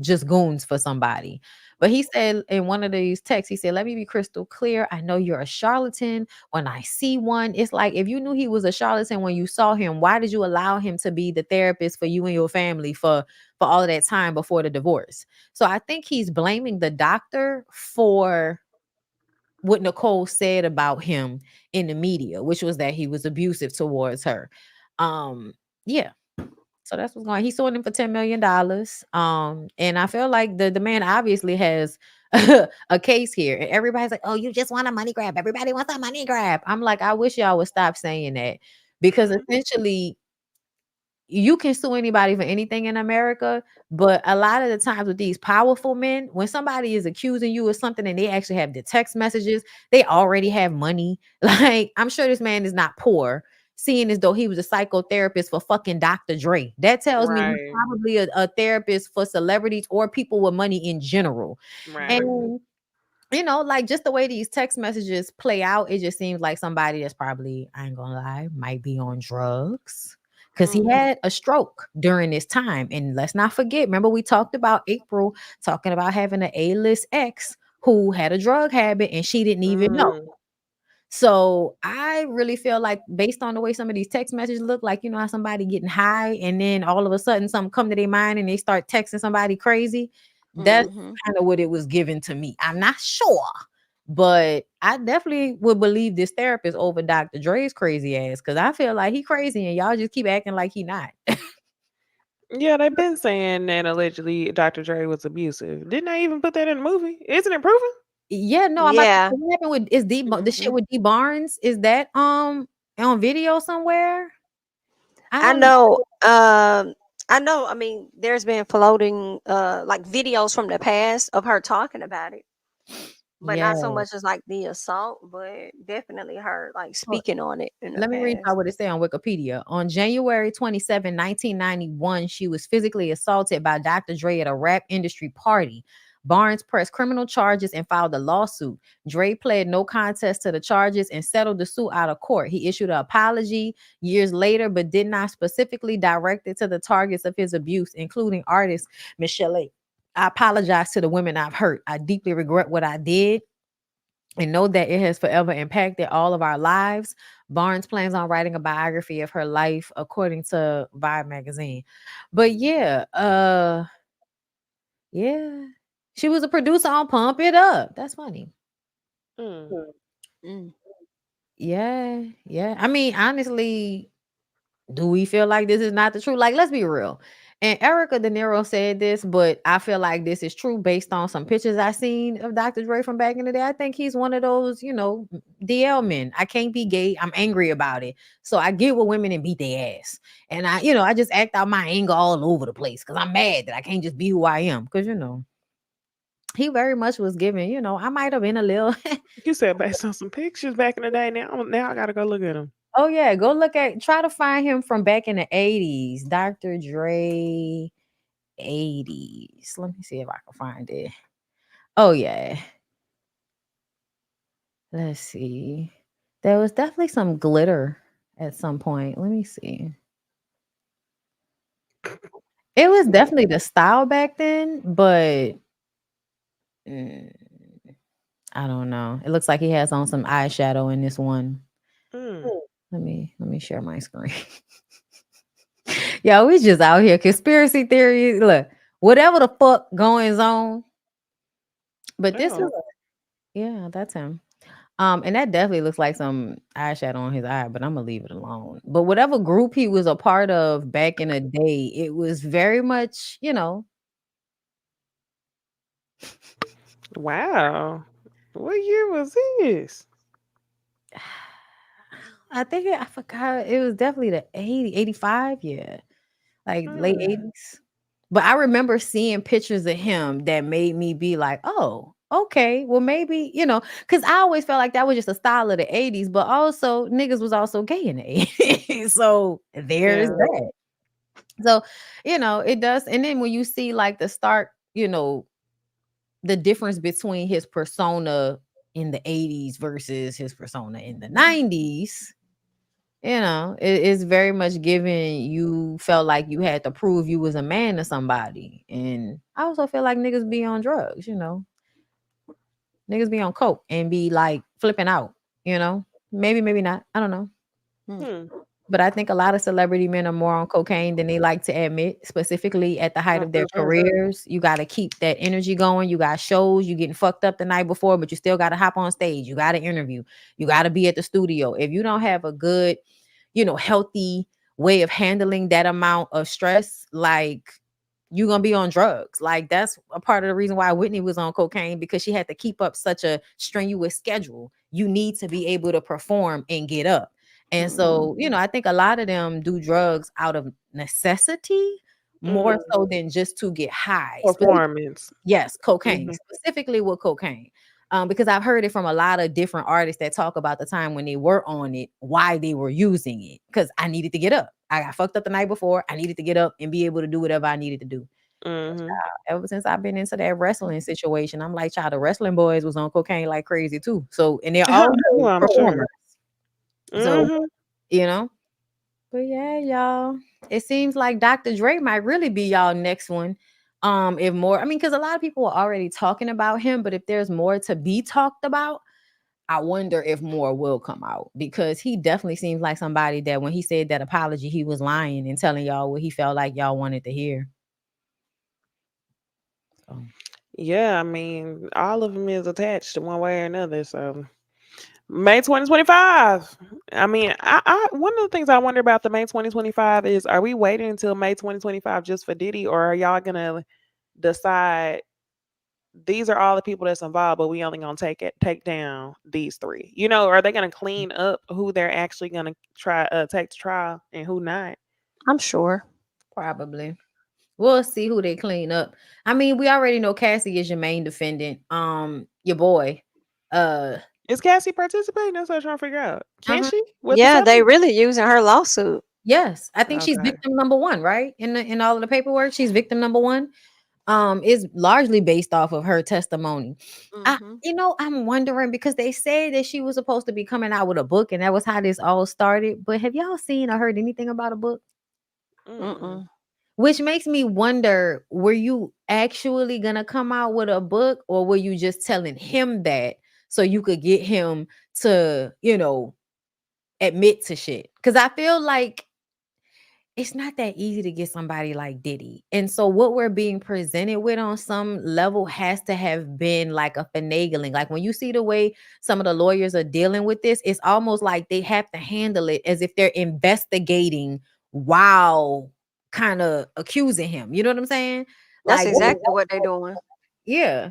just goons for somebody. But he said in one of these texts, he said, let me be crystal clear. I know you're a charlatan. When I see one, it's like, if you knew he was a charlatan when you saw him, why did you allow him to be the therapist for you and your family for all of that time before the divorce? So I think he's blaming the doctor for what Nicole said about him in the media, which was that he was abusive towards her. Yeah. So that's what's going on. He suing him for $10 million. And I feel like the man obviously has a case here. And everybody's like, oh, you just want a money grab. Everybody wants a money grab. I'm like, I wish y'all would stop saying that because essentially you can sue anybody for anything in America, but a lot of the times with these powerful men, when somebody is accusing you of something and they actually have the text messages, they already have money. Like, I'm sure this man is not poor, seeing as though he was a psychotherapist for fucking Dr. Dre. That tells me he's Right. probably a therapist for celebrities or people with money in general. Right. And like just the way these text messages play out, it just seems like somebody that's probably, I ain't gonna lie, might be on drugs. Because he had a stroke during this time. And let's not forget, remember we talked about April talking about having an A-list ex who had a drug habit and she didn't even know. So I really feel like based on the way some of these text messages look, like, how somebody getting high and then all of a sudden something come to their mind and they start texting somebody crazy. That's kind of what it was given to me. I'm not sure, but I definitely would believe this therapist over Dr. Dre's crazy ass because I feel like he crazy and y'all just keep acting like he not. Yeah, they've been saying that allegedly Dr. Dre was abusive. Didn't I even put that in the movie? Isn't it proven? Yeah, no, I'm about to Yeah. say, what happened with the shit Mhm. with D Barnes? Is that on video somewhere? I I don't know. know. I know. I mean, there's been floating like videos from the past of her talking about it, but Yeah. not so much as like the assault, but definitely her like Well, speaking on it in the let me read past. y'all what it say on Wikipedia. On January 27, 1991, she was physically assaulted by Dr. Dre at a rap industry party. Barnes pressed criminal charges and filed a lawsuit. Dre pled no contest to the charges and settled the suit out of court. He issued an apology years later, but did not specifically direct it to the targets of his abuse, including artist Michelle A. I apologize to the women I've hurt. I deeply regret what I did and know that it has forever impacted all of our lives. Barnes plans on writing a biography of her life, according to Vibe magazine. But yeah, she was a producer on Pump It Up. That's funny. Mm. Mm. Yeah, yeah. I mean, honestly, do we feel like this is not the truth? Like, let's be real. And Erica De Niro said this, but I feel like this is true based on some pictures I seen of Dr. Dre from back in the day. I think he's one of those, DL men. I can't be gay. I'm angry about it. So I get with women and beat their ass. And I just act out my anger all over the place because I'm mad that I can't just be who I am. Because, he very much was giving, I might have been a little. You said based on some pictures back in the day. Now I gotta go look at them. Oh yeah, go try to find him from back in the 80s. Dr. Dre 80s. Let me see if I can find it. Oh yeah. Let's see. There was definitely some glitter at some point. Let me see. It was definitely the style back then, but mm, I don't know. It looks like he has on some eyeshadow in this one. Mm. Let me share my screen. Yo, we just out here conspiracy theories. Look, whatever the fuck goings on. But this is Oh. yeah, that's him. And that definitely looks like some eyeshadow on his eye, but I'm gonna leave it alone. But whatever group he was a part of back in the day, it was very much, Wow. What year was this? I forgot. It was definitely the 80, 85, yeah. Like late Mm. 80s. But I remember seeing pictures of him that made me be like, oh, okay, well, maybe, because I always felt like that was just a style of the 80s, but also niggas was also gay in the 80s. So there's Yeah. that. So, it does. And then when you see like the stark, the difference between his persona in the 80s versus his persona in the 90s, it is very much given you felt like you had to prove you was a man to somebody. And I also feel like niggas be on drugs, niggas be on coke and be like flipping out, maybe not, I don't know. Hmm. But I think a lot of celebrity men are more on cocaine than they like to admit, specifically at the height Oh, of for their sure. careers. You got to keep that energy going. You got shows, you getting fucked up the night before, but you still got to hop on stage. You got to interview. You got to be at the studio. If you don't have a good, healthy way of handling that amount of stress, like you're gonna be on drugs. Like that's a part of the reason why Whitney was on cocaine, because she had to keep up such a strenuous schedule. You need to be able to perform and get up. And so, I think a lot of them do drugs out of necessity more so than just to get high. Performance. Yes, cocaine, Mhm. specifically with cocaine. Because I've heard it from a lot of different artists that talk about the time when they were on it, why they were using it. Because I needed to get up. I got fucked up the night before. I needed to get up and be able to do whatever I needed to do. Mhm. Ever since I've been into that wrestling situation, I'm like, child, the wrestling boys was on cocaine like crazy too. So, and they're all Oh, I'm sure. performers. So, Mhm. you know, but yeah, y'all. It seems like Dr. Dre might really be y'all next one. If more, I mean, because a lot of people are already talking about him, but if there's more to be talked about, I wonder if more will come out, because he definitely seems like somebody that when he said that apology, he was lying and telling y'all what he felt like y'all wanted to hear. So. Yeah, I mean, all of them is attached to one way or another. So May 2025. I mean, I one of the things I wonder about the May 2025 is, are we waiting until May 2025 just for Diddy, or are y'all gonna decide these are all the people that's involved, but we only gonna take down these three? You know, are they gonna clean up who they're actually gonna take to trial and who not? I'm sure. Probably. We'll see who they clean up. I mean, we already know Cassie is your main defendant. Your boy. Is Cassie participating? That's what I'm trying to figure out. Can Uh-huh. she with the Yeah, they settlement? really using her lawsuit. Yes, I think she's Okay. victim number one, right? In all of the paperwork, she's victim number one. Is largely based off of her testimony. I'm wondering because they said that she was supposed to be coming out with a book, and that was how this all started. But have y'all seen or heard anything about a book? Mm-mm. Which makes me wonder, were you actually gonna come out with a book, or were you just telling him that so you could get him to, admit to shit? Because I feel like it's not that easy to get somebody like Diddy. And so what we're being presented with on some level has to have been like a finagling. Like when you see the way some of the lawyers are dealing with this, it's almost like they have to handle it as if they're investigating while kind of accusing him. You know what I'm saying? That's Like, exactly what they're doing. yeah.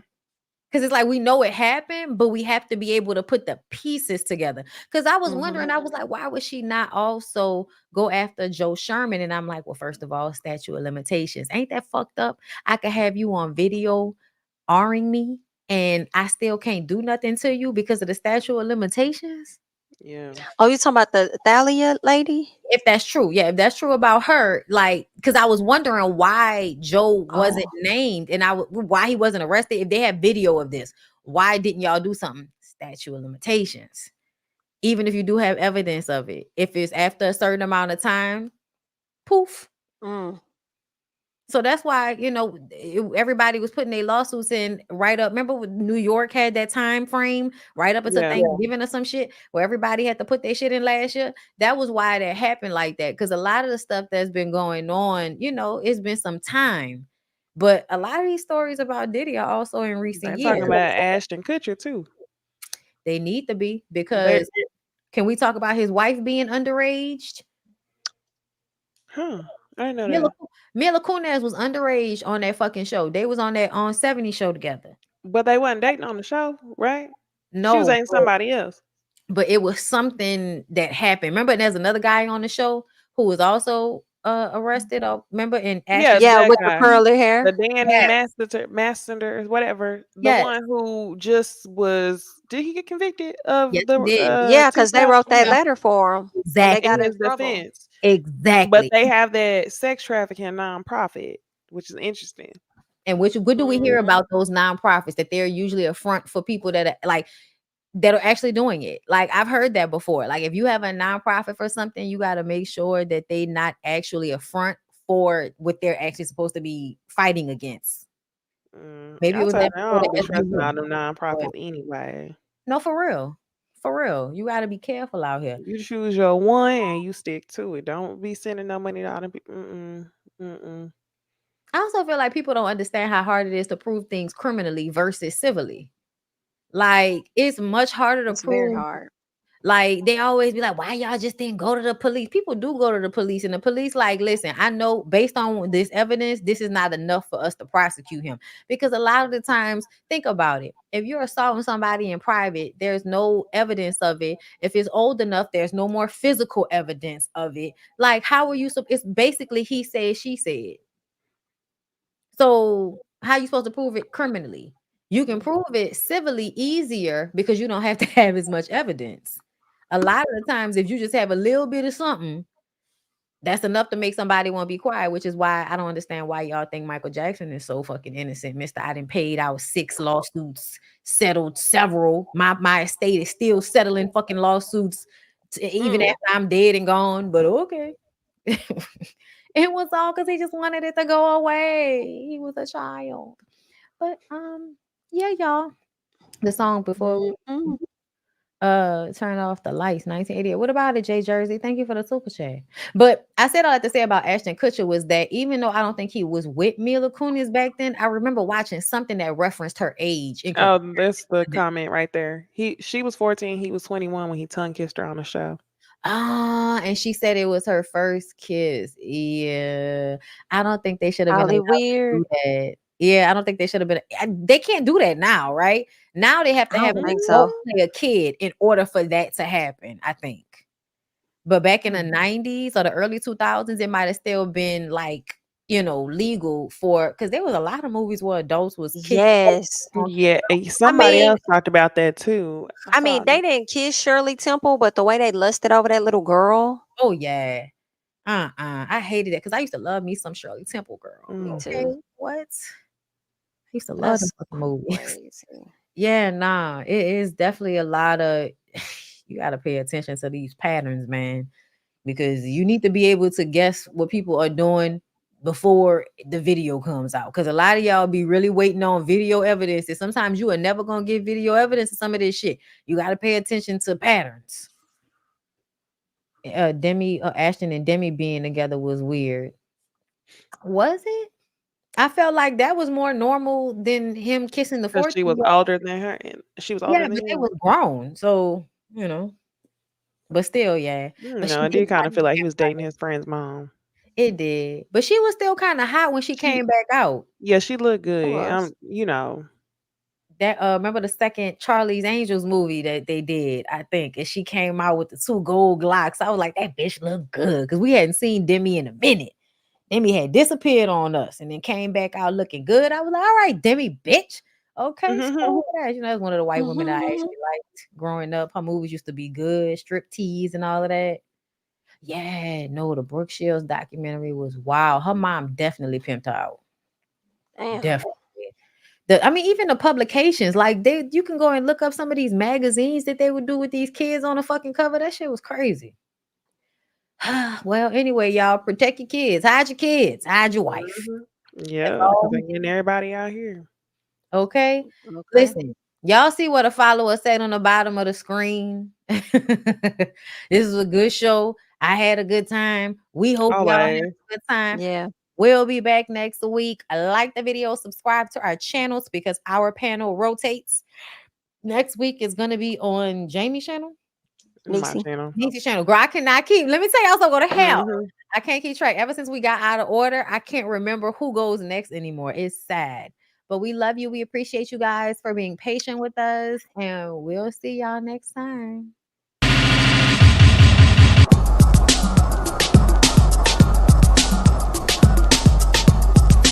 Because it's like we know it happened, but we have to be able to put the pieces together. Because I was wondering, I was like, why would she not also go after Joe Sherman? And I'm like, well, first of all, statute of limitations. Ain't that fucked up? I could have you on video R-ing me, and I still can't do nothing to you because of the statute of limitations. Yeah. Oh, you talking about the Thalia lady? If that's true, yeah, if that's true about her, like, because I was wondering why Joe wasn't named and why he wasn't arrested. If they have video of this, why didn't y'all do something? Statute of limitations. Even if you do have evidence of it, if it's after a certain amount of time, poof. So that's why, everybody was putting their lawsuits in right up. Remember when New York had that time frame right up until Yeah. Thanksgiving or some shit where everybody had to put their shit in last year? That was why that happened like that. Because a lot of the stuff that's been going on, it's been some time. But a lot of these stories about Diddy are also in recent They're years. talking about Ashton Kutcher too. They need to be, They- because can we talk about his wife being underage? Huh. I didn't know Mila, that. Mila Kunis was underage on that fucking show. They was on that on 70 show together. But they wasn't dating on the show, right? She was No, dating somebody else. but it was something that happened. Remember, there's another guy on the show who was also arrested. Remember in Yeah, Ashton? Yeah, that with the guy. curly hair. The Danny Yes. Master, whatever. The Yes. one who just was, did he get convicted Yes, of the he did. Yeah, because they 2000? wrote that Yeah, letter for him when they Exactly. got in in his trouble. defense. But Exactly. they have that sex trafficking nonprofit, which is interesting. And what do we hear about those nonprofits? That they're usually a front for people that are like that are actually doing it. Like I've heard that before. Like if you have a nonprofit for something, you got to make sure that they not actually a front for what they're actually supposed to be fighting against. Maybe it I was told that you, I before don't the be trusting all them SBU. nonprofits anyway. No, for real. For real. You got to be careful out here. You choose your one and you stick to it. Don't be sending no money to all them people. Mm-mm. I also feel like people don't understand how hard it is to prove things criminally versus civilly. Like it's much harder to It's very prove. hard. Like they always be like, why y'all just didn't go to the police? People do go to the police, and the police like, listen, I know based on this evidence, this is not enough for us to prosecute him. Because a lot of the times, think about it. If you're assaulting somebody in private, there's no evidence of it. If it's old enough, there's no more physical evidence of it. Like, how are you? It's basically he said, she said. So how are you supposed to prove it criminally? You can prove it civilly easier because you don't have to have as much evidence. A lot of the times, if you just have a little bit of something, that's enough to make somebody want to be quiet, which is why I don't understand why y'all think Michael Jackson is so fucking innocent. Mr. I done paid out 6 lawsuits, settled several. My estate is still settling fucking lawsuits even after I'm dead and gone, but okay. It was all because he just wanted it to go away. He was a child. But yeah, y'all. The song before Turn off the lights, 1988. What about it, Jay Jersey? Thank you for the super chat. But I said all I had to say about Ashton Kutcher was that even though I don't think he was with Mila Kunis back then, I remember watching something that referenced her age. Oh, that's the comment right there. She was 14, he was 21 when he tongue kissed her on the show. And she said it was her first kiss. Yeah, I don't think they should have been Probably allowed to weird. do that. Yeah, I don't think they should have been. They can't do that now, right? Now they have to I have don't an think adult so. play a kid in order for that to happen, I think. But back in the 90s or the early 2000s, it might have still been like, legal for, because there was a lot of movies where adults was kissing. Yes. Yeah, I somebody mean, else talked about that too. I mean, they didn't kiss Shirley Temple, but the way they lusted over that little girl. Oh yeah. I hated that because I used to love me some Shirley Temple, girl. Me Okay, too. what? I used to love them That's fucking movies. crazy. Yeah, nah, it is definitely a lot of you got to pay attention to these patterns, man, because you need to be able to guess what people are doing before the video comes out. Because a lot of y'all be really waiting on video evidence, and sometimes you are never gonna get video evidence of some of this shit. You got to pay attention to patterns. Ashton and Demi being together was weird. Was it? I felt like that was more normal than him kissing the Because she was 14-year-old. older than her, and she was older Yeah, than but they him. was grown, so but still, yeah. But she No, I did did kind like of feel like he was dating his friend's mom. it did. But she was still kind of hot when she came back out. Yeah, she looked It good. was. That remember the second Charlie's Angels movie that they did, I think, and she came out with the 2 gold Glocks. I was like, that bitch looked good because we hadn't seen Demi in a minute. Demi had disappeared on us and then came back out looking good. I was like, all right, Demi, bitch. Okay, so who that? That's one of the white women I actually liked growing up. Her movies used to be good, strip tease and all of that. Yeah, no, the Brooke Shields documentary was wild. Her mom definitely pimped her out. Damn. Definitely. Even the publications, like you can go and look up some of these magazines that they would do with these kids on the fucking cover. That shit was crazy. Well, anyway, y'all protect your kids, hide your kids, hide your wife. Yeah, because all they getting everybody out here. Okay. Okay. Listen, y'all see what a follower said on the bottom of the screen? This is a good show. I had a good time. We hope y'all had a Always. good time. Yeah. We'll be back next week. Like the video, subscribe to our channels because our panel rotates. Next week is going to be on Jamie's channel. My Necey. channel. Necey's channel. Girl, I cannot keep. Let me tell y'all, so go to hell. Mhm. I can't keep track. Ever since we got out of order, I can't remember who goes next anymore. It's sad. But we love you. We appreciate you guys for being patient with us. And we'll see y'all next time.